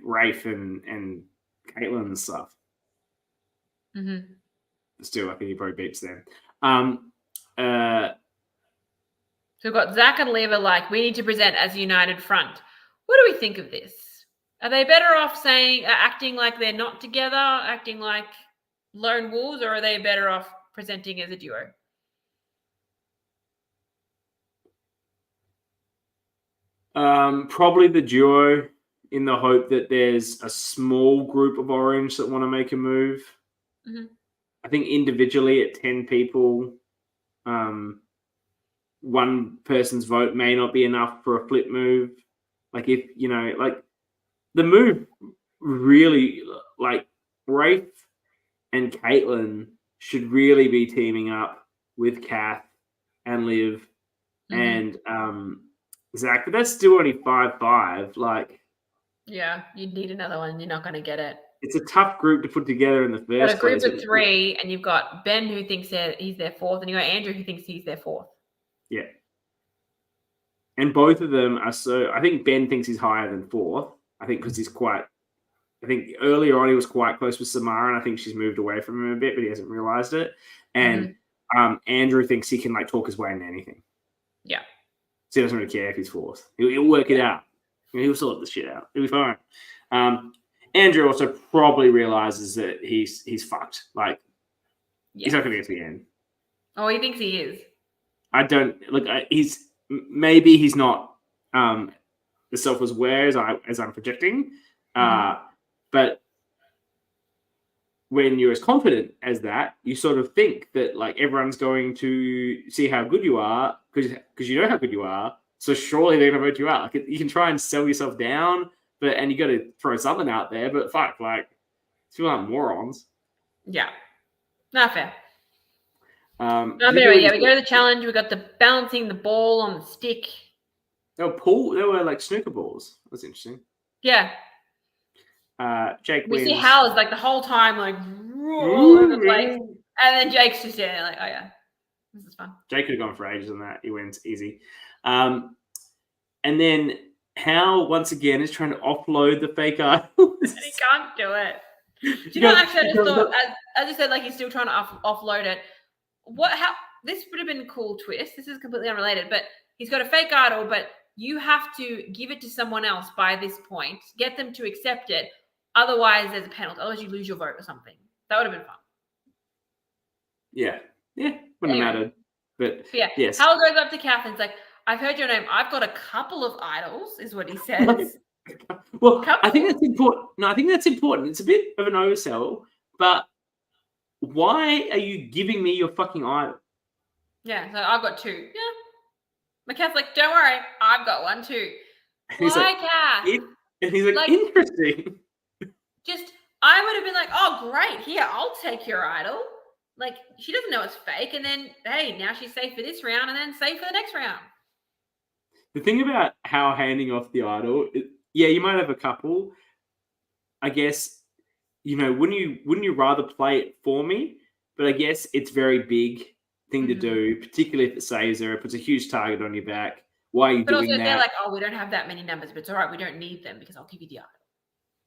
Rafe and Caitlin and stuff. Still, I think he probably beats them. So we've got Zach and Liv are like, we need to present as a united front. What do we think of this? Are they better off acting like they're not together, acting like lone wolves, or are they better off presenting as a duo? Probably the duo, in the hope that there's a small group of Orange that want to make a move. I think individually at 10 people, one person's vote may not be enough for a flip move. Like if, the move really, like Rafe and Caitlin should really be teaming up with Kath and Liv and Zach, but that's still only 5-5. Like, yeah, you'd need another one. You're not going to get it. It's a tough group to put together in the first place. Got a group of 3, and you've got Ben who thinks he's their 4th, and you've got Andrew who thinks he's their 4th. Yeah. And both of them are I think Ben thinks he's higher than 4th. I think because I think earlier on he was quite close with Samara, and I think she's moved away from him a bit, but he hasn't realized it. And Andrew thinks he can talk his way into anything. Yeah. So he doesn't really care if he's 4th. He'll work it out. He'll sort this shit out. He'll be fine. Andrew also probably realizes that he's fucked. Like, he's not going to get to the end. Oh, he thinks he is. I don't look. Maybe he's not as self-aware as I'm projecting. But when you're as confident as that, you sort of think that like everyone's going to see how good you are because you know how good you are. So surely they're going to vote you out. Like, you can try and sell yourself down, and you got to throw something out there. But fuck, like, people aren't morons. Yeah. Not fair. But anyway, we go to the challenge. We got the balancing the ball on the stick. They were like snooker balls. That's interesting. Yeah. Jake we wins. see Hal is like the whole time like all over the place, and then Jake's just there like, oh yeah, this is fun. Jake could have gone for ages on that. He wins easy. And then Hal once again is trying to offload the fake idols. And he can't do it. Do you know, actually, I just thought, as you said, like he's still trying to offload it. This would have been a cool twist. This is completely unrelated, but he's got a fake idol, but you have to give it to someone else by this point, get them to accept it. Otherwise, there's a penalty. Otherwise, you lose your vote or something. That would have been fun. Yeah. Wouldn't have mattered. But yeah, yes. Hal goes up to Kath and is like, I've heard your name. I've got a couple of idols, is what he says. Well, I think that's important. No, I think that's important. It's a bit of an oversell, but why are you giving me your fucking idol? Yeah, so I've got 2. Yeah. My Kath's like, don't worry, I've got one too. Why, Kath? And he's like, interesting. I would have been like, oh, great. Here, I'll take your idol. Like, she doesn't know it's fake. And then, hey, now she's safe for this round and then safe for the next round. The thing about how handing off the idol, you might have a couple. I guess, wouldn't you rather play it for me? But I guess it's very big thing to do, particularly if it saves her, it puts a huge target on your back. Why are you doing that? But also they're like, oh, we don't have that many numbers, but it's all right. We don't need them because I'll give you the idol.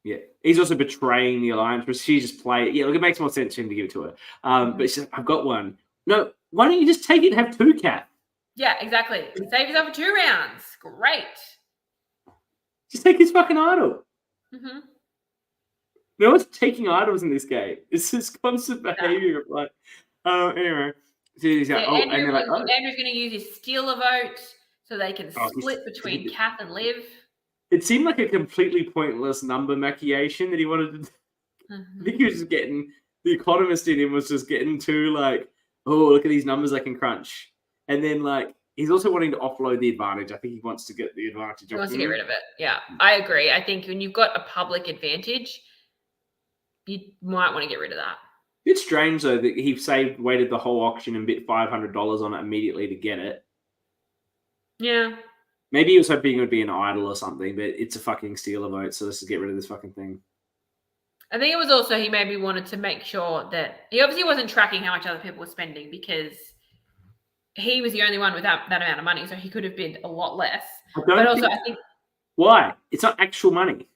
Yeah, he's also betraying the alliance, but she just play it. Yeah, look, it makes more sense for him to give it to her. But she's like, I've got one. No, why don't you just take it and have 2, Kath? Yeah, exactly. Save yourself for 2 rounds. Great. Just take his fucking idol. Mm-hmm. No one's taking idols in this game. It's this constant behavior of like, anyway. So he's like, Andrew's going to use his steal a vote so they can split between Kath and Liv. It seemed like a completely pointless number machination that he wanted to. I think he was just getting the economist in him was just getting too like, oh, look at these numbers I can crunch, and then like he's also wanting to offload the advantage. I think he wants to get the advantage. He wants to get rid of it. Yeah, I agree. I think when you've got a public advantage, you might want to get rid of that. It's strange though that he waited the whole auction and bid $500 on it immediately to get it. Yeah. Maybe he was hoping it would be an idol or something, but it's a fucking steal a vote, so let's just get rid of this fucking thing. I think it was also he maybe wanted to make sure that he obviously wasn't tracking how much other people were spending because he was the only one with that amount of money, so he could have bid a lot less. I think why? It's not actual money.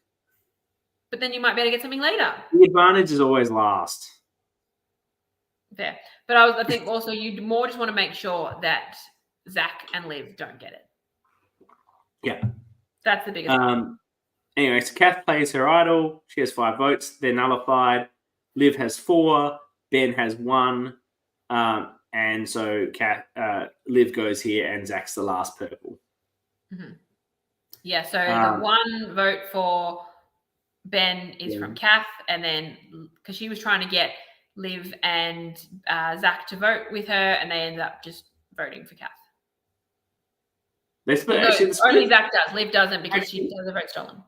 But then you might be able to get something later. The advantage is always last. Fair. But I think also you more just want to make sure that Zach and Liv don't get it. Yeah. That's the biggest thing. Anyway, so Kath plays her idol. She has 5 votes. They're nullified. Liv has 4. Ben has 1. And so Liv goes here and Zach's the last purple. Mm-hmm. Yeah, so the 1 vote for Ben is from Kath, and then because she was trying to get Liv and Zach to vote with her, and they ended up just voting for Kath. Only Zach does. Liv doesn't because she does the vote stolen.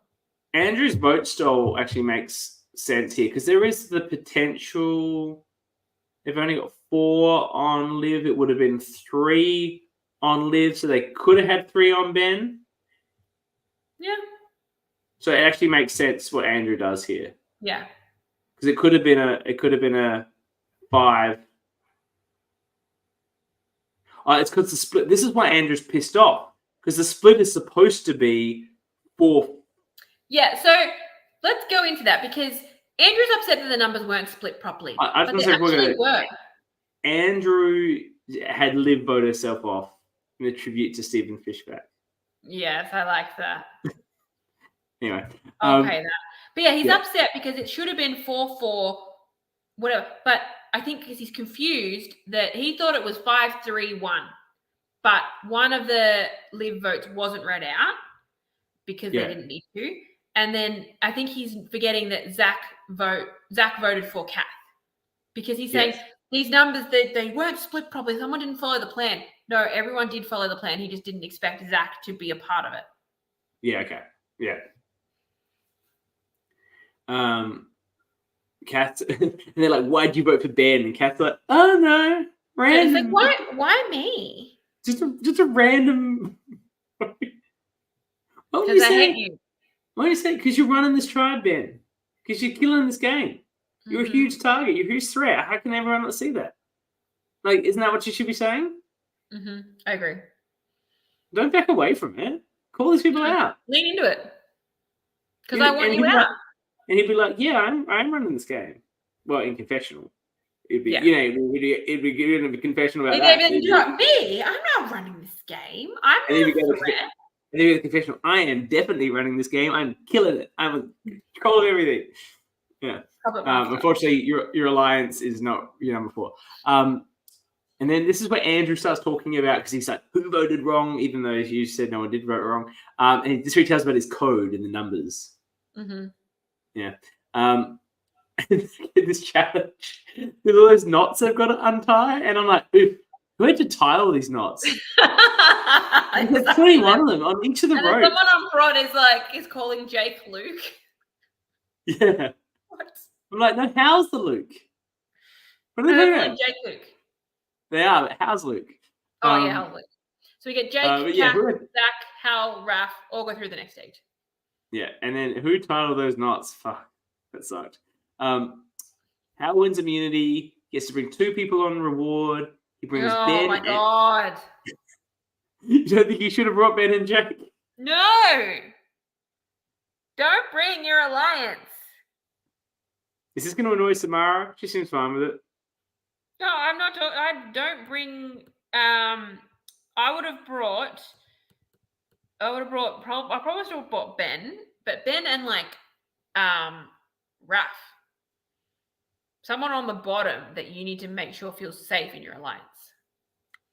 Andrew's vote stole actually makes sense here because there is the potential. They've only got 4 on Liv. It would have been 3 on Liv, so they could have had 3 on Ben. Yeah. So it actually makes sense what Andrew does here. Yeah. Because it could have been a 5. It's because the split. This is why Andrew's pissed off because the split is supposed to be 4. Yeah. So let's go into that because Andrew's upset that the numbers weren't split properly. But they actually were. Andrew had Liv vote herself off in a tribute to Stephen Fishback. Yes, I like that. Anyway. I'll pay that. But yeah, he's upset because it should have been 4-4, whatever. But I think because he's confused that he thought it was 5-3-1. But one of the Liv votes wasn't read out because they didn't need to. And then I think he's forgetting that Zach voted for Kath because he's saying these numbers, they weren't split properly. Someone didn't follow the plan. No, everyone did follow the plan. He just didn't expect Zach to be a part of it. Yeah, okay. Yeah. Kath, and they're like, "Why'd you vote for Ben?" And Kath's like, "Oh no, random." It's like, why me? Just a random. Because I hate you. Why do you say? Because you're running this tribe, Ben. Because you're killing this game. You're a huge target. You're a huge threat. How can everyone not see that? Like, isn't that what you should be saying? I agree. Don't back away from it. Call these people out. Lean into it. Because I want you out. And he'd be like, "Yeah, I'm running this game." Well, in confessional, it'd be it'd be giving a confessional about that. Me, I'm not running this game. I'm not a threat. And then the confessional, I am definitely running this game. I'm killing it. I'm in control of everything. Yeah. Unfortunately, your alliance is not your number 4. And then this is where Andrew starts talking about, because he's like, who voted wrong, even though you said no one did vote wrong. And this tells about his code and the numbers. Yeah. This challenge with all those knots they've got to untie. And I'm like, who had to tie all these knots? There's 21 of them on each of the ropes. Someone on prod is calling Jake Luke. Yeah. What? I'm like, no, how's the Luke? What are they doing? Jake Luke. They are, but how's Luke? How's Luke? So we get Jake, Kat, Zach, Hal, Raph, all go through the next stage. Yeah, and then who tied all those knots? Fuck, that sucked. Hal wins immunity. He gets to bring 2 people on reward. He brings Ben. Oh my god! You don't think he should have brought Ben and Jake? No! Don't bring your alliance. Is this going to annoy Samara? She seems fine with it. No, I'm not. I don't bring. I probably still brought Ben, but Ben and Raph. Someone on the bottom that you need to make sure feels safe in your alliance.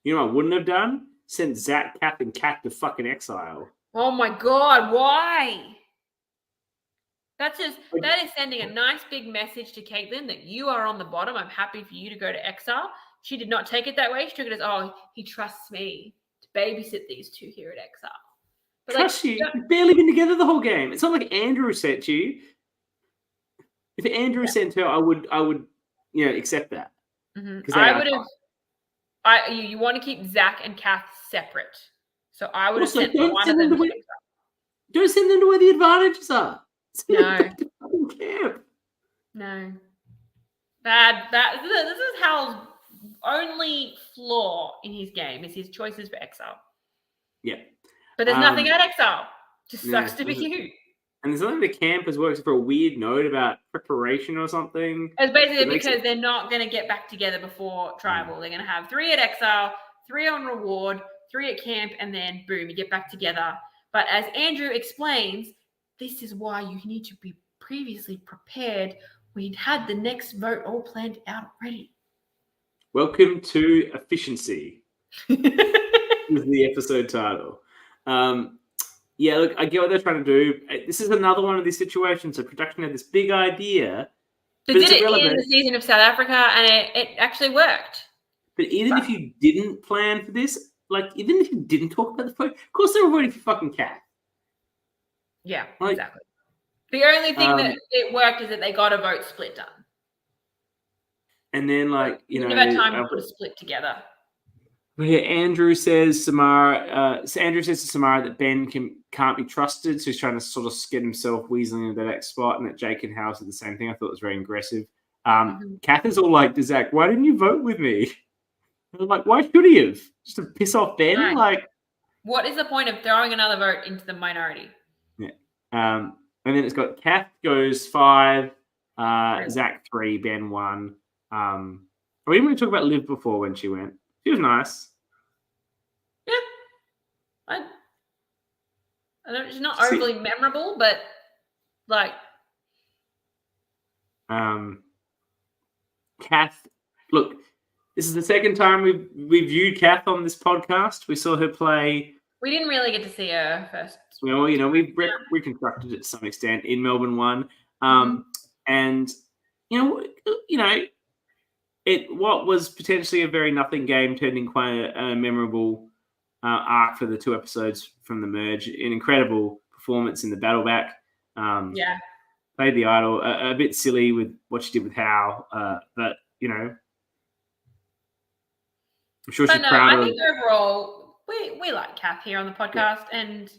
You know what I wouldn't have done? Sent Zach, Kath, and Kat to fucking Exile. Oh my god, why? That is sending a nice big message to Caitlin that you are on the bottom. I'm happy for you to go to Exile. She did not take it that way. She took it as, oh, he trusts me to babysit these 2 here at Exile. But trust you? You've barely been together the whole game. It's not like Andrew sent you. If Andrew sent her, I would, accept that. I would have. You want to keep Zach and Kath separate, so I would have sent one of them to Exile. Don't send them to where the advantages are. No. Camp. No. This is Hal's only flaw in his game is his choices for Exile. Yeah. But there's nothing at Exile. Just sucks to be you. And there's something the camp has worked for a weird note about preparation or something. It's basically because they're not going to get back together before Tribal. They're going to have 3 at Exile, 3 on reward, 3 at camp, and then boom, you get back together. But as Andrew explains, this is why you need to be previously prepared. We'd had the next vote all planned out already. Welcome to Efficiency. Is the episode title. Yeah, look, I get what they're trying to do. This is another one of these situations. So production had this big idea. They did it in the season of South Africa, and it actually worked. But even if you didn't plan for this, even if you didn't talk about the vote, of course they were voting for fucking Cat. Yeah, exactly. The only thing that it worked is that they got a vote split done. And then, never had time to put a split together. Yeah, Andrew says to Samara that Ben can't be trusted, so he's trying to sort of get himself weaseling into that spot, and that Jake and House did the same thing. I thought it was very aggressive. Kath is all like, Zach, why didn't you vote with me? And I'm like, why should he have? Just to piss off Ben? Right. What is the point of throwing another vote into the minority? Yeah. And then it's got Kath goes 5, Zach 3, Ben 1. We didn't really talk about Liv before when she went. She was nice. Yeah. I don't. She's not overly memorable, but Kath. Look, this is the second time we've viewed Kath on this podcast. We saw her play. We didn't really get to see her first. Well, we reconstructed it to some extent in Melbourne 1, and what was potentially a very nothing game turned in quite a memorable arc for the 2 episodes from the merge. An incredible performance in the battle back. played the idol. A bit silly with what she did with Hal, but I'm sure she's proud I of. think overall we like Kath here on the podcast, and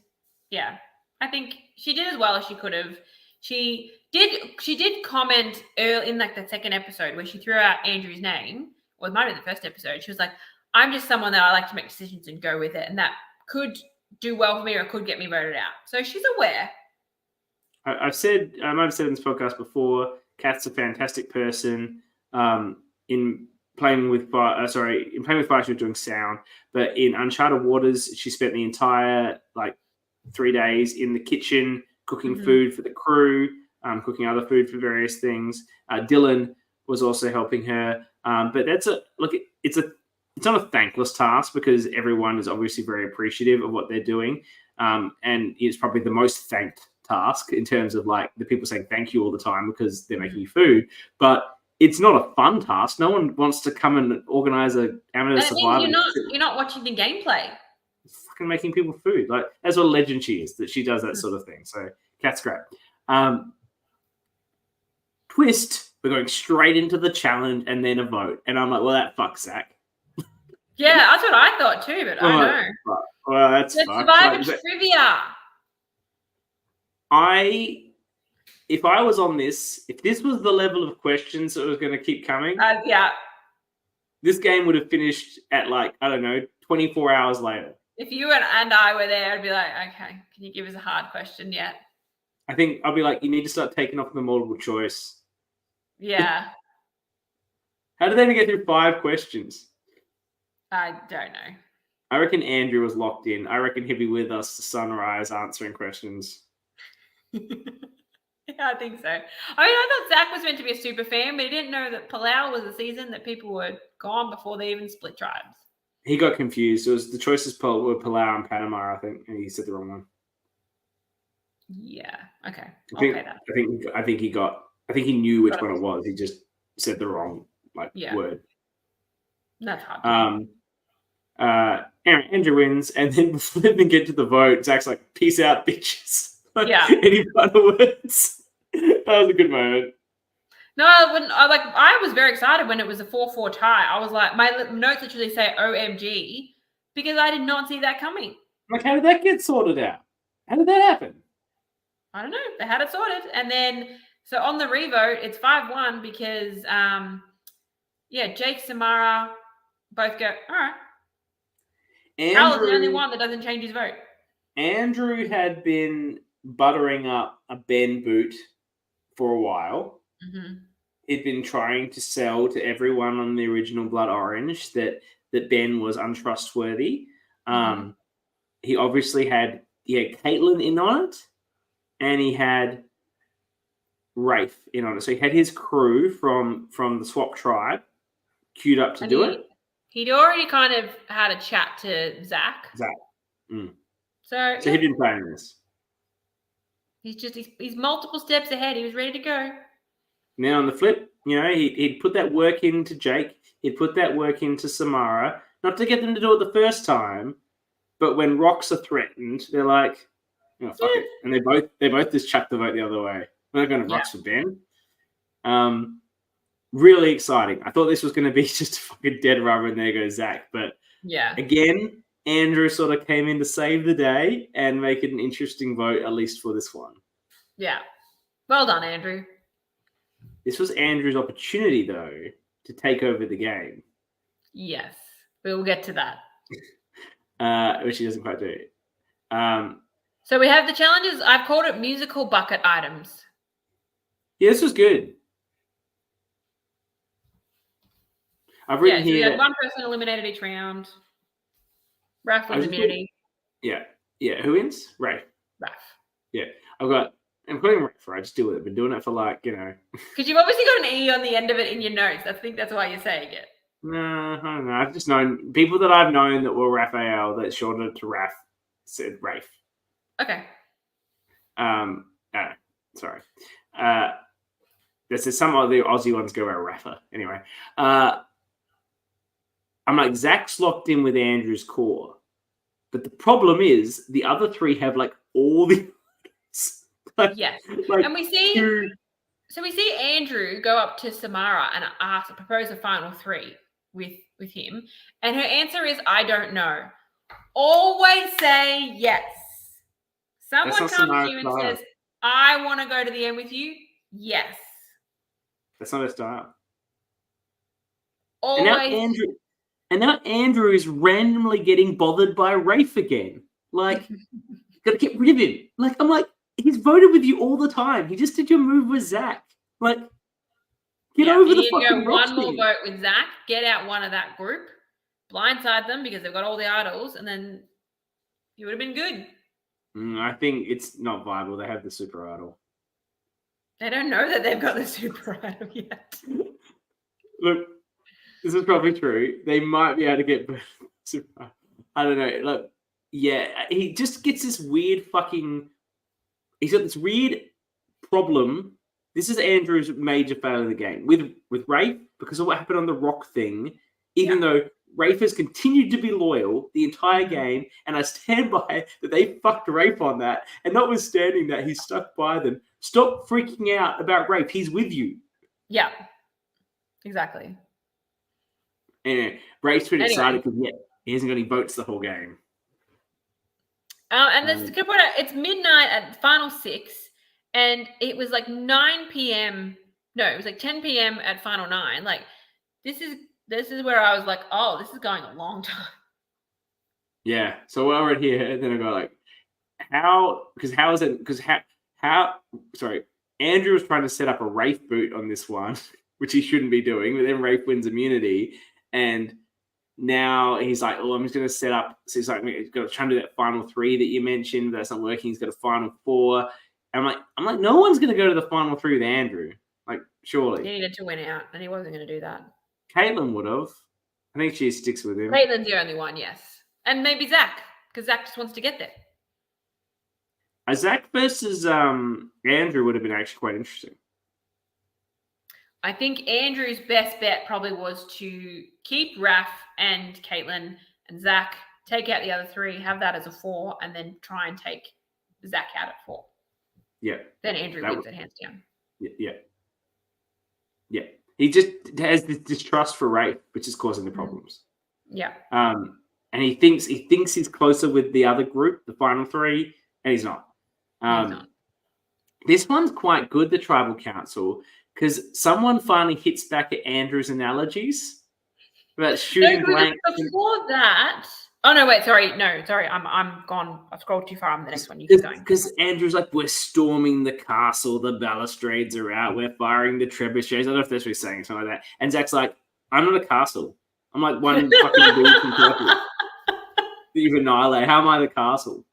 yeah, I think she did as well as she could have. She did comment early in like the second episode where she threw out Andrew's name, or it might have been the first episode. She was like, "I'm just someone that I like to make decisions and go with it, and that could do well for me or could get me voted out." So she's aware. I might have said in this podcast before, Kath's a fantastic person. In playing with fire, she was doing sound, but in Uncharted Waters, she spent the entire 3 days in the kitchen cooking food for the crew, cooking other food for various things. Dylan was also helping her, but it's not a thankless task because everyone is obviously very appreciative of what they're doing, and it's probably the most thanked task in terms of the people saying thank you all the time because they're making you food, but it's not a fun task. No one wants to come and organize a amateur survival. You're not watching the gameplay. Fucking making people food. That's what legend she is, that she does that sort of thing. So Kat's great. Twist, we're going straight into the challenge and then a vote. And I'm like, well, that fucks Zach. Yeah, that's what I thought too, but I know. Well, that's Survivor trivia. If I was on this, if this was the level of questions that was going to keep coming, this game would have finished at 24 hours later. If you and I were there, I'd be like, okay, can you give us a hard question yet? I think I'll be like, you need to start taking off the multiple choice. Yeah. How did they even get through 5 questions? I don't know. I reckon Andrew was locked in. I reckon he'd be with us to sunrise answering questions. Yeah, I think so. I mean, I thought Zach was meant to be a super fan, but he didn't know that Palau was a season that people were gone before they even split tribes. He got confused. It was the choices were Palau and Panama, I think, and he said the wrong one. Yeah. Okay. I think he knew which one it was. He just said the wrong word. That's hard. Andrew wins, and then before they even get to the vote, Zach's like, "Peace out, bitches." Any final words? That was a good moment. No, I was very excited when it was a 4-4 tie. I was like, my notes literally say OMG because I did not see that coming. How did that get sorted out? How did that happen? I don't know. They had it sorted. And then, so on the revote, it's 5-1 because, Jake, Samara both go, all right. Hal's the only one that doesn't change his vote. Andrew had been buttering up a Ben boot for a while. Mm-hmm. He'd been trying to sell to everyone on the original Blood Orange that Ben was untrustworthy. Mm-hmm. He obviously had Caitlin in on it, and he had Rafe in on it. So he had his crew from the Swap tribe queued up to do it. He'd already kind of had a chat to Zach. Mm. So he'd been planning this. He's multiple steps ahead. He was ready to go. Now on the flip, he'd put that work into Jake. He'd put that work into Samara, not to get them to do it the first time, but when rocks are threatened, they're like, "Oh, fuck it," and they both just chuck the vote the other way. We're not going to rocks for Ben. Really exciting. I thought this was going to be just a fucking dead rubber, and there goes Zach. But again, Andrew sort of came in to save the day and make it an interesting vote, at least for this one. Yeah. Well done, Andrew. This was Andrew's opportunity, though, to take over the game. Yes. We'll get to that. Which he doesn't quite do. So we have the challenges. I've called it musical bucket items. Yeah, this was good. I've written here. We had one person eliminated each round. Raph wins immunity. Yeah. Who wins? Raph. Yeah. I'm putting Raph for. I just do it. I've been doing it for Because you've obviously got an E on the end of it in your notes. I think that's why you're saying it. No, I don't know. I've just known people that I've known that were Raphael that shortened to Raph said Rafe. Okay. Sorry. There's some of the Aussie ones go out Rafa. Anyway. I'm like, Zach's locked in with Andrew's core. But the problem is the other three have all the Yes. Like, And we see Andrew go up to Samara and propose a final 3 with him. And her answer is, I don't know. Always say yes. Someone not comes to Samara's you and style. says, I want to go to the end with you. Yes. That's not her style. Always. And now Andrew is randomly getting bothered by Rafe again. Like, gotta get rid of him. Like, I'm like, he's voted with you all the time. He just did your move with Zach. Like, get over the fucking You need to go rock one more thing. vote with Zach, get out one of that group, blindside them because they've got all the idols, and then you would have been good. I think it's not viable. They have the super idol. They don't know that they've got the super idol yet. Look, this is probably true. They might be able to get super. I don't know. Like, yeah, he just gets this weird fucking. He's got this weird problem. This is Andrew's major failure of the game with Rafe because of what happened on the rock thing. Even though Rafe has continued to be loyal the entire game, and I stand by that they fucked Rafe on that. And notwithstanding that, he's stuck by them. Stop freaking out about Rafe. He's with you. Yeah, exactly. Anyway, Rafe's pretty excited because he hasn't got any votes the whole game. And this it's midnight at the final 6, and it was like 9 p.m. No, it was like 10 p.m. at final 9. Like, this is where I was like, oh, this is going a long time. Yeah. So while we're here, then I go like, sorry, Andrew was trying to set up a Rafe boot on this one, which he shouldn't be doing, but then Rafe wins immunity, and now he's like, oh, I'm just going to set up. So he's like, he's got to try to do that final 3 that you mentioned. That's not working. He's got a final 4. And I'm like, no one's going to go to the final 3 with Andrew. Like, surely. He needed to win out, and he wasn't going to do that. Caitlin would have. I think she sticks with him. Caitlin's the only one, yes. And maybe Zach, because Zach just wants to get there. Zach versus Andrew would have been actually quite interesting. I think Andrew's best bet probably was to keep Raph and Caitlin and Zach, take out the other 3, have that as a 4, and then try and take Zach out at 4. Yeah. Then Andrew wins it hands down. Yeah. He just has this distrust for Rafe, which is causing the problems. Yeah. And he thinks he's closer with the other group, the final 3, and he's not. He's not. This one's quite good, the Tribal Council, because someone finally hits back at Andrew's analogies about shooting blanks. Before that, oh no, wait, sorry, I'm gone. I've scrolled too far on the next one. You keep going. Because Andrew's like, we're storming the castle, the balustrades are out, we're firing the trebuchets. I don't know if that's what he's saying, something like that. And Zach's like, I'm not a castle. I'm like one fucking dude from Turkey that you've annihilated. How am I the castle?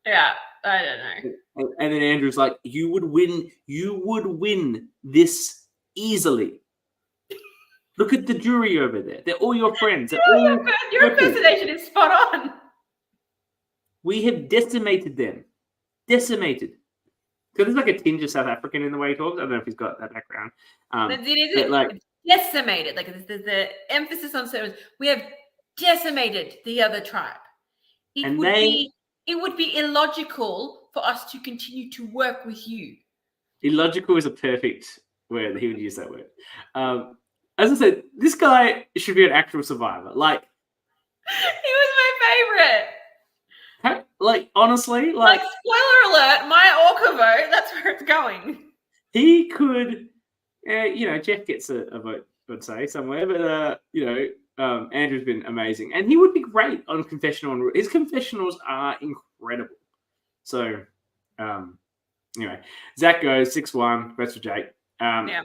Yeah. I don't know. And then Andrew's like, you would win this easily. Look at the jury over there. They're all your friends. Your impersonation is spot on. We have decimated them. Decimated. So there's like a tinge of South African in the way he talks. I don't know if he's got that background. It's decimated. Like, there's the emphasis on service. We have decimated the other tribe. It would be illogical for us to continue to work with you. Illogical is a perfect word. He would use that word. As I said, this guy should be an actual survivor. Like, he was my favorite. Like, honestly, like spoiler alert, my ORCA vote, that's where it's going. He could, Jeff gets a vote, I'd say, somewhere, but, Andrew's been amazing. And he would be great on confessional. His confessionals are incredible. So, anyway, Zach goes 6-1. Votes for Jake. Yeah.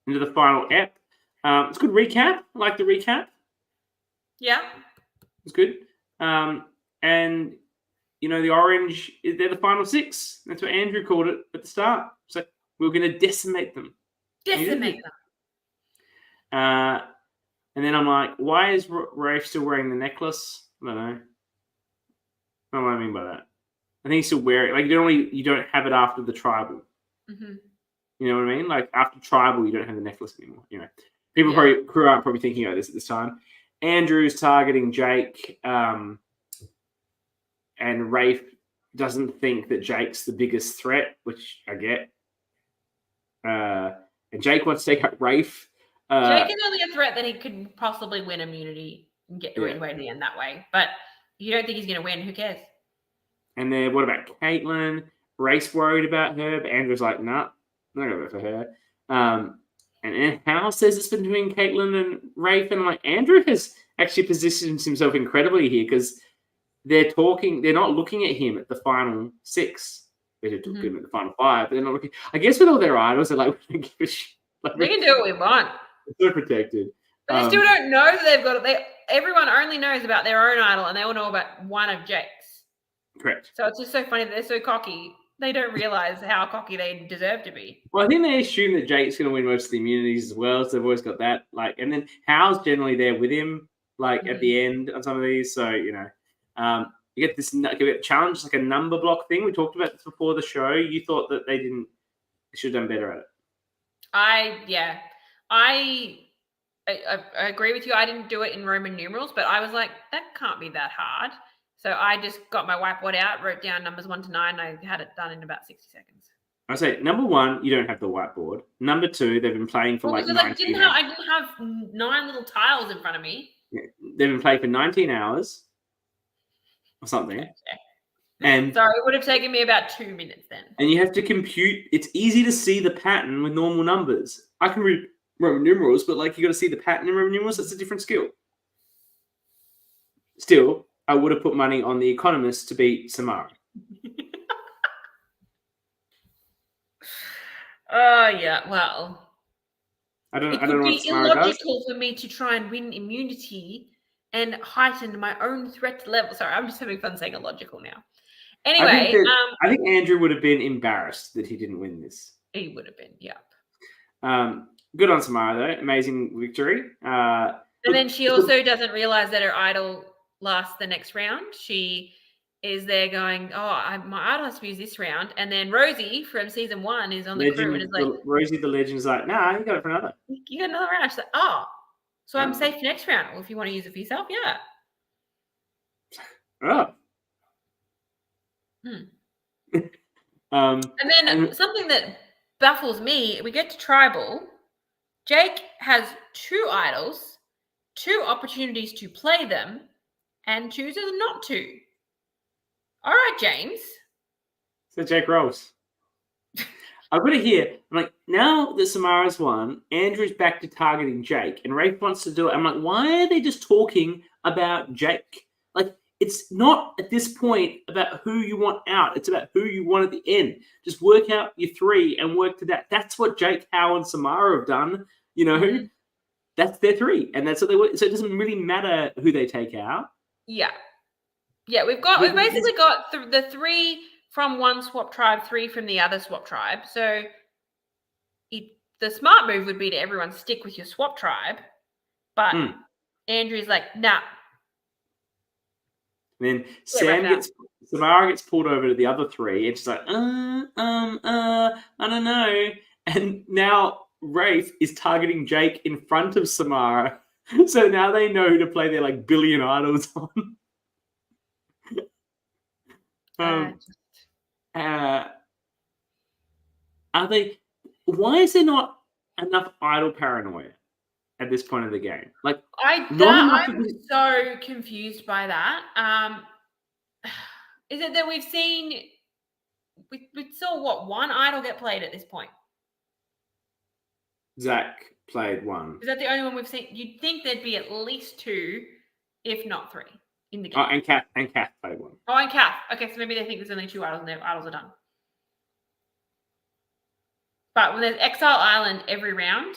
Into the final ep. It's a good recap. I like the recap. Yeah. It's good. And, the orange, they're the final 6. That's what Andrew called it at the start. It's like, we're going to decimate them. Decimate them. And then I'm like, why is Rafe still wearing the necklace? I don't know. I don't know what I mean by that. I think he's still wearing it. Like, you don't have it after the tribal. Mm-hmm. You know what I mean? Like, after tribal, you don't have the necklace anymore. People crew aren't probably thinking about this at this time. Andrew's targeting Jake, and Rafe doesn't think that Jake's the biggest threat, which I get. And Jake wants to take up Rafe. Jake is only a threat that he could possibly win immunity and get away to the end that way. But you don't think he's going to win? Who cares? And then what about Caitlin? Race worried about her, but Andrew's like, nah, not going to vote for her. And Hal says it's between Caitlin and Rafe. And I'm like, Andrew has actually positioned himself incredibly here because they're not looking at him at the final 6. They took him at the final 5, but they're not looking. I guess with all their idols, they're like, we don't give a shit. Like, we can do what we want. They're protected. But they still don't know that they've got it. Everyone only knows about their own idol, and they all know about one of Jake's. Correct. So it's just so funny that they're so cocky. They don't realize how cocky they deserve to be. Well, I think they assume that Jake's going to win most of the immunities as well, so they've always got that. And then Hal's generally there with him, at the end on some of these. So you get this challenge, like a number block thing. We talked about this before the show. You thought that they should have done better at it. I agree with you. I didn't do it in Roman numerals, but I was like, that can't be that hard. So I just got my whiteboard out, wrote down numbers 1 to 9. I had it done in about 60 seconds. I say, number 1, you don't have the whiteboard. Number 2, they've been playing for 19 hours. I didn't have 9 little tiles in front of me. Yeah, they've been playing for 19 hours or something. Okay. And sorry, it would have taken me about 2 minutes then. And you have to compute. It's easy to see the pattern with normal numbers. I can read Roman numerals, but you got to see the pattern in Roman numerals. That's a different skill. Still, I would have put money on the Economist to beat Samara. Yeah. Well, I don't know. It would What be Samara illogical for me to try and win immunity and heighten my own threat level. Sorry, I'm just having fun saying illogical now. Anyway, I think Andrew would have been embarrassed that he didn't win this. He would have been, yeah. Good on Samara though, amazing victory. And then she also doesn't realize that her idol lasts the next round. She is there going, my idol has to use this round, and then Rosie from season 1 is on the crew and is like, Rosie the legend is like, nah, you got it for another. You got another round. She's like, so I'm safe next round. Well, if you want to use it for yourself, yeah. Oh. And then something that baffles me, we get to tribal. Jake has 2 idols, 2 opportunities to play them, and chooses not to. All right, James. So Jake rolls. I've got to hear, I'm like, now that Samara's won, Andrew's back to targeting Jake, and Rafe wants to do it. I'm like, why are they just talking about Jake? It's not at this point about who you want out. It's about who you want at the end. Just work out your 3 and work to that. That's what Jake, Hal, and Samara have done. That's their 3, and that's what they work. So it doesn't really matter who they take out. Yeah, we've basically got the 3 from one swap tribe, 3 from the other swap tribe. So the smart move would be to everyone stick with your swap tribe, but Andrew's like, nah. And then Samara gets pulled over to the other 3, and she's like, I don't know. And now Rafe is targeting Jake in front of Samara. So now they know who to play their billion idols on. Why is there not enough idol paranoia at this point of the game? I'm so confused by that. Is it that we saw one idol get played at this point? Zach played 1. Is that the only one we've seen? You'd think there'd be at least 2, if not 3, in the game. Oh, and Kath played 1. Oh, and Kath. Okay, so maybe they think there's only 2 idols and their idols are done. But when there's Exile Island every round,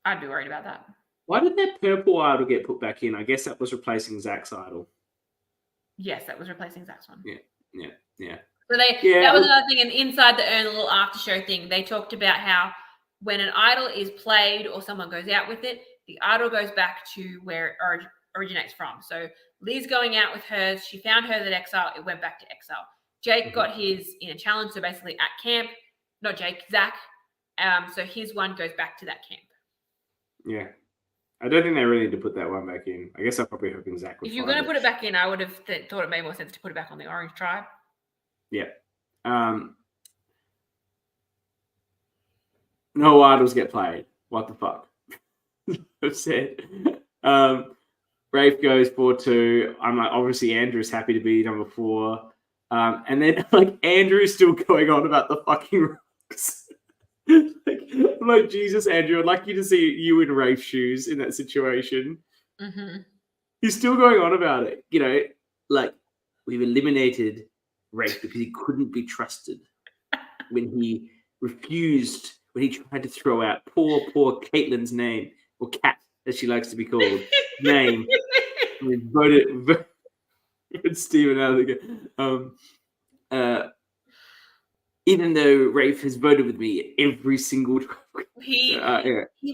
I'd be worried about that. Why did that purple idol get put back in? I guess that was replacing Zach's idol. Yes, that was replacing Zach's one. Yeah. So that was another thing. And inside the urn, a little after show thing, they talked about how when an idol is played or someone goes out with it, the idol goes back to where it originates from. So Liz going out with hers, she found hers at Exile, it went back to Exile. Jake got his in a challenge, so basically at camp. Not Jake, Zach. So his one goes back to that camp. Yeah. I don't think they really need to put that one back in. I guess I'm probably hoping Zach would. If you're going to put it back in, I would have thought it made more sense to put it back on the Orange Tribe. Yeah. No idols get played. What the fuck? I've said. Rafe goes 4-2. I'm like, obviously Andrew's happy to be number 4. And then like Andrew's still going on about the fucking rocks. I'm like, Jesus, Andrew, I'd like you to see you in Rafe's shoes in that situation. Mm-hmm. He's still going on about it. You know, like, we've eliminated Rafe because he couldn't be trusted when he refused, when he tried to throw out poor Caitlin's name, or Cat, as she likes to be called, name. We voted Stephen out of the game. Even though Rafe has voted with me every single time. He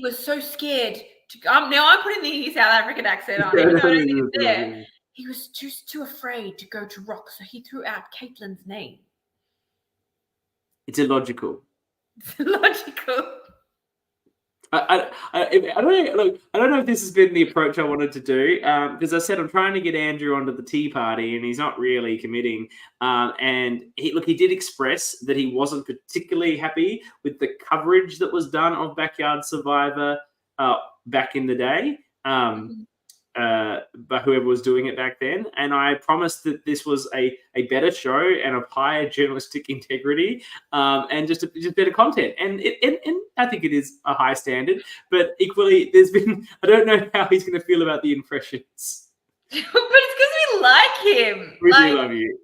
was so scared. Now I'm putting the South African accent on, even though I don't think it's there. He was just too afraid to go to rock, so he threw out Caitlin's name. It's illogical. It's illogical. I don't know if this has been the approach I wanted to do, because I said I'm trying to get Andrew onto the tea party and he's not really committing. And he did express that he wasn't particularly happy with the coverage that was done of Backyard Survivor back in the day, by whoever was doing it back then. And I promised that this was a better show and of higher journalistic integrity, and just better content. And I think it is a high standard, but equally I don't know how he's going to feel about the impressions. But it's because we like him. We do love you.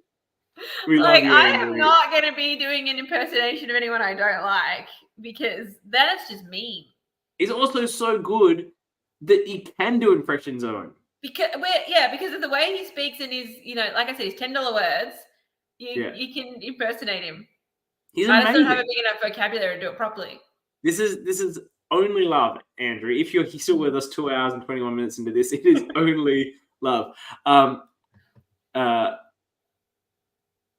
We love you, I am not going to be doing an impersonation of anyone I don't like, because that's just mean. He's also so good that he can do impressions of him. Because of the way he speaks and his, like I said, his $10 words, you can impersonate him. He's I amazing. just don't have a big enough vocabulary to do it properly. This is only love, Andrew. If you're still with us 2 hours and 21 minutes into this, it is only love.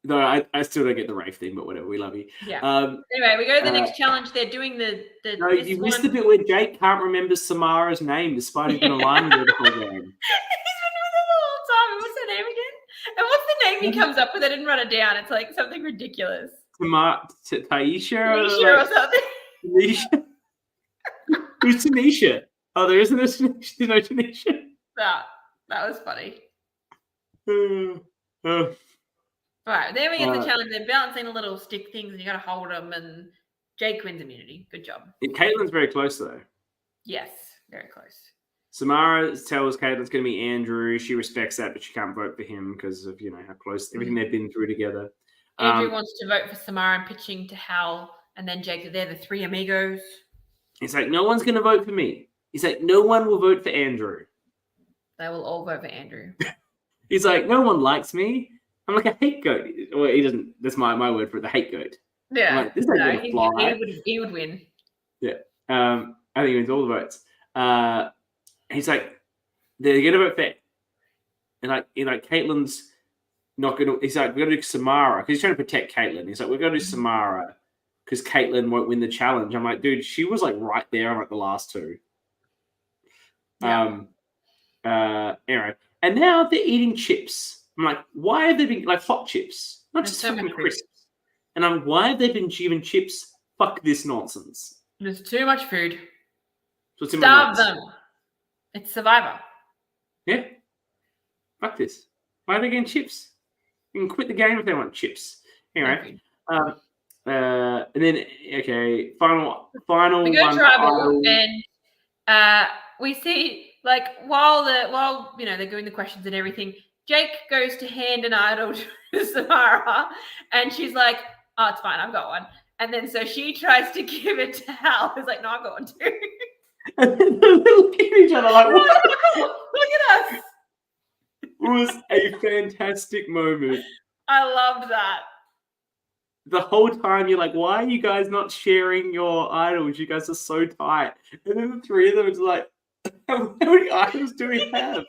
No, I still don't get the Rafe thing, but whatever. We love you. Yeah. Anyway, we go to the next challenge. They're doing the. No, you missed the bit where Jake can't remember Samara's name despite he's been aligned with her the whole game. He's been with her the whole time. What's her name again? And what's the name he comes up with? I didn't write it down. It's like something ridiculous. Taisha or something. Tanisha? Who's Tanisha? Oh, there isn't a Tanisha. There's no Tanisha. That was funny. All right, there we get the challenge. They're balancing the little stick things, and you got to hold them. And Jake wins immunity. Good job. Caitlin's very close, though. Yes, very close. Samara tells Caitlin's going to be Andrew. She respects that, but she can't vote for him because of how close everything they've been through together. Andrew wants to vote for Samara and pitching to Hal, and then Jake. They're the three amigos. He's like, no one's going to vote for me. He's like, no one will vote for Andrew. They will all vote for Andrew. He's like, no one likes me. I'm like a hate goat. Well, he doesn't. That's my word for it. The hate goat. Yeah. Like, this ain't gonna fly. He would win. Yeah. I think he wins all the votes. He's like, they're gonna vote for, and like Caitlin's not gonna. He's like, we're gonna do Samara because he's trying to protect Caitlin. He's like, we're gonna do Samara because Caitlin won't win the challenge. I'm like, dude, she was like right there on like the last two. Yeah. Anyway, and now they're eating chips. I'm like, why have they been like hot chips, not just fucking crisps? And why have they been given chips? Fuck this nonsense. There's too much food. So starve them. It's Survivor. Yeah. Fuck this. Why are they getting chips? You can quit the game if they want chips. Anyway. And then final we go one. Tribal, and we see like while they're doing the questions and everything, Jake goes to hand an idol to Samara, and she's like, oh, it's fine, I've got one. And then so she tries to give it to Hal, who's like, no, I've got one too. And then they look at each other like, what? Look at us. It was a fantastic moment. I loved that. The whole time you're like, why are you guys not sharing your idols? You guys are so tight. And then the three of them, it's like, how many idols do we have?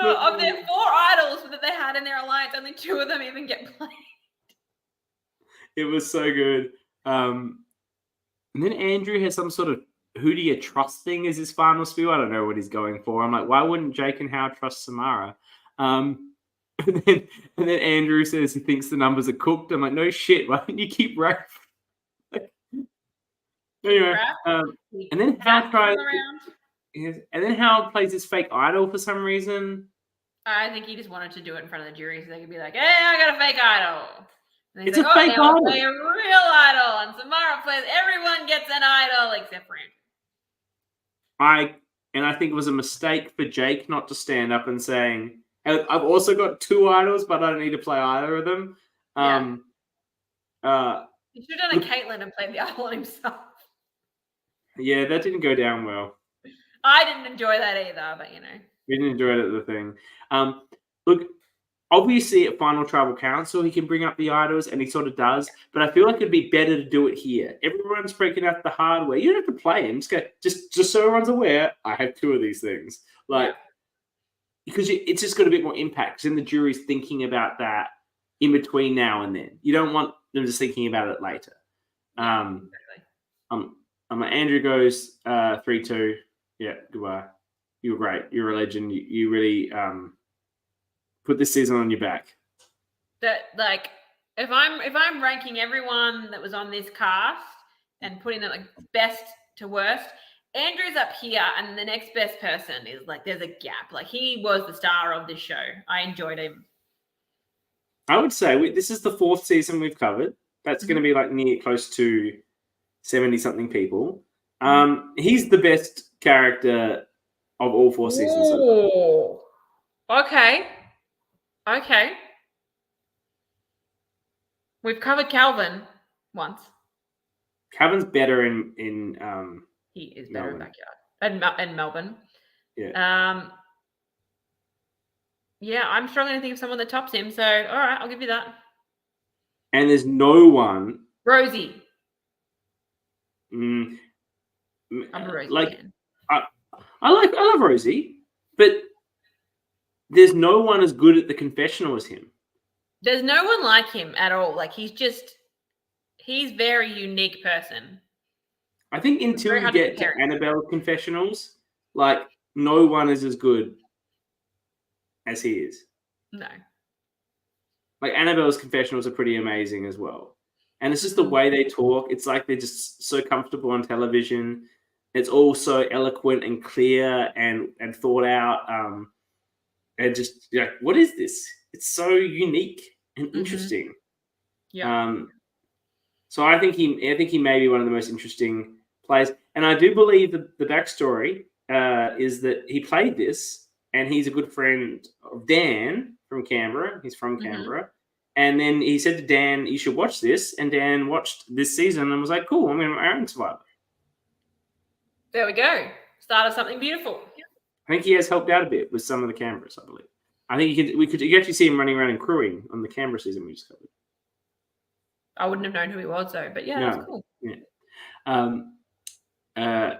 Of their 4 idols that they had in their alliance, only 2 of them even get played. It was so good. And then Andrew has some sort of who do you trust thing is his final spiel. I don't know what he's going for. I'm like, why wouldn't Jake and Howard trust Samara? And then Andrew says he thinks the numbers are cooked. I'm like, no shit. Why don't you keep Raph? Anyway, and then Howard tries. And then Howard plays his fake idol for some reason. I think he just wanted to do it in front of the jury so they could be like, "Hey, I got a fake idol." And it's like, a fake idol. Play a real idol, and Samara plays. Everyone gets an idol except for Andrew. I think it was a mistake for Jake not to stand up and saying, "I've also got 2 idols, but I don't need to play either of them." He should have done a Caitlyn and played the idol himself. Yeah, that didn't go down well. I didn't enjoy that either, but we didn't enjoy it at the thing. Look, obviously at Final Tribal Council he can bring up the idols, and he sort of does. But I feel like it'd be better to do it here. Everyone's breaking out the hardware. You don't have to play him. Just go. Just so everyone's aware. I have 2 of these things. Because it's just got a bit more impact. Because then the jury's thinking about that in between now and then. You don't want them just thinking about it later. Andrew goes 3-2. Yeah, goodbye. You were great. You're a legend. You really put this season on your back. That if I'm ranking everyone that was on this cast and putting them best to worst, Andrew's up here, and the next best person is there's a gap. He was the star of this show. I enjoyed him. I would say this is the 4th season we've covered. That's going to be near close to 70-something people. He's the best character of all 4 seasons. Ooh. Okay. We've covered Calvin once. Calvin's better in he is better in Backyard and Melbourne. Yeah. I'm struggling to think of someone that tops him. So all right, I'll give you that. And there's no one. Rosie. I'm a Rosie fan. I love Rosie, but there's no one as good at the confessional as him. There's no one like him at all. He's very unique person. I think until you get to Annabelle's confessionals, no one is as good as he is. No. Annabelle's confessionals are pretty amazing as well. And it's just the way they talk. It's like they're just so comfortable on television. It's all so eloquent and clear and thought out. And just what is this? It's so unique and interesting. Yeah. So I think he may be one of the most interesting players. And I do believe that the backstory is that he played this, and he's a good friend of Dan from Canberra. He's from Canberra. And then he said to Dan, "You should watch this." And Dan watched this season and was like, "Cool, I'm going to own Survivor." There we go. Started something beautiful. I think he has helped out a bit with some of the cameras, I believe. I think you could actually see him running around and crewing on the Canberra season we just covered. I wouldn't have known who he was though, but that's cool. Yeah.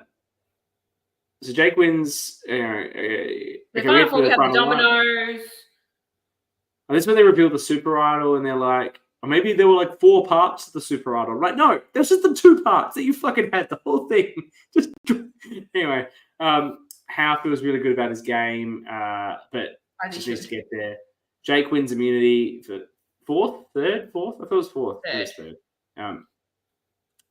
So Jake wins. The final four, we have the dominoes. This is when they reveal the Super Idol, and they're like, or maybe there were 4 parts of the Super Idol. No, there's just the 2 parts that you fucking had the whole thing. Just anyway, Howe feels really good about his game, but just needs to get there. Jake wins immunity for 4th. I thought it was 4th. Third. And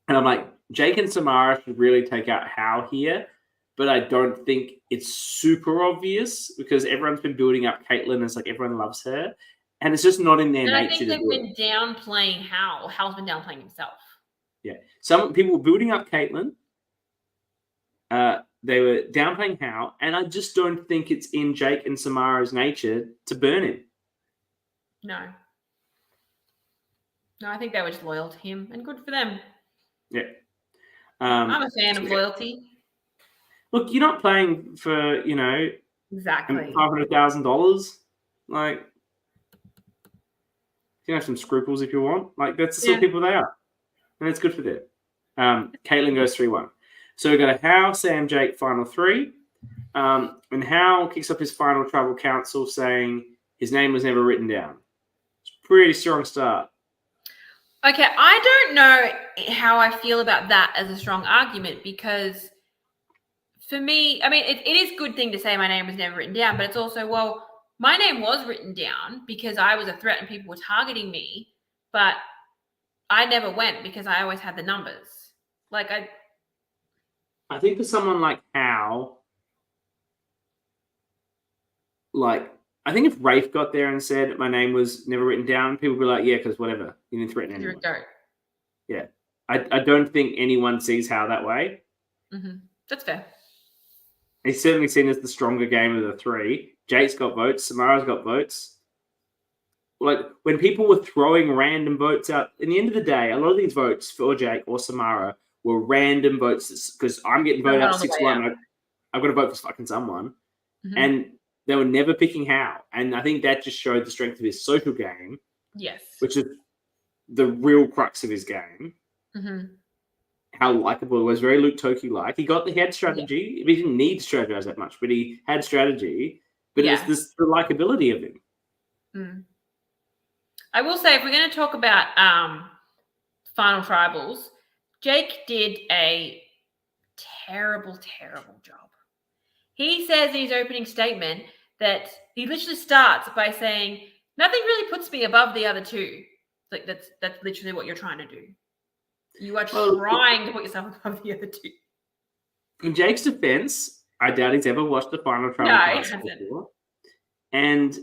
I'm like, Jake and Samara should really take out Howe here, but I don't think it's super obvious because everyone's been building up Caitlyn as everyone loves her, and it's just not in their nature. I think they've been downplaying Howe. Howe's been downplaying himself. Yeah, some people were building up Caitlyn. They were downplaying Howe, and I just don't think it's in Jake and Samara's nature to burn him. No, I think they were just loyal to him, and good for them. Yeah. I'm a fan of loyalty. Look, you're not playing for, exactly $500,000. You can have some scruples if you want. That's the sort of people they are. And it's good for them. Caitlyn goes 3-1. So we've got a Howe, Sam, Jake, final 3. And Howe kicks up his final tribal council saying his name was never written down. It's a pretty strong start. Okay, I don't know how I feel about that as a strong argument because for me, I mean, it is a good thing to say my name was never written down, but it's also, well, my name was written down because I was a threat and people were targeting me, but I never went because I always had the numbers. Like, I think for someone like Hal, like, I think if Rafe got there and said my name was never written down, people would be like, yeah, because whatever. You didn't threaten you're anyone. a goat. Yeah. I don't think anyone sees Hal that way. Mm-hmm. That's fair. He's certainly seen as the stronger game of the three. Jake's got votes. Samara's got votes. Like, when people were throwing random votes out, in the end of the day, a lot of these votes for Jake or Samara were random votes because I'm getting voted out 6-1. I've got to vote for fucking someone. Mm-hmm. And they were never picking Hal. And I think that just showed the strength of his social game. Yes. Which is the real crux of his game. Mm-hmm. How likable it was, very Luke Toki-like. He got the head strategy. Yeah. He didn't need to strategize that much, but he had strategy. But it was the likability of him. Mm. I will say, if we're going to talk about final tribals, Jake did a terrible, terrible job. He says in his opening statement that he literally starts by saying, nothing really puts me above the other two. Like, that's literally what you're trying to do. You are trying to put yourself above the other two. In Jake's defense, I doubt he's ever watched the final tribal before. And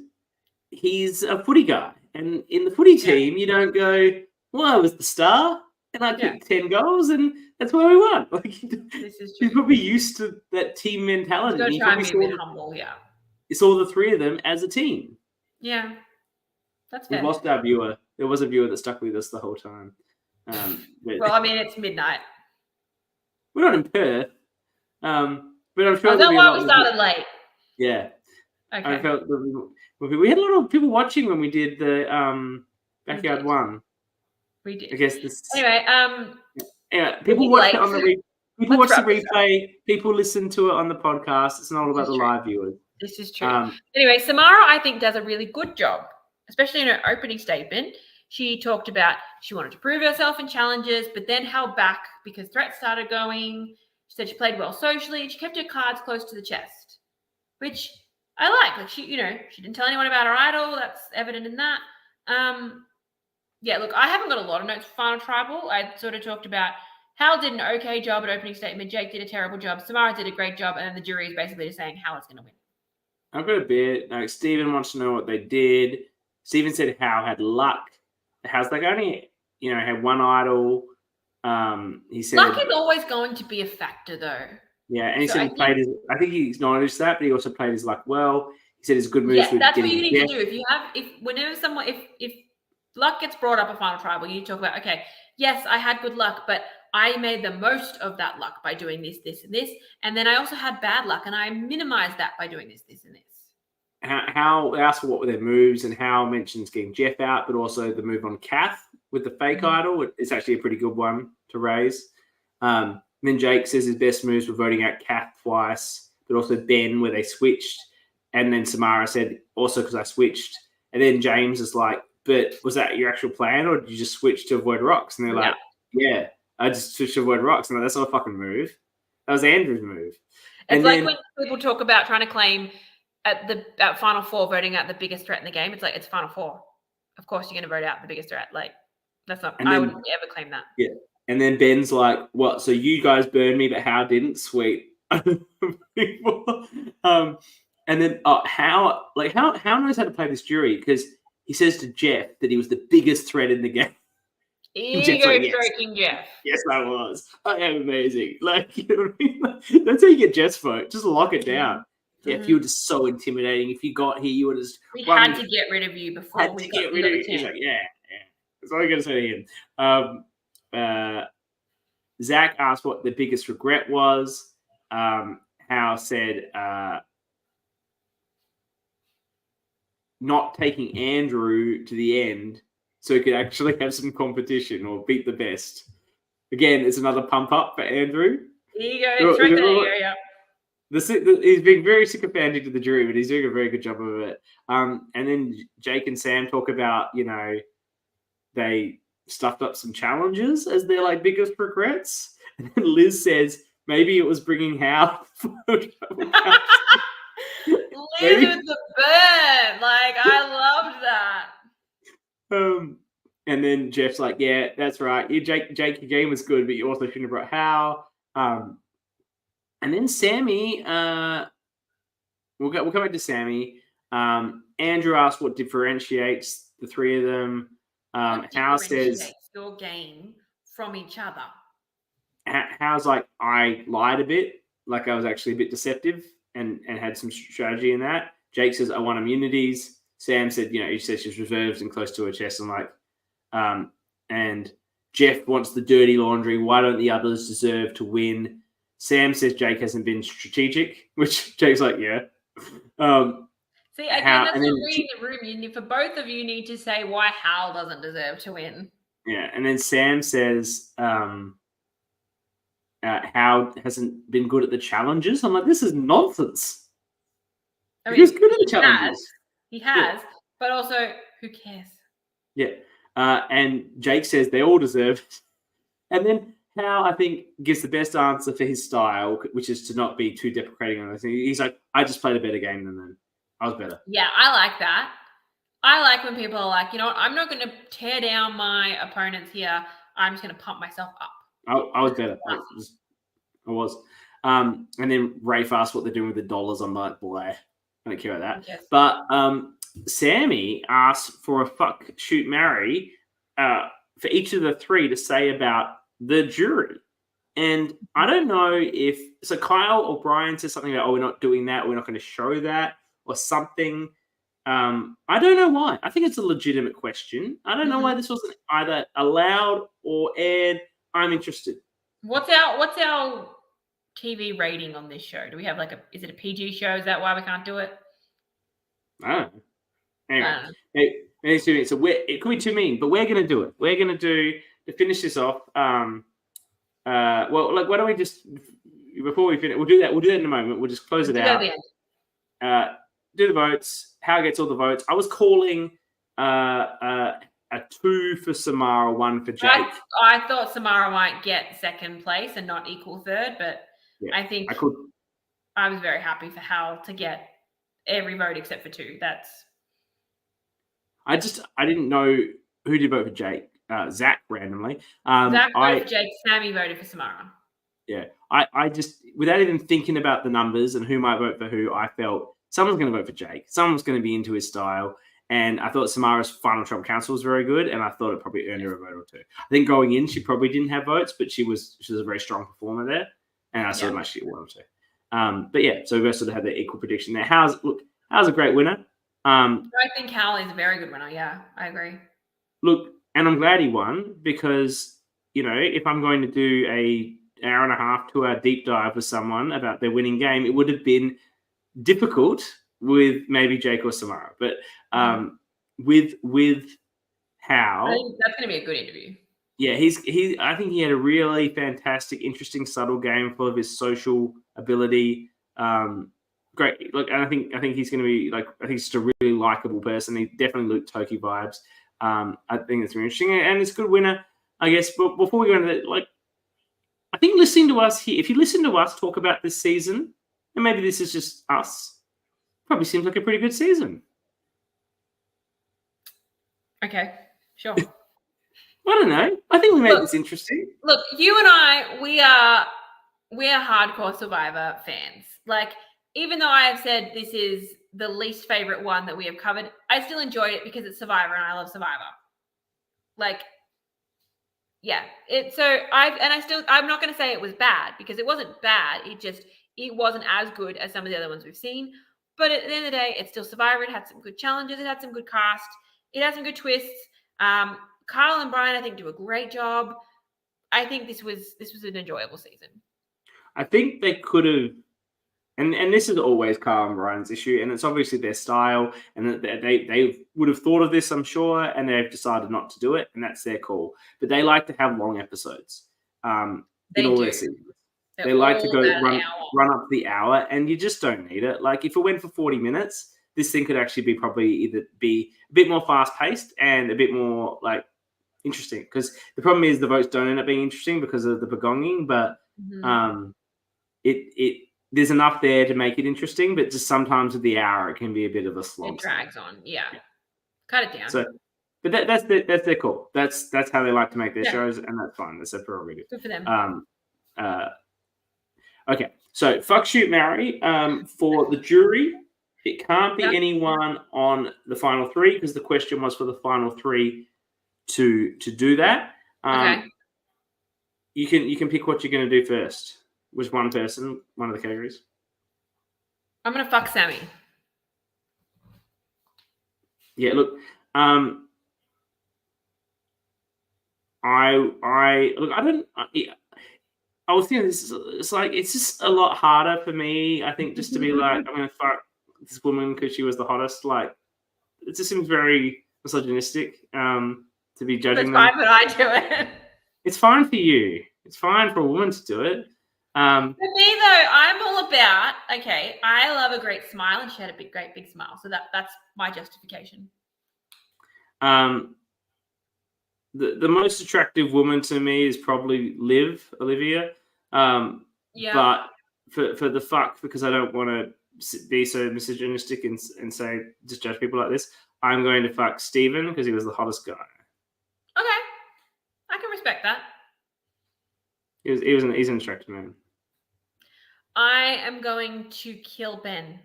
he's a footy guy. And in the footy team, you don't go, well, I was the star and I kicked 10 goals and that's why we won. Like, this is true. He's probably used to that team mentality. He's trying to be a bit humble, He saw the three of them as a team. Yeah, that's fair. We've lost our viewer. There was a viewer that stuck with us the whole time. Well, I mean, it's midnight. We're not in Perth. But I'm sure that's why we started late. Yeah. Okay. I felt we had a lot of people watching when we did the backyard one. We did. I guess this. Anyway, people watch it on the people watch the replay. People listen to it on the podcast. It's not all about the live viewers. This is true. Anyway, Samara, I think, does a really good job, especially in her opening statement. She talked about she wanted to prove herself in challenges, but then held back because threats started going. She said she played well socially. She kept her cards close to the chest, which I like. Like, she didn't tell anyone about her idol. That's evident in that. Yeah, look, I haven't got a lot of notes for Final Tribal. I sort of talked about Hal did an okay job at opening statement. Jake did a terrible job. Samara did a great job. And then the jury is basically just saying Hal is going to win. I've got a bit. Like, Stephen wants to know what they did. Stephen said Hal had luck. Hal's like only, had one idol. He said luck is always going to be a factor, though. Yeah, and he said I think he acknowledged that, but he also played his luck well. He said his good moves. Yeah, that's what you need to do. If luck gets brought up a Final Tribal, you need to talk about, okay, yes, I had good luck, but I made the most of that luck by doing this, this, and this. And then I also had bad luck, and I minimized that by doing this, this, and this. Hal asked what were their moves, and Hal mentions getting Jeff out, but also the move on Kath with the fake idol. It's actually a pretty good one to raise. Then Jake says his best moves were voting out Kath twice, but also Ben where they switched. And then Samara said, also because I switched. And then James is like, but was that your actual plan, or did you just switch to avoid rocks? And they're like, yeah, I just switched to avoid rocks. And I'm like, that's not a fucking move. That was Andrew's move. It's like when people talk about trying to claim at Final Four voting out the biggest threat in the game. It's like, it's Final Four. Of course you're going to vote out the biggest threat. Like, that's not, I wouldn't ever claim that. Yeah. And then Ben's like, what? So you guys burned me, but Hal didn't? Sweet. And then Hal knows how to play this jury, because he says to Jeff that he was the biggest threat in the game. Ego-stroking Jeff. Yes, I was. I am amazing. Like, you know what I mean? That's how you get Jeff's vote. Just lock it down. Jeff, you were just so intimidating. If you got here, you would just... We had to get rid of you before we got rid of you. He's like, yeah. That's all I'm going to say to him. Zach asked what the biggest regret was. Hal said not taking Andrew to the end so he could actually have some competition or beat the best. Again, it's another pump up for Andrew. Ego, yeah. He's being very sycophantic to the jury, but he's doing a very good job of it. And then Jake and Sam talk about, they stuffed up some challenges as their biggest regrets. And then Liz says, Maybe it was bringing Hal. Liz with the burn. Like, I loved that. And then Jeff's like, yeah, that's right. Jake, your game was good, but you also shouldn't have brought Hal. And then Sammy, we'll come back to Sammy. Andrew asked what differentiates the three of them. Hal says your game from each other. Hal's like, I lied a bit, like I was actually a bit deceptive and had some strategy in that. Jake says, I want immunities. Sam said, he says she's reserved and close to her chest. And like, and Jeff wants the dirty laundry. Why don't the others deserve to win? Sam says Jake hasn't been strategic, which Jake's like, yeah. See, again, that's not reading the room. For both of you need to say why Hal doesn't deserve to win. Yeah, and then Sam says Hal hasn't been good at the challenges. I'm like, this is nonsense. I mean, he was good at the challenges. He has, but also, who cares? Yeah. And Jake says they all deserve it. And then Hal, I think, gives the best answer for his style, which is to not be too deprecating on this. He's like, I just played a better game than them. I was better. Yeah, I like that. I like when people are like, I'm not going to tear down my opponents here. I'm just going to pump myself up. I was better. I was. And then Rafe asked what they're doing with the dollars. I'm like, boy, I don't care about that. Yes. But Sammy asked for a fuck, shoot, marry for each of the three to say about the jury. And I don't know if so Kyle or Brian says something about, we're not doing that, we're not going to show that or something. I don't know why. I think it's a legitimate question. I don't know why this wasn't either allowed or aired. I'm interested. What's our TV rating on this show? Do we have is it a PG show? Is that why we can't do it? I don't know. Anyway, so it could be too mean, but we're going to do it. We're going to do, to finish this off, why don't we just, before we finish, we'll do that in a moment. We'll just close it out. Do the votes. Hal gets all the votes. I was calling a 2 for Samara, 1 for Jake. I thought Samara might get second place and not equal third, but yeah, I think I was very happy for Hal to get every vote except for 2. I didn't know who did vote for Jake. Zach randomly. Zach voted for Jake. Sammy voted for Samara. Yeah, I just, without even thinking about the numbers and who might vote for who, I felt someone's going to vote for Jake. Someone's going to be into his style. And I thought Samara's final Trump Council was very good, and I thought it probably earned her a vote or 2. I think going in, she probably didn't have votes, but she was a very strong performer there, and I saw much she won or 2. But yeah, so we both sort of had the equal prediction there. Hal's a great winner. I think Hal is a very good winner. Yeah, I agree. Look, and I'm glad he won because, if I'm going to do a hour and a half, 2 hour deep dive with someone about their winning game, it would have been difficult with maybe Jake or Samara. But with Hal, I think that's going to be a good interview. Yeah, I think he had a really fantastic, interesting, subtle game full of his social ability. Great. Look, and I think he's going to be I think he's just a really likable person. He definitely Luke Toki vibes. I think it's very interesting, and it's a good winner, I guess. But before we go into that, I think listening to us here, if you listen to us talk about this season, and maybe this is just us, probably seems like a pretty good season. Okay, sure. I don't know. I think we made this interesting. Look, you and I, we are hardcore Survivor fans. Even though I have said this is the least favorite one that we have covered, I still enjoyed it because it's Survivor and I love Survivor. I'm not going to say it was bad because it wasn't bad. It wasn't as good as some of the other ones we've seen. But at the end of the day, it's still Survivor. It had some good challenges. It had some good cast. It had some good twists. Kyle and Brian, I think, do a great job. I think this was an enjoyable season. I think they could have, and this is always Kyle and Brian's issue, and it's obviously their style, and they would have thought of this, I'm sure, and they've decided not to do it, and that's their call. But they like to have long episodes in all their seasons. They like to go run up the hour, and you just don't need it. If it went for 40 minutes, this thing could actually be probably either be a bit more fast-paced and a bit more interesting. Because the problem is the votes don't end up being interesting because of the pagonging, but there's enough there to make it interesting, but just sometimes with the hour it can be a bit of a slog. It drags on. Yeah. Cut it down. So, but that's their call. That's how they like to make their shows, and that's fine. That's their prerogative. Good for them. Okay, so fuck, shoot, marry. For the jury, it can't be anyone on the final three because the question was for the final three to do that. Okay. You can pick what you're going to do first. Which one person, one of the categories? I'm going to fuck Sammy. Yeah, look, I was thinking this. It's just a lot harder for me. I think just to be like, I'm going to fuck this woman because she was the hottest. Like, it just seems very misogynistic to be judging them. It's fine when I do it. It's fine for you. It's fine for a woman to do it. For me, though, I'm all about, okay, I love a great smile, and she had a great big smile. So that's my justification. The most attractive woman to me is probably Olivia. But for the fuck, because I don't want to be so misogynistic and say just judge people like this, I'm going to fuck Steven because he was the hottest guy. Okay, I can respect that. He's an attractive man. I am going to kill Ben.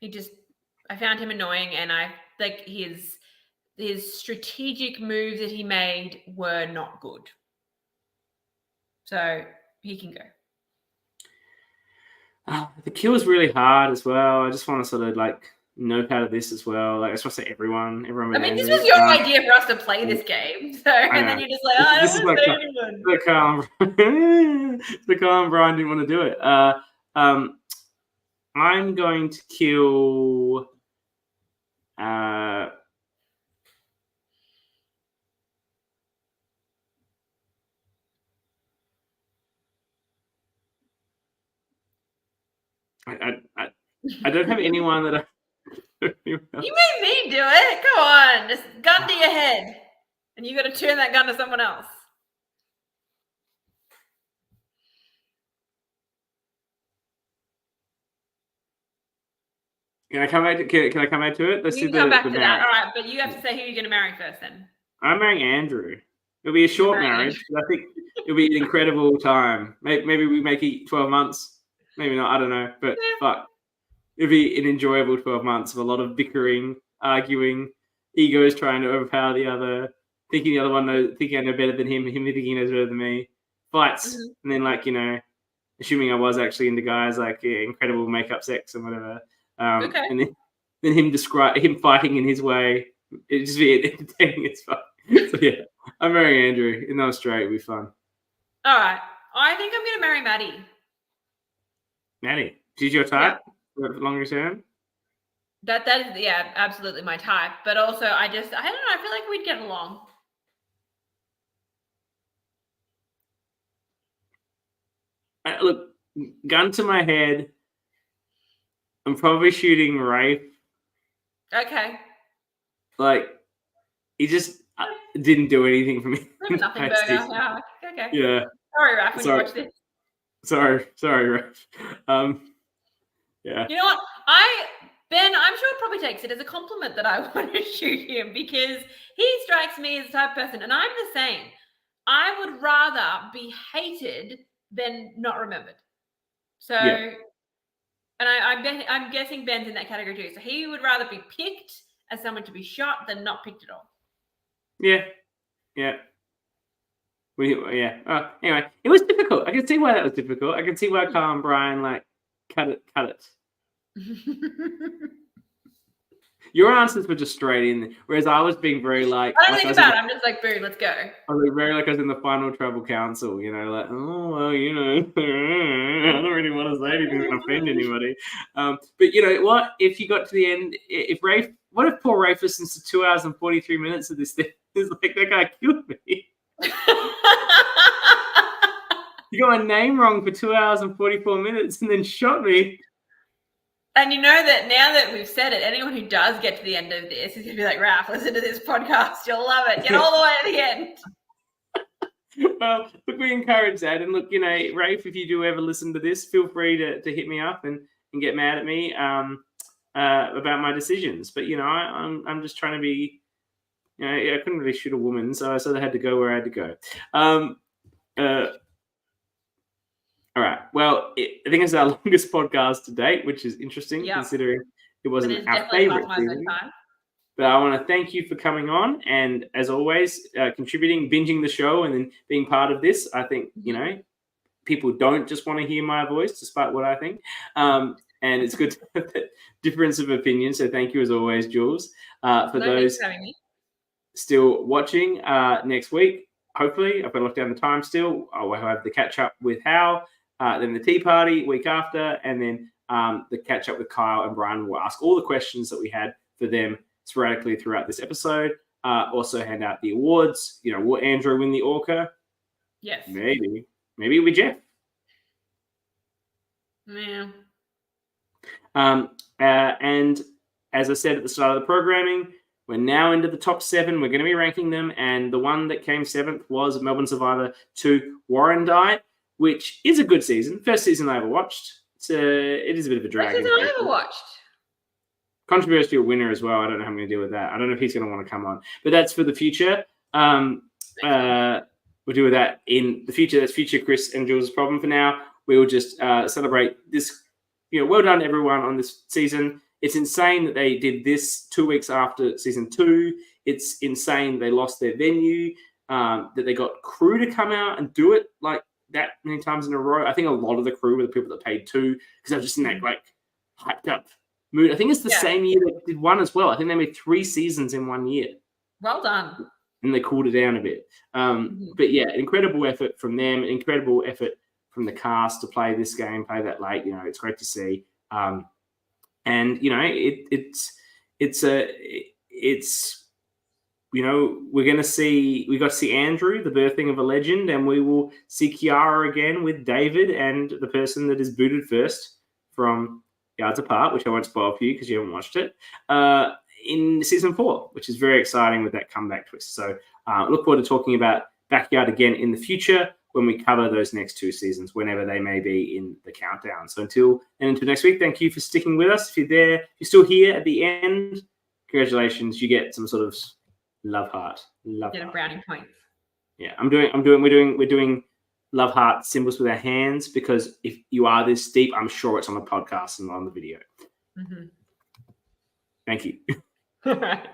I found him annoying, and I like his strategic moves that he made were not good. So he can go. The kill is really hard as well. I just want to sort of like nope out of this as well. Like I just want to say everyone. I mean, this was your idea for us to play this game. So and then you're just like, I don't want to say anyone. The Carl and Brian didn't want to do it. I'm going to kill I don't have anyone that You made me do it. Come on. Just gun to your head. And you got to turn that gun to someone else. Can I come back to it? Let's you can come back to that. All right, but you have to say who you're going to marry first then. I'm marrying Andrew. It'll be a short marriage. I think it'll be an incredible time. Maybe we make it 12 months. Maybe not. I don't know. But fuck. It'll be an enjoyable 12 months of a lot of bickering, arguing, egos trying to overpower the other, thinking the other one thinking I know better than him thinking he knows better than me. Fights. And then assuming I was actually into guys, incredible makeup sex and whatever. And then him fighting in his way. It'd just be entertaining as fuck. So yeah, I'm marrying Andrew. In Australia, it'll be fun. All right. I think I'm going to marry Maddie. Maddie, she's your type? Yeah. Longer term? That is, absolutely my type. But also, I don't know. I feel like we'd get along. Look, gun to my head. I'm probably shooting Rafe. Okay. He just didn't do anything for me. Nothing burger. Yeah. Okay. Yeah. Sorry, Raph, when you watch this. Sorry, Raph. Yeah. You know what? Ben, I'm sure probably takes it as a compliment that I want to shoot him because he strikes me as the type of person, and I'm the same. I would rather be hated than not remembered. So, and I'm guessing Ben's in that category too. So he would rather be picked as someone to be shot than not picked at all. Yeah. Anyway, it was difficult. I can see why that was difficult. I can see why Carl and Brian cut it. Your answers were just straight in, whereas I was being very I don't think about it. I'm just boom, let's go. I was very I was in the final tribal council, I don't really want to say anything to offend anybody. But you know what? If you got to the end, what if poor Rafe listens to 2 hours and 43 minutes of this thing? It's like that guy killed me. You got my name wrong for 2 hours and 44 minutes and then shot me. And you know that now that we've said it, anyone who does get to the end of this is going to be like, Raph, listen to this podcast. You'll love it. Get all the way to the end. Well, look, we encourage that. And look, Rafe, if you do ever listen to this, feel free to hit me up and get mad at me about my decisions. But, I'm just trying to be, I couldn't really shoot a woman, so I sort of had to go where I had to go. All right. Well, I think it's our longest podcast to date, which is interesting considering it wasn't our favorite season. But I want to thank you for coming on and, as always, contributing, binging the show, and then being part of this. I think, people don't just want to hear my voice, despite what I think. And it's good to have that difference of opinion. So thank you, as always, Jules. For those still watching next week, hopefully, I've got to lock down the time still. I'll have the catch-up with Hal, then the tea party week after, and then the catch-up with Kyle and Brian. We'll ask all the questions that we had for them sporadically throughout this episode. Also hand out the awards. Will Andrew win the ORCA? Yes. Maybe it'll be Jeff. Yeah. And as I said at the start of the programming, we're now into the top 7. We're going to be ranking them, and the one that came 7th was Melbourne Survivor 2 Warrandyte, which is a good season. First season I ever watched. It is a bit of a drag. First season I ever watched. Controversial winner as well. I don't know how I'm going to deal with that. I don't know if he's going to want to come on, but that's for the future. We'll deal with that in the future. That's future Chris and Jules' problem. For now, we will just celebrate this. Well done everyone on this season. It's insane that they did this 2 weeks after season 2. It's insane they lost their venue. That they got crew to come out and do it like that many times in a row. I think a lot of the crew were the people that paid too, because they're just in that hyped up mood. I think it's the same year they did 1 as well. I think they made 3 seasons in 1 year. Well done. And they cooled it down a bit. But yeah, incredible effort from them. Incredible effort from the cast to play this game, play that late. It's great to see. And we're going to see, we got to see Andrew, the birthing of a legend, and we will see Kiara again with David and the person that is booted first from Yards Apart, which I won't spoil for you because you haven't watched it, in season 4, which is very exciting with that comeback twist. So look forward to talking about Backyard again in the future when we cover those next 2 seasons, whenever they may be in the countdown. So until next week, thank you for sticking with us. If you're there, if you're still here at the end, congratulations, you get some sort of love heart. Get a brownie point. Yeah, we're doing love heart symbols with our hands, because if you are this deep, I'm sure it's on the podcast and not on the video. Mm-hmm. Thank you. All right.